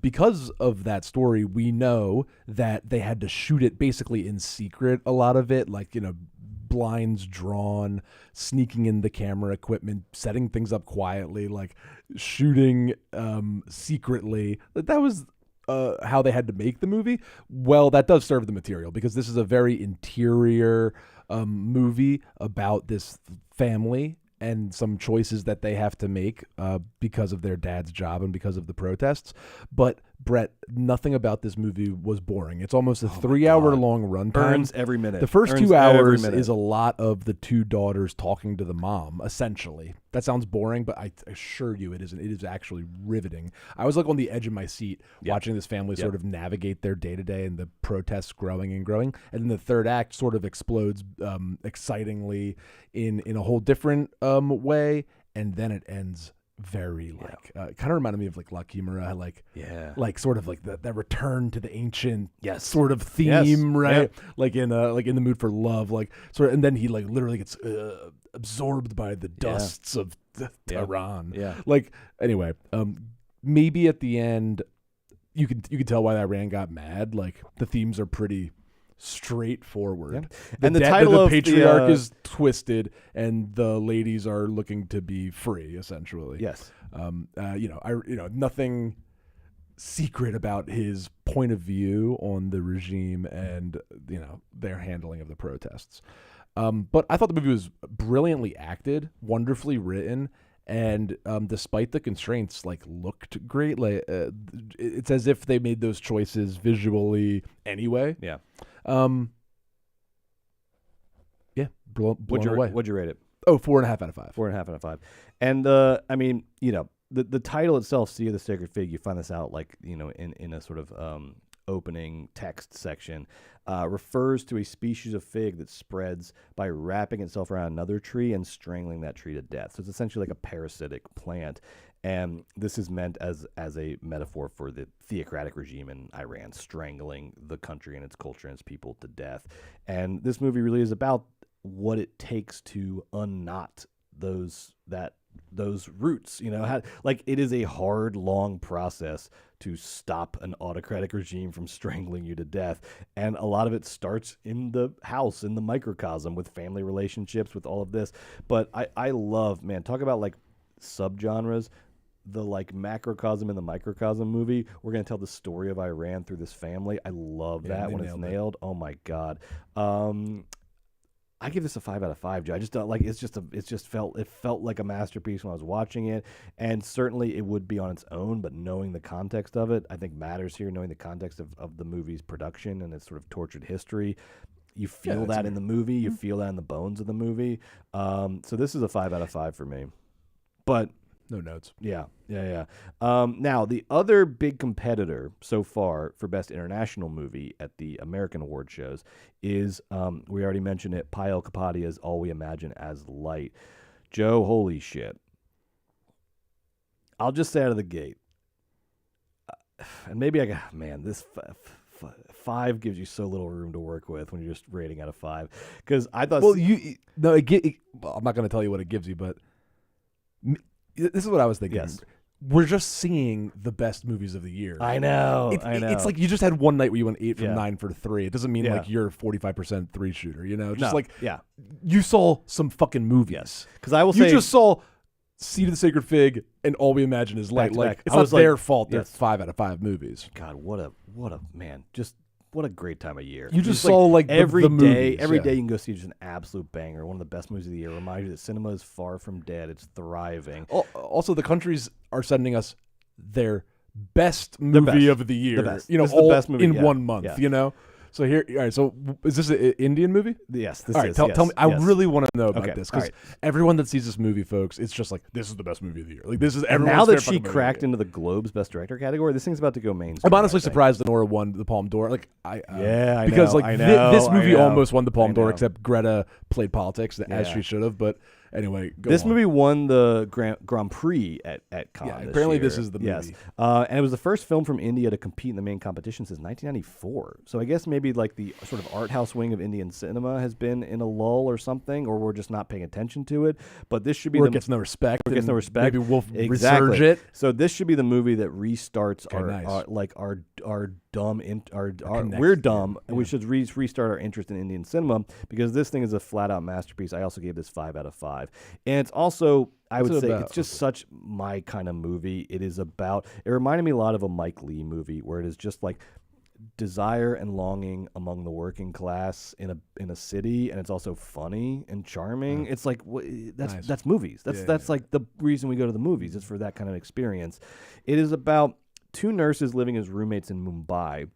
S2: because of that story, we know that they had to shoot it basically in secret. A lot of it, like, blinds drawn, sneaking in the camera equipment, setting things up quietly, like shooting secretly. That was how they had to make the movie. Well, that does serve the material, because this is a very interior movie about this family and some choices that they have to make because of their dad's job and because of the protests. But Brett, nothing about this movie was boring. It's almost a 3-hour-long runtime.
S1: Earns every minute.
S2: The first 2 hours is a lot of the two daughters talking to the mom, essentially. That sounds boring, but I assure you it isn't. It is actually riveting. I was like on the edge of my seat watching this family sort of navigate their day-to-day and the protests growing and growing. And then the third act sort of explodes excitingly in a whole different way, and then it ends very kind of reminded me of like La Chimera, like sort of like that return to the ancient sort of theme, right? Like in the mood for love, like sort of, and then he like literally gets absorbed by the dusts of Tehran. Like anyway, maybe at the end you can tell why Iran got mad. Like the themes are pretty straightforward.
S1: And the title of
S2: patriarch is twisted, and the ladies are looking to be free, essentially.
S1: Yes.
S2: Nothing secret about his point of view on the regime and their handling of the protests. But I thought the movie was brilliantly acted, wonderfully written, and despite the constraints, like looked great. Like it's as if they made those choices visually anyway.
S1: Yeah.
S2: Blown away.
S1: What'd you rate it?
S2: Oh, 4.5 out of 5.
S1: 4.5 out of 5. And I mean, the title itself, "Sea of the Sacred Fig," you find this out like in a sort of opening text section, refers to a species of fig that spreads by wrapping itself around another tree and strangling that tree to death. So it's essentially like a parasitic plant. And this is meant as a metaphor for the theocratic regime in Iran strangling the country and its culture and its people to death. And this movie really is about what it takes to unknot those roots. It is a hard, long process to stop an autocratic regime from strangling you to death. And a lot of it starts in the house, in the microcosm, with family relationships, with all of this. But I love, man, talk about like subgenres. The like macrocosm and the microcosm movie. We're going to tell the story of Iran through this family. I love that when it's nailed. Oh my God. I give this a 5 out of 5, Joe. I just don't like it felt like a masterpiece when I was watching it, and certainly it would be on its own, but knowing the context of it I think matters here. Knowing the context of the movie's production and its sort of tortured history, you feel that in the movie, you feel that in the bones of the movie. So this is a 5 out of 5 for me. But
S2: no notes.
S1: Yeah. Now, the other big competitor so far for Best International Movie at the American award shows is, we already mentioned it, Payal Kapadia's All We Imagine as Light. Joe, holy shit. I'll just say out of the gate, and maybe this 5 gives you so little room to work with when you're just rating out of 5. Because I thought...
S2: Well, I'm not going to tell you what it gives you, but... This is what I was thinking.
S1: Yes.
S2: We're just seeing the best movies of the year.
S1: I know.
S2: It's like you just had one night where you went 8 from 9 for 3. It doesn't mean like you're a 45% 3-shooter, you saw some fucking movies.
S1: Yes. Because I will say...
S2: You just saw Seed of the Sacred Fig and All We Imagine is Light. It's not their fault. They're 5 out of 5 movies.
S1: God, what a man. Just... What a great time of year.
S2: You just saw like
S1: every
S2: the
S1: day.
S2: Movies,
S1: every day you can go see just an absolute banger. One of the best movies of the year. Remind you that cinema is far from dead. It's thriving.
S2: Also, the countries are sending us their best movie of the year.
S1: The best.
S2: All
S1: the best movie
S2: in 1 month.
S1: Yeah.
S2: So here, all right. So is this an Indian movie?
S1: Yes.
S2: This is. Tell me. I really want to know about this because everyone that sees this movie, folks, it's just like this is the best movie of the year. Like this is everyone's
S1: now that she cracked into the Globe's Best Director category, this thing's about to go mainstream.
S2: I'm honestly surprised that Nora won the Palme d'Or. Like
S1: I
S2: because
S1: know,
S2: this movie almost won the Palme d'Or, except Greta played politics as she should have. But Anyway,
S1: this movie won the Grand Prix at Cannes.
S2: Yeah,
S1: this
S2: apparently
S1: year.
S2: this is the movie.
S1: Yes. And it was the first film from India to compete in the main competition since 1994. So I guess maybe like the sort of art house wing of Indian cinema has been in a lull or something, or we're just not paying attention to it. But this should be
S2: it gets no respect.
S1: It gets no respect.
S2: Maybe we'll resurge it.
S1: So this should be the movie that restarts we're dumb, and we should restart our interest in Indian cinema, because this thing is a flat out masterpiece. I also gave this 5 out of 5, and it's also, I would say, it's just such my kind of movie. It reminded me a lot of a Mike Leigh movie, where it is just like desire and longing among the working class in a city, and it's also funny and charming. It's like that's movies. That's like the reason we go to the movies, is for that kind of experience. It is about 2 nurses living as roommates in Mumbai.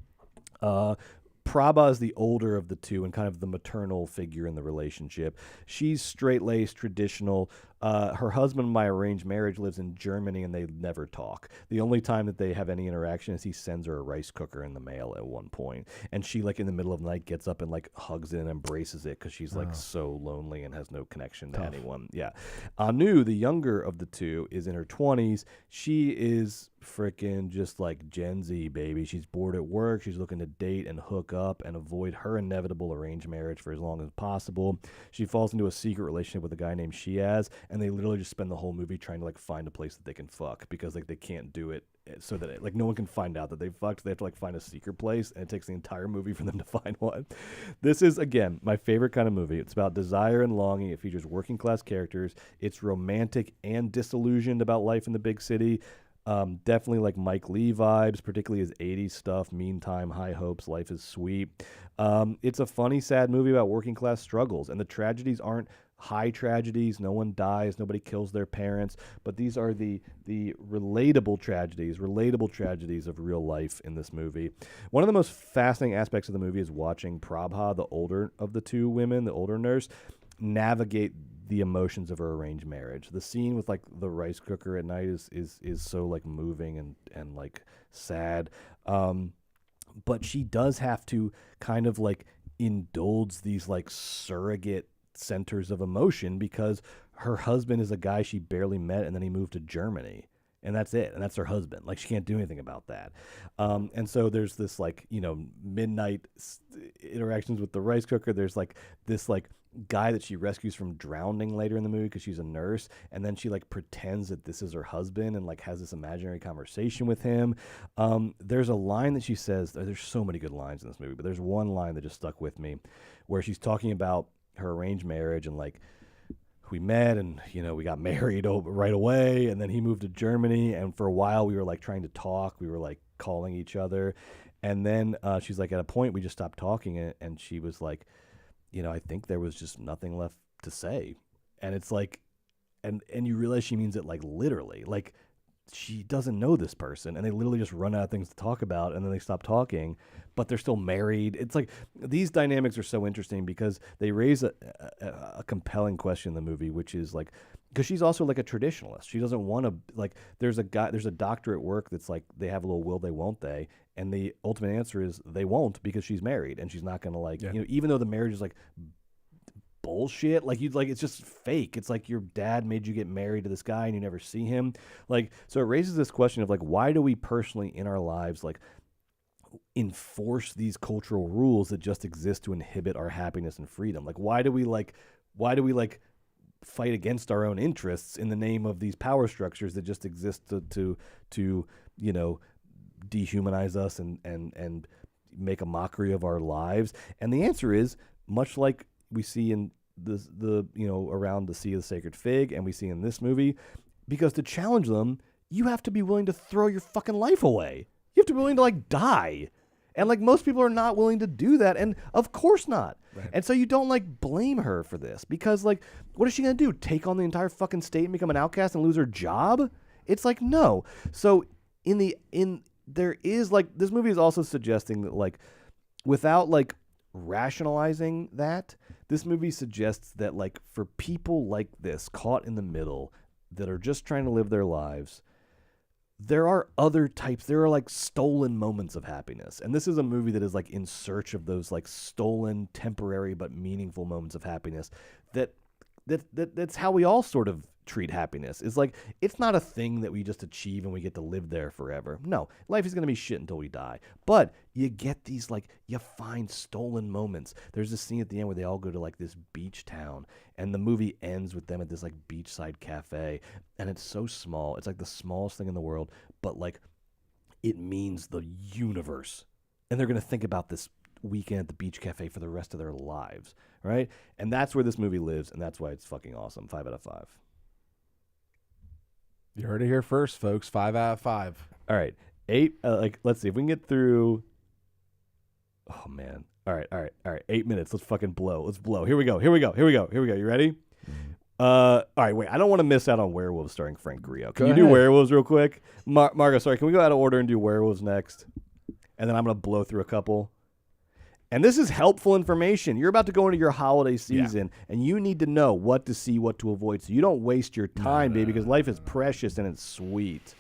S1: Prabha is the older of the 2 and kind of the maternal figure in the relationship. She's straight-laced, traditional. Her husband, by arranged marriage, lives in Germany, and they never talk. The only time that they have any interaction is he sends her a rice cooker in the mail at one point. And she, like, in the middle of the night, gets up and, like, hugs it and embraces it, because she's, like, so lonely and has no connection to anyone. Yeah. Anu, the younger of the 2, is in her 20s. She is freaking just like Gen Z, baby. She's bored at work. She's looking to date and hook up and avoid her inevitable arranged marriage for as long as possible. She falls into a secret relationship with a guy named Shiaz, and they literally just spend the whole movie trying to like find a place that they can fuck, because like they can't do it so that like no one can find out that they fucked. They have to like find a secret place, and it takes the entire movie for them to find one. This is, again, my favorite kind of movie. It's about desire and longing. It features working class characters. It's romantic and disillusioned about life in the big city. Definitely like Mike Leigh vibes, particularly his 80s stuff. Meantime, high hopes, life is sweet. It's a funny, sad movie about working class struggles, and the tragedies aren't high tragedies. No one dies, nobody kills their parents, but these are the relatable tragedies of real life in this movie. One of the most fascinating aspects of the movie is watching Prabha, the older of the 2 women, the older nurse, navigate the emotions of her arranged marriage. The scene with like the rice cooker at night is so like moving and like sad. But she does have to kind of like indulge these like surrogate centers of emotion, because her husband is a guy she barely met, and then he moved to Germany. And that's it. And that's her husband. Like, she can't do anything about that. And so there's this, like, you know, midnight interactions with the rice cooker. There's, like, this, like, guy that she rescues from drowning later in the movie because she's a nurse. And then she, like, pretends that this is her husband and, like, has this imaginary conversation with him. There's a line that she says. There's so many good lines in this movie, but there's one line that just stuck with me where she's talking about her arranged marriage and, like, we met and, you know, we got married right away, and then he moved to Germany, and for a while we were like trying to talk. We were like calling each other, and then she's like, at a point we just stopped talking, and she was like, you know, I think there was just nothing left to say. And it's like, and you realize she means it like literally, like she doesn't know this person, and they literally just run out of things to talk about, and then they stop talking, but they're still married. It's like these dynamics are so interesting because they raise a compelling question in the movie, which is like, because she's also like a traditionalist. She doesn't want to, like, there's a doctor at work that's like, they have a little will they, won't they? And the ultimate answer is they won't, because she's married and she's not going to, like, you know, even though the marriage is like bullshit, like you'd like, it's just fake. It's like your dad made you get married to this guy and you never see him. Like, so it raises this question of like, why do we personally in our lives like enforce these cultural rules that just exist to inhibit our happiness and freedom? Like, why do we fight against our own interests in the name of these power structures that just exist to you know, dehumanize us and make a mockery of our lives? And the answer is, much like we see in the you know, around the Sea of the Sacred Fig, and we see in this movie, because to challenge them, you have to be willing to throw your fucking life away. You have to be willing to like die. And like most people are not willing to do that, and of course not. Right. And so you don't like blame her for this, because like, what is she gonna do? Take on the entire fucking state and become an outcast and lose her job? It's like, no. So there is like, this movie is also suggesting that like, without like rationalizing that, this movie suggests that like, for people like this caught in the middle that are just trying to live their lives, there are other types. There are like stolen moments of happiness. And this is a movie that is like in search of those like stolen, temporary, but meaningful moments of happiness that that's how we all sort of treat happiness. It's like, it's not a thing that we just achieve and we get to live there forever. No, life is going to be shit until we die. But you get these, like, you find stolen moments. There's this scene at the end where they all go to, like, this beach town, and the movie ends with them at this, like, beachside cafe, and it's so small. It's like the smallest thing in the world, but, like, it means the universe. And they're going to think about this weekend at the beach cafe for the rest of their lives, right? And that's where this movie lives, and that's why it's fucking awesome. 5 out of 5.
S2: You heard it here first, folks. 5 out of 5.
S1: All right. 8, let's see if we can get through. Oh, man. All right. 8 minutes. Let's fucking blow. Let's blow. Here we go. You ready? All right, wait. I don't want to miss out on Werewolves starring Frank Grillo. Can you do Werewolves real quick? Margo, sorry. Can we go out of order and do Werewolves next? And then I'm going to blow through a couple. And this is helpful information. You're about to go into your holiday season, and you need to know what to see, what to avoid, so you don't waste your time, baby, because life is precious and it's sweet.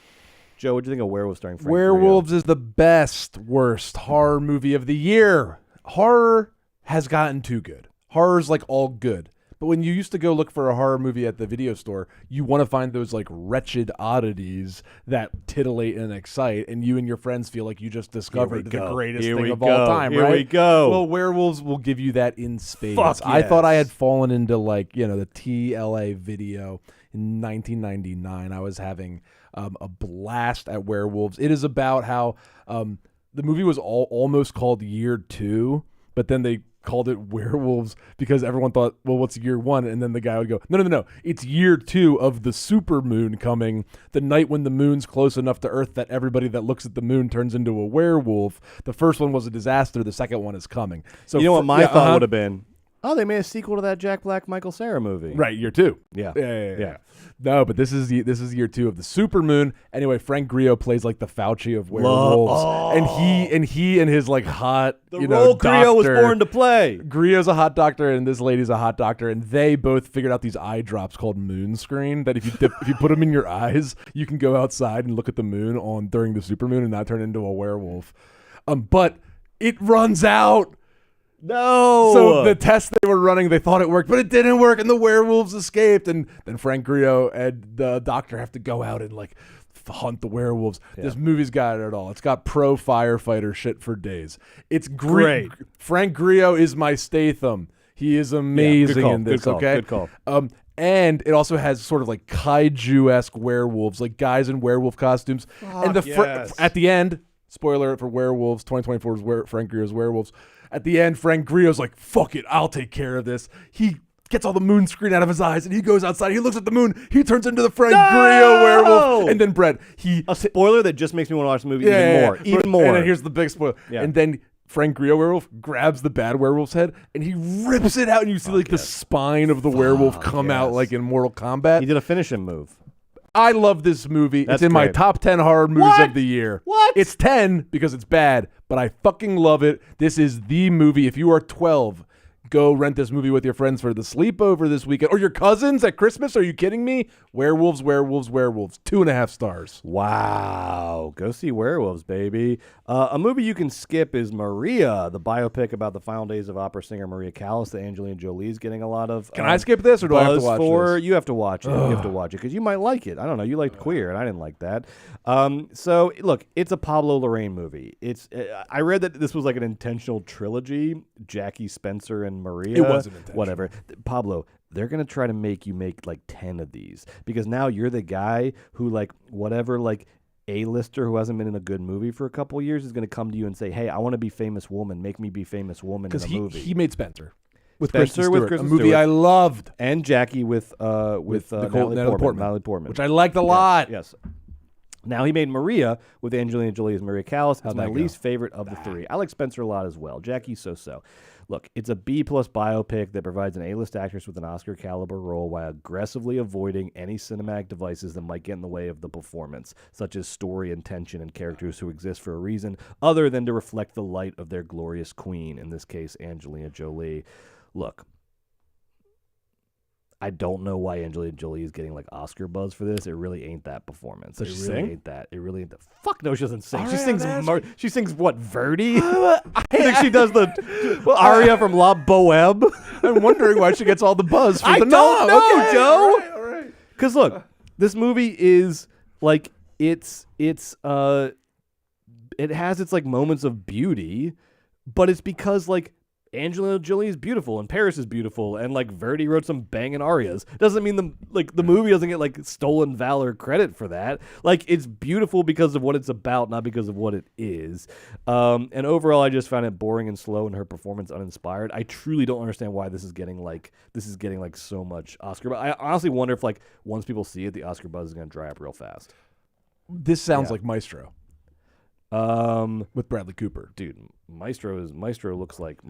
S1: Joe, what do you think of Werewolves starring Frank
S2: Werewolves
S1: Grillo?
S2: is the best, worst horror movie of the year. Horror has gotten too good. Horror's like all good. But when you used to go look for a horror movie at the video store, you want to find those like wretched oddities that titillate and excite, and you and your friends feel like you just discovered the greatest thing of all time, right?
S1: Here we go.
S2: Well, Werewolves will give you that in spades.
S1: Fuck
S2: I
S1: yes.
S2: thought I had fallen into like, the TLA video in 1999. I was having a blast at Werewolves. It is about how the movie was almost called Year 2, but then they called it Werewolves because everyone thought, well, what's year 1? And then the guy would go, no. It's year 2 of the supermoon coming, the night when the moon's close enough to Earth that everybody that looks at the moon turns into a werewolf. The first one was a disaster. The second one is coming. So
S1: you know what my thought would have been? Oh, they made a sequel to that Jack Black, Michael Cera movie.
S2: Right, year 2.
S1: Yeah.
S2: No, but this is year 2 of the supermoon. Anyway, Frank Grillo plays like the Fauci of Werewolves, and he and his like hot
S1: role Grillo was born to play.
S2: Grillo's a hot doctor, and this lady's a hot doctor, and they both figured out these eye drops called moon screen that if you put them in your eyes, you can go outside and look at the moon during the supermoon and not turn into a werewolf. But it runs out.
S1: No.
S2: So the test they were running, they thought it worked, but it didn't work, and the werewolves escaped. And then Frank Grillo and the doctor have to go out and like hunt the werewolves. Yeah. This movie's got it all. It's got pro firefighter shit for days. It's great. Frank Grillo is my Statham. He is amazing in this. Good call. And it also has sort of like kaiju-esque werewolves, like guys in werewolf costumes. And at the end, spoiler for Werewolves, 2024's Frank Grillo's Werewolves. At the end, Frank Grillo's like, fuck it, I'll take care of this. He gets all the moon screen out of his eyes, and he goes outside. He looks at the moon. He turns into the Frank Grillo werewolf. And then Brett,
S1: a spoiler that just makes me want to watch the movie even more.
S2: And then here's the big spoiler. Yeah. And then Frank Grillo werewolf grabs the bad werewolf's head, and he rips it out, and you see the spine of the werewolf come out like in Mortal Kombat.
S1: He did a finishing move.
S2: I love this movie. It's in my top 10 horror movies of the year.
S1: What?
S2: It's 10 because it's bad, but I fucking love it. This is the movie. If you are 12, go rent this movie with your friends for the sleepover this weekend. Or your cousins at Christmas. Are you kidding me? Werewolves. 2.5 stars.
S1: Wow. Go see Werewolves, baby. A movie you can skip is Maria, the biopic about the final days of opera singer Maria Callas that Angelina Jolie's getting a lot of.
S2: Can I skip this or do I have to watch this?
S1: You have to watch it. You have to watch it because you might like it. I don't know. You liked Queer and I didn't like that. So, look, it's a Pablo Larraín movie. I read that this was like an intentional trilogy, Jackie, Spencer, and Maria.
S2: It wasn't intentional.
S1: Whatever. Pablo, they're going to try to make you make like 10 of these because now you're the guy who like whatever like A-lister who hasn't been in a good movie for a couple of years is going to come to you and say, hey, I want to be famous woman. Make me be famous woman in a movie.
S2: He made Spencer. With
S1: Kristen Stewart,
S2: a movie I loved.
S1: And Jackie with Natalie Portman.
S2: Which I liked a lot.
S1: Yes. Now he made Maria with Angelina Jolie as Maria Callas. It's my least favorite of the three. I like Spencer a lot as well. Jackie, so. Look, it's a B-plus biopic that provides an A-list actress with an Oscar-caliber role while aggressively avoiding any cinematic devices that might get in the way of the performance, such as story and tension and characters who exist for a reason other than to reflect the light of their glorious queen, in this case, Angelina Jolie. Look, I don't know why Angelina Jolie is getting like Oscar buzz for this. It really ain't that performance.
S2: Does
S1: it
S2: she
S1: really
S2: sing?
S1: ain't that. It really ain't that. Fuck no, she doesn't sing.
S2: All
S1: She
S2: right,
S1: sings. She sings what? Verdi. I think she does the aria from La Boheme.
S2: I'm wondering why she gets all the buzz for
S1: I
S2: the
S1: don't
S2: nom.
S1: know,
S2: Okay,
S1: Joe.
S2: All right.
S1: Because look, this movie is like it has its like moments of beauty, but it's because like Angelina Jolie is beautiful and Paris is beautiful and like Verdi wrote some banging arias. Doesn't mean the movie doesn't get like stolen valor credit for that. Like it's beautiful because of what it's about, not because of what it is. And overall, I just found it boring and slow and her performance uninspired. I truly don't understand why this is getting like so much Oscar. But I honestly wonder if like once people see it, the Oscar buzz is going to dry up real fast.
S2: This sounds like Maestro. With Bradley Cooper,
S1: dude. Maestro looks like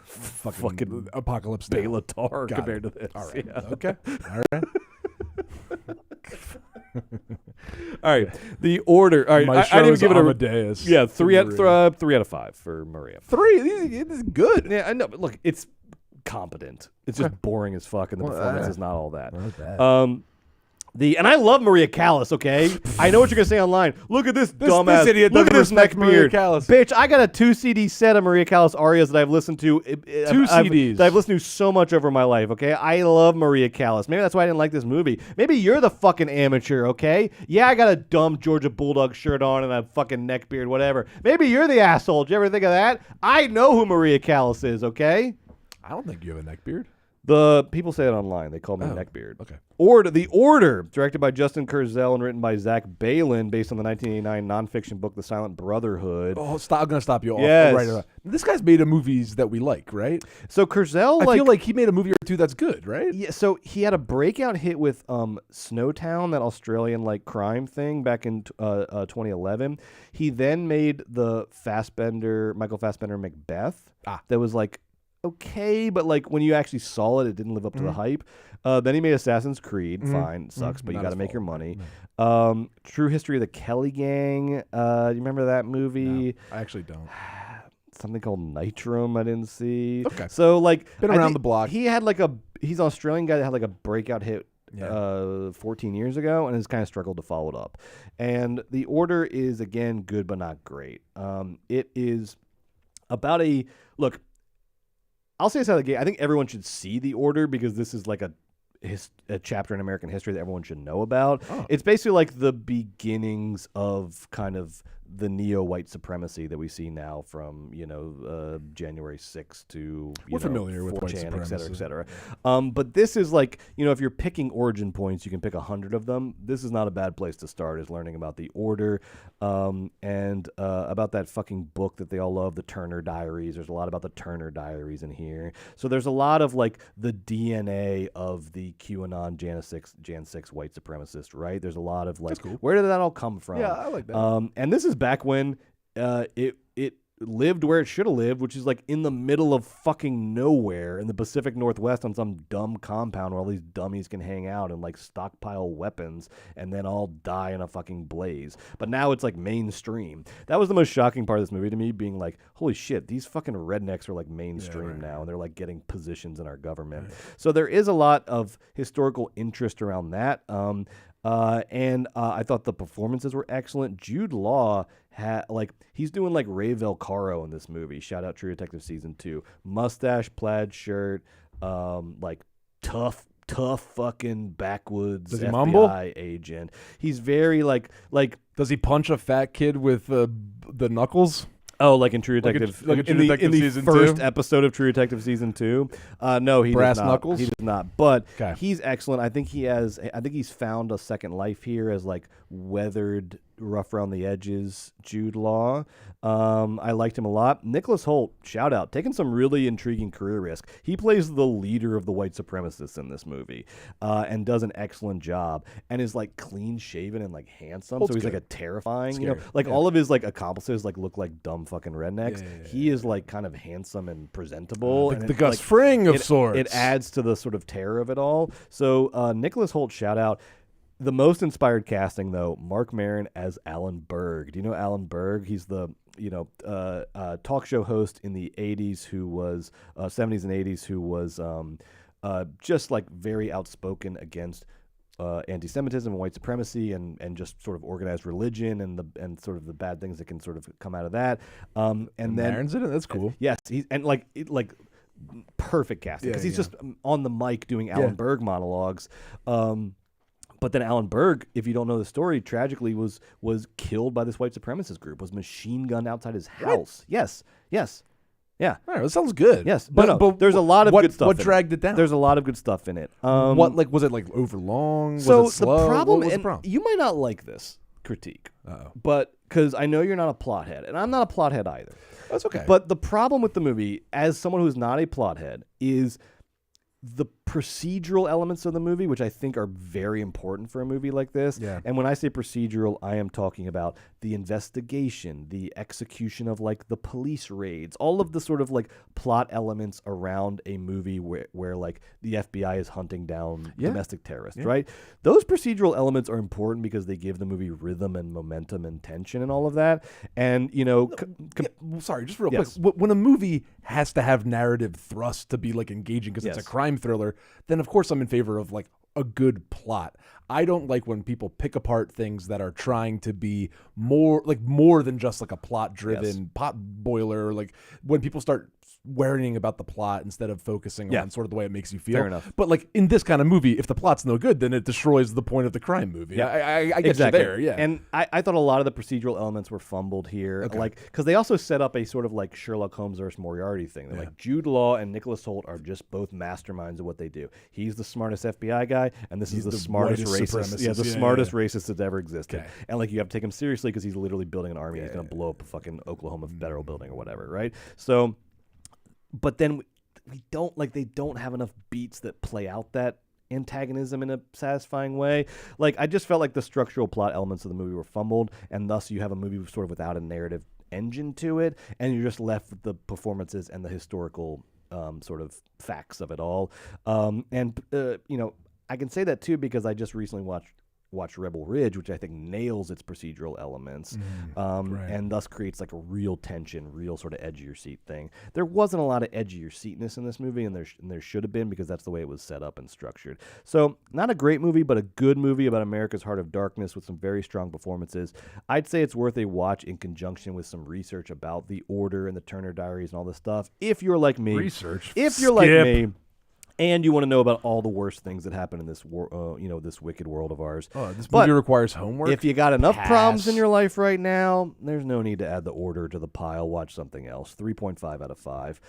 S2: fucking Apocalypse Now.
S1: Belatar compared to this.
S2: All right.
S1: Yeah.
S2: Okay. All right.
S1: All right. The Order. All right.
S2: Maestro
S1: I didn't
S2: is
S1: give it
S2: Amadeus.
S1: Yeah, 3 out of 5 for Maria.
S2: 3. It is good.
S1: Yeah, I know. But look, it's competent. It's just boring as fuck, and the performance is not all that.
S2: Not bad.
S1: And I love Maria Callas, okay? I know what you're going to say online. Look at this dumbass.
S2: This idiot
S1: Look at
S2: doesn't
S1: this
S2: respect Maria
S1: neckbeard.
S2: Callas.
S1: Bitch, I got a 2 CD set of Maria Callas arias that I've listened to.
S2: CDs.
S1: That I've listened to so much over my life, okay? I love Maria Callas. Maybe that's why I didn't like this movie. Maybe you're the fucking amateur, okay? Yeah, I got a dumb Georgia Bulldog shirt on and a fucking neckbeard, whatever. Maybe you're the asshole. Did you ever think of that? I know who Maria Callas is, okay?
S2: I don't think you have a neckbeard.
S1: The people say it online. They call me neckbeard.
S2: Okay.
S1: The Order, directed by Justin Kurzel and written by Zach Balin, based on the 1989 nonfiction book The Silent Brotherhood.
S2: Oh, stop! I'm gonna stop you.
S1: Yes.
S2: Right. This guy's made movies that we like, right?
S1: So Kurzel,
S2: I feel like he made a movie or two that's good, right?
S1: Yeah. So he had a breakout hit with Snowtown, that Australian like crime thing back in 2011. He then made the Michael Fassbender Macbeth. That was like okay, but like when you actually saw it, it didn't live up to the hype. Then he made Assassin's Creed. Fine, sucks, but you got to make your money. True History of the Kelly Gang. You remember that movie?
S2: No, I actually don't.
S1: Something called Nitrum. I didn't see.
S2: Okay.
S1: So like,
S2: been around the block.
S1: He's an Australian guy that had like a breakout hit 14 years ago and has kind of struggled to follow it up. And The Order is again good but not great. It is about look. I'll say this out of the gate. I think everyone should see The Order because this is like a chapter in American history that everyone should know about. It's basically like the beginnings of kind of the neo-white supremacy that we see now from, January 6th to,
S2: we're familiar with white
S1: 4chan,
S2: supremacy.
S1: et cetera. But this is like, if you're picking origin points, you can pick 100 of them. This is not a bad place to start, is learning about The Order and about that fucking book that they all love, the Turner Diaries. There's a lot about the Turner Diaries in here. So there's a lot of like the DNA of the QAnon Jan 6 white supremacist, right? There's a lot of like, where did that all come from?
S2: Yeah, I like that.
S1: And this is back when it lived where it should have lived, which is like in the middle of fucking nowhere in the Pacific Northwest on some dumb compound where all these dummies can hang out and like stockpile weapons and then all die in a fucking blaze. But now it's like mainstream. That was the most shocking part of this movie to me, being like, holy shit, these fucking rednecks are like mainstream now, and they're like getting positions in our government. Right. So there is a lot of historical interest around that. And I thought the performances were excellent. Jude Law he's doing like Ray Velcaro in this movie. Shout out True Detective Season 2. Mustache, plaid shirt, like tough fucking backwoods
S2: Does he
S1: FBI
S2: mumble?
S1: Agent. He's very like.
S2: Does he punch a fat kid with the knuckles?
S1: Oh, like in True Detective, in the first episode of True Detective Season 2. No, he
S2: Brass
S1: does not.
S2: knuckles.
S1: He does not. But he's excellent. I think he's found a second life here as like weathered, rough around the edges Jude Law. I liked him a lot. Nicholas Hoult, shout out, taking some really intriguing career risk. He plays the leader of the white supremacists in this movie, and does an excellent job, and is like clean shaven and like handsome.
S2: Holt's
S1: so he's
S2: good.
S1: like a terrifying,
S2: Scary.
S1: all of his like accomplices like look like dumb fucking rednecks. He is like kind of handsome and presentable. And
S2: the Gus Fring of sorts.
S1: It adds to the sort of terror of it all. So Nicholas Hoult, shout out. The most inspired casting, though, Mark Maron as Alan Berg. Do you know Alan Berg? He's the talk show host in the 80s who was 70s and 80s who was just like very outspoken against anti-Semitism and white supremacy and just sort of organized religion and sort of the bad things that can sort of come out of that. And then
S2: Maron's in it. That's cool.
S1: Yes, he's perfect casting because he's just on the mic doing Alan Berg monologues. But then Alan Berg, if you don't know the story, tragically was killed by this white supremacist group. Was machine gunned outside his house. What? Yes. Yeah.
S2: All right, that sounds good.
S1: Yes, but there's a lot of good stuff.
S2: What dragged it down?
S1: There's a lot of good stuff in it.
S2: What was it like overlong?
S1: So
S2: was it slow?
S1: the problem,
S2: what was
S1: and
S2: the problem?
S1: you might not like this critique,
S2: Uh-oh.
S1: but because I know you're not a plot head, and I'm not a plot head either.
S2: That's okay.
S1: But the problem with the movie, as someone who's not a plot head, is the procedural elements of the movie, which I think are very important for a movie like this.
S2: Yeah.
S1: And when I say procedural, I am talking about the investigation, the execution of like the police raids, all of the sort of like plot elements around a movie where like the FBI is hunting down domestic terrorists, right? Those procedural elements are important because they give the movie rhythm and momentum and tension and all of that. And, you know...
S2: Sorry, just real quick. When a movie has to have narrative thrust to be like engaging because it's a crime thriller, then of course I'm in favor of like a good plot. I don't like when people pick apart things that are trying to be more than just like a plot driven pot boiler, or like when people start worrying about the plot instead of focusing on sort of the way it makes you feel.
S1: Fair enough.
S2: But like in this kind of movie, if the plot's no good, then it destroys the point of the crime movie. I get you there. Yeah.
S1: And I thought a lot of the procedural elements were fumbled here.
S2: Okay.
S1: Like, because they also set up a sort of like Sherlock Holmes versus Moriarty thing. They're like, Jude Law and Nicholas Hoult are just both masterminds of what they do. He's the smartest FBI guy, and this is the smartest racist. Yeah, the smartest racist that's ever existed. Okay. And like, you have to take him seriously because he's literally building an army. He's going to blow up a fucking Oklahoma federal building or whatever, right? So... But then they don't have enough beats that play out that antagonism in a satisfying way. Like, I just felt like the structural plot elements of the movie were fumbled, and thus you have a movie sort of without a narrative engine to it, and you're just left with the performances and the historical sort of facts of it all. You know, I can say that too because I just recently watched Rebel Ridge, which I think nails its procedural elements, and thus creates like a real tension, real sort of edge of your seat thing. There wasn't a lot of edge of your seatness in this movie, and there should have been because that's the way it was set up and structured. So not a great movie, but a good movie about America's Heart of Darkness with some very strong performances. I'd say it's worth a watch in conjunction with some research about the Order and the Turner Diaries and all this stuff. If you're like me, like me. And you want to know about all the worst things that happen in this this wicked world of ours.
S2: Oh, this movie requires homework.
S1: If you got enough problems in your life right now, there's no need to add the Order to the pile. Watch something else. 3.5 out of 5.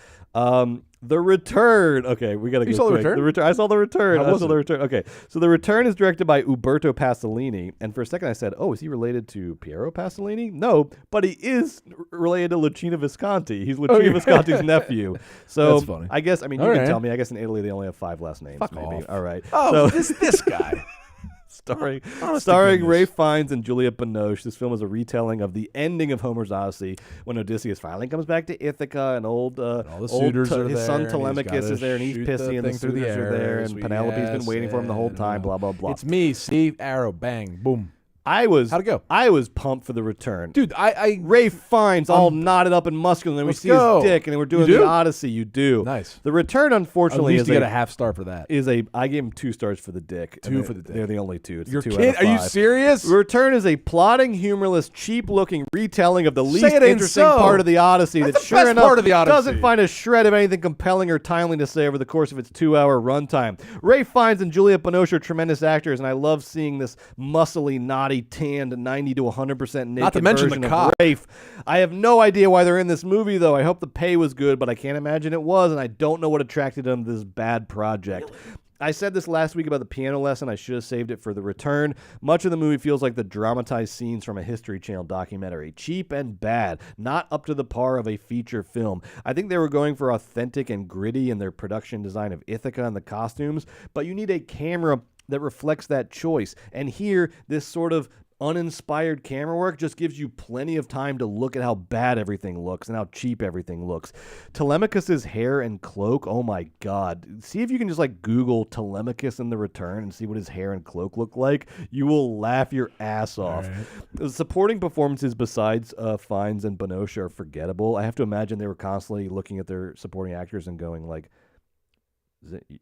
S1: The Return. Okay, we got to go.
S2: You saw The Return?
S1: I saw The Return.
S2: How was it?
S1: The Return. Okay, so The Return is directed by Uberto Pasolini. And for a second I said, oh, is he related to Piero Pasolini? No, but he is related to Luchino Visconti. He's Luchino Visconti's nephew. So
S2: that's funny.
S1: I guess, you can tell me. I guess in Italy they only have 5 last names.
S2: Fuck
S1: maybe.
S2: off.
S1: All right.
S2: Oh, so, this guy.
S1: Starring Ralph Fiennes and Juliette Binoche, this film is a retelling of the ending of Homer's Odyssey when Odysseus finally comes back to Ithaca and all the suitors are his son Telemachus is there and he's pissy and the suitors are there and Penelope's been waiting for him the whole time, blah, blah, blah.
S2: It's me, Steve Arrow, bang, boom.
S1: How'd it go? I was pumped for The Return. Dude, Ralph Fiennes all knotted up and muscular, and then we see his dick, and then we're doing the Odyssey. You do.
S2: Nice.
S1: The Return, unfortunately,
S2: is you get a half star for that.
S1: I gave him 2 stars for the dick.
S2: 2 for the dick.
S1: They're the only 2. It's
S2: You're
S1: 2
S2: kidding?
S1: out of 5.
S2: Are you serious?
S1: The Return is a plotting, humorless, cheap-looking retelling of the least interesting part of the Odyssey that sure enough doesn't find a shred of anything compelling or timely to say over the course of its 2-hour runtime. Ralph Fiennes and Juliette Binoche are tremendous actors, and I love seeing this muscly, naughty, tanned, 90 to 100% naked
S2: Not to mention
S1: version
S2: the
S1: of
S2: cock.
S1: Ralph. I have no idea why they're in this movie, though. I hope the pay was good, but I can't imagine it was, and I don't know what attracted them to this bad project. I said this last week about the piano lesson. I should have saved it for The Return. Much of the movie feels like the dramatized scenes from a History Channel documentary. Cheap and bad. Not up to the par of a feature film. I think they were going for authentic and gritty in their production design of Ithaca and the costumes, but you need a camera that reflects that choice. And here, this sort of uninspired camera work just gives you plenty of time to look at how bad everything looks and how cheap everything looks. Telemachus's hair and cloak, oh my god. See if you can just like Google Telemachus in The Return and see what his hair and cloak look like. You will laugh your ass off. Right. The supporting performances besides Fiennes and Binoche are forgettable. I have to imagine they were constantly looking at their supporting actors and going like,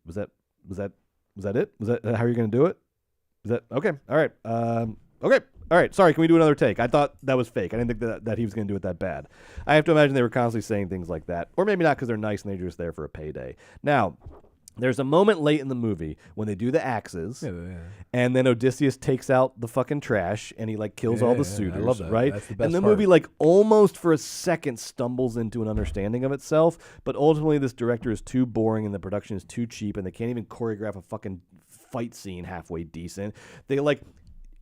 S1: was that Was that it? Was that how you're going to do it? Is that okay? All right. Okay. All right. Sorry. Can we do another take? I thought that was fake. I didn't think that he was going to do it that bad. I have to imagine they were constantly saying things like that, or maybe not because they're nice and they're just there for a payday. Now, there's a moment late in the movie when they do the axes, and then Odysseus takes out the fucking trash and he like kills all the suitors. I love that. Right?
S2: That's the best
S1: and the
S2: part.
S1: movie like almost for a second stumbles into an understanding of itself, but ultimately this director is too boring and the production is too cheap and they can't even choreograph a fucking fight scene halfway decent. They like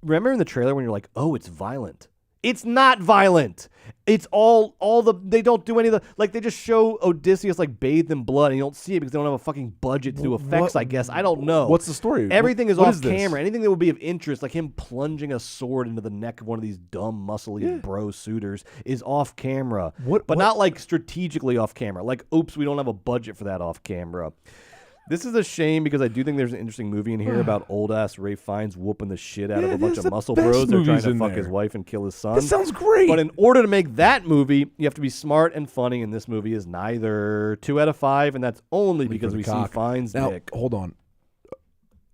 S1: remember in the trailer when you're like, oh, it's violent. It's not violent. It's all they don't do any of the, like they just show Odysseus like bathed in blood and you don't see it because they don't have a fucking budget to do effects, I guess. I don't know.
S2: What's the story?
S1: Everything is off camera. Anything that would be of interest, like him plunging a sword into the neck of one of these dumb, muscly bro suitors is off camera. But not like strategically off camera. Like, oops, we don't have a budget for that off camera. This is a shame because I do think there's an interesting movie in here about old-ass Ray Fiennes whooping the shit out of a bunch of muscle bros that are trying to fuck his wife and kill his son.
S2: This sounds great.
S1: But in order to make that movie, you have to be smart and funny, and this movie is neither 2 out of 5, and that's only because we see Fiennes' dick.
S2: Hold on.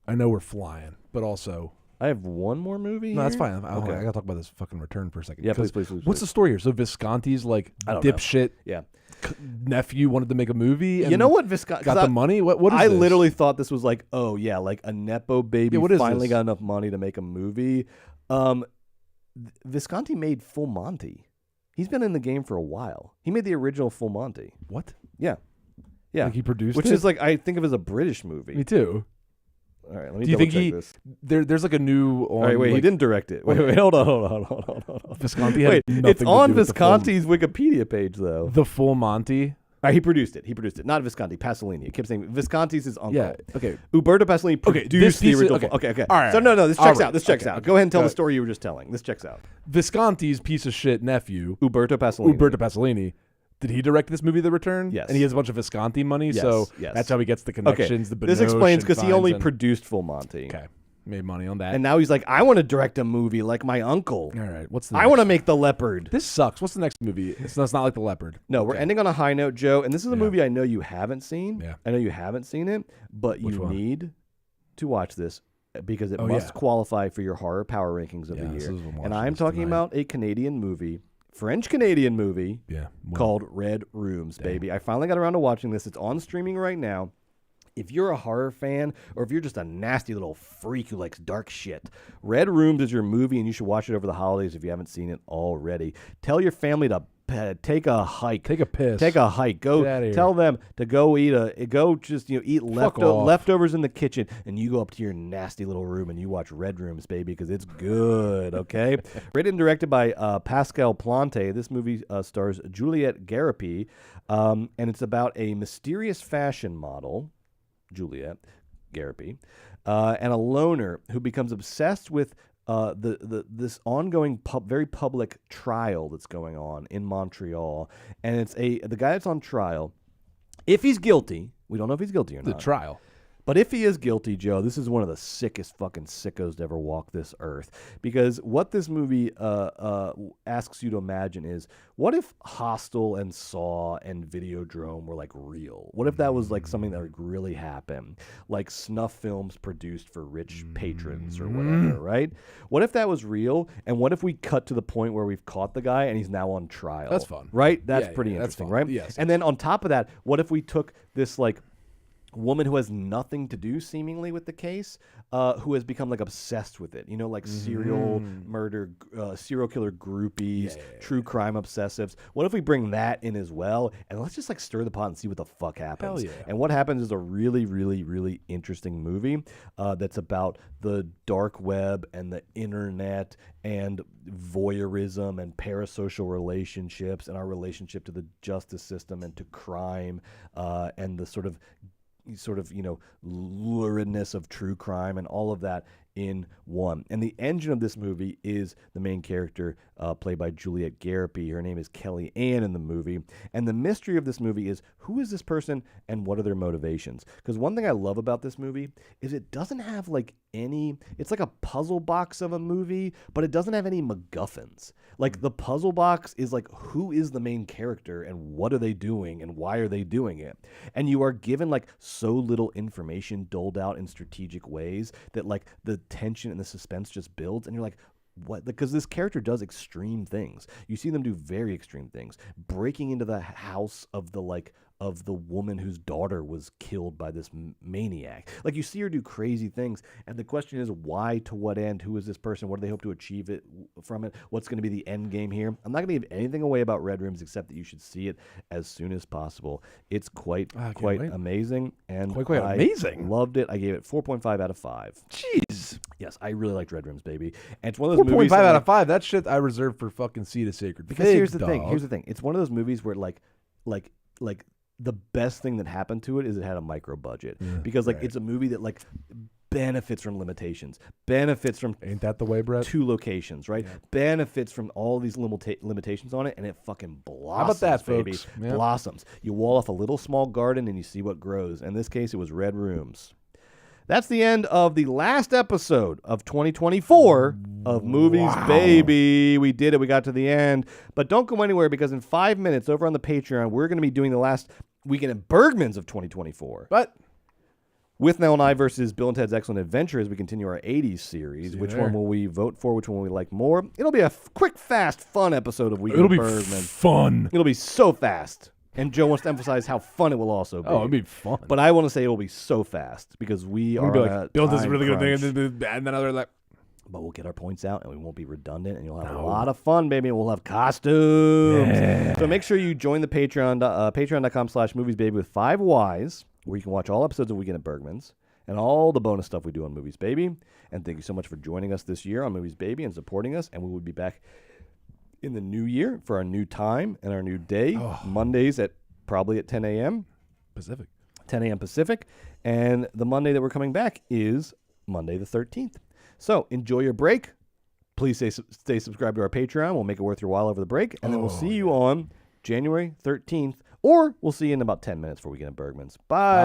S2: I know we're flying, but also...
S1: I have one more movie
S2: No,
S1: here?
S2: that's fine. Okay. I got to talk about this fucking return for a second. Yeah, please. What's the story here? So Visconti's like dipshit nephew wanted to make a movie. And
S1: you know what Visconti
S2: got the money? What is
S1: I
S2: this?
S1: literally thought this was like, oh yeah, like a nepo baby finally
S2: this?
S1: got enough money to make a movie. Visconti made Full Monty. He's been in the game for a while. He made the original Full Monty.
S2: What?
S1: Yeah.
S2: Like he produced
S1: Which
S2: it?
S1: is like I think of as a British movie.
S2: Me too.
S1: All right, let me
S2: Do you think
S1: this.
S2: There's like a new on,
S1: All right, wait,
S2: like,
S1: he didn't direct it. Wait, hold on.
S2: Visconti had
S1: wait,
S2: nothing
S1: it's
S2: to
S1: on
S2: do with
S1: Visconti's Wikipedia page though.
S2: The Full Monty.
S1: All right, he produced it. Not Visconti, Pasolini. I kept saying Visconti's his uncle.
S2: Yeah, okay.
S1: Uberto Pasolini produced the original. Okay.
S2: All right.
S1: So no, this checks out. This checks
S2: Okay.
S1: out. Go ahead and tell the story you were just telling. This checks out.
S2: Visconti's piece of shit nephew,
S1: Uberto Pasolini.
S2: Did he direct this movie, The Return?
S1: Yes.
S2: And he has a bunch of Visconti money,
S1: Yes,
S2: so
S1: yes.
S2: that's how he gets the connections.
S1: Okay.
S2: The
S1: This
S2: Binoche
S1: explains
S2: and
S1: because he only
S2: Fiennes
S1: produced Full Monty.
S2: Okay. Made money on that.
S1: And now he's like, I want to direct a movie like my uncle.
S2: All right. What's the
S1: I want to make The Leopard.
S2: This sucks. What's the next movie? It's not like The Leopard.
S1: No, we're ending on a high note, Joe. And this is a movie I know you haven't seen.
S2: Yeah.
S1: I know you haven't seen it, but
S2: Which
S1: you
S2: one?
S1: need to watch this because it must qualify for your horror power rankings of the
S2: this
S1: year.
S2: is what I'm
S1: And
S2: watching
S1: I'm
S2: this
S1: talking
S2: tonight.
S1: about a Canadian movie, French-Canadian movie called Red Rooms, baby. I finally got around to watching this. It's on streaming right now. If you're a horror fan or if you're just a nasty little freak who likes dark shit, Red Rooms is your movie and you should watch it over the holidays if you haven't seen it already. Tell your family to take a hike.
S2: Take a piss.
S1: Take a hike. Go tell them to go eat eat leftovers in the kitchen and you go up to your nasty little room and you watch Red Rooms, baby, because it's good, okay? Written and directed by Pascal Plante. This movie stars Juliette Garapi, and it's about a mysterious fashion model, Juliette Garapi, and a loner who becomes obsessed with this ongoing very public trial that's going on in Montreal, and it's the guy that's on trial. If he's guilty, we don't know if he's guilty or not.
S2: The trial.
S1: But if he is guilty, Joe, this is one of the sickest fucking sickos to ever walk this earth. Because what this movie asks you to imagine is, what if Hostel and Saw and Videodrome were like real? What if that was like something that would really happen? Like snuff films produced for rich patrons or whatever, right? What if that was real? And what if we cut to the point where we've caught the guy and he's now on trial?
S2: That's fun.
S1: Right? That's pretty interesting, right?
S2: Yes.
S1: And then on top of that, what if we took this like woman who has nothing to do seemingly with the case, who has become like obsessed with it, like serial murder, serial killer groupies, true crime obsessives. What if we bring that in as well, and let's just like stir the pot and see what the fuck happens.
S2: Hell yeah.
S1: And what happens is a really, really, really interesting movie that's about the dark web and the internet and voyeurism and parasocial relationships and our relationship to the justice system and to crime and the sort of luridness of true crime and all of that in one. And the engine of this movie is the main character played by Juliette Gariepy. Her name is Kelly Ann in the movie. And the mystery of this movie is, who is this person and what are their motivations? Because one thing I love about this movie is it doesn't have like it's like a puzzle box of a movie, but it doesn't have any MacGuffins. Like the puzzle box is like, who is the main character and what are they doing and why are they doing it? And you are given like so little information doled out in strategic ways that like the tension and the suspense just builds, and you're like, what? Because this character does extreme things. You see them do very extreme things, breaking into the house of the woman whose daughter was killed by this maniac. Like, you see her do crazy things, and the question is, why, to what end? Who is this person? What do they hope to achieve from it? What's going to be the end game here? I'm not going to give anything away about Red Rooms except that you should see it as soon as possible. It's quite amazing, and
S2: quite amazing.
S1: Loved it. I gave it 4.5 out of 5.
S2: Jeez.
S1: Yes, I really liked Red Rooms, baby. And it's one of those
S2: 4.5
S1: movies
S2: out of 5. That shit I reserve for fucking Seed of Sacred.
S1: Because here's the thing. It's one of those movies where like the best thing that happened to it is it had a micro budget, because like it's a movie that like benefits from limitations, benefits from
S2: ain't that the way, Brett?
S1: 2 locations, right? Yeah. Benefits from all these limitations on it, and it fucking blossoms.
S2: How about that,
S1: baby?
S2: folks? Yeah.
S1: Blossoms. You wall off a little small garden and you see what grows. In this case, it was Red Rooms. That's the end of the last episode of 2024 of Movies, Baby. We did it. We got to the end. But don't go anywhere, because in 5 minutes over on the Patreon, we're going to be doing the last weekend at Bergman's of 2024.
S2: But
S1: with Nell and I versus Bill and Ted's Excellent Adventure as we continue our 80s series. Which one will we vote for? Which one will we like more? It'll be a quick, fast, fun episode of Weekend at Bergman.
S2: It'll be fun.
S1: It'll be so fast. And Joe wants to emphasize how fun it will also be.
S2: Oh, it'll be fun.
S1: But I want to say it will be so fast, because we are
S2: like, Bill does a really good thing, and then other like.
S1: But we'll get our points out, and we won't be redundant, and you'll have a lot of fun, baby. And we'll have costumes. Yeah. So make sure you join the Patreon, patreon.com/moviesbaby with 5 Ys, where you can watch all episodes of Weekend at Bergman's and all the bonus stuff we do on Movies Baby. And thank you so much for joining us this year on Movies Baby and supporting us. And we will be back in the new year for our new time and our new day, Mondays probably at 10 a.m.
S2: Pacific.
S1: 10 a.m. Pacific. And the Monday that we're coming back is Monday the 13th. So enjoy your break. Please stay subscribed to our Patreon. We'll make it worth your while over the break. And then we'll see you on January 13th. Or we'll see you in about 10 minutes for Weekend at Bergman's. Bye.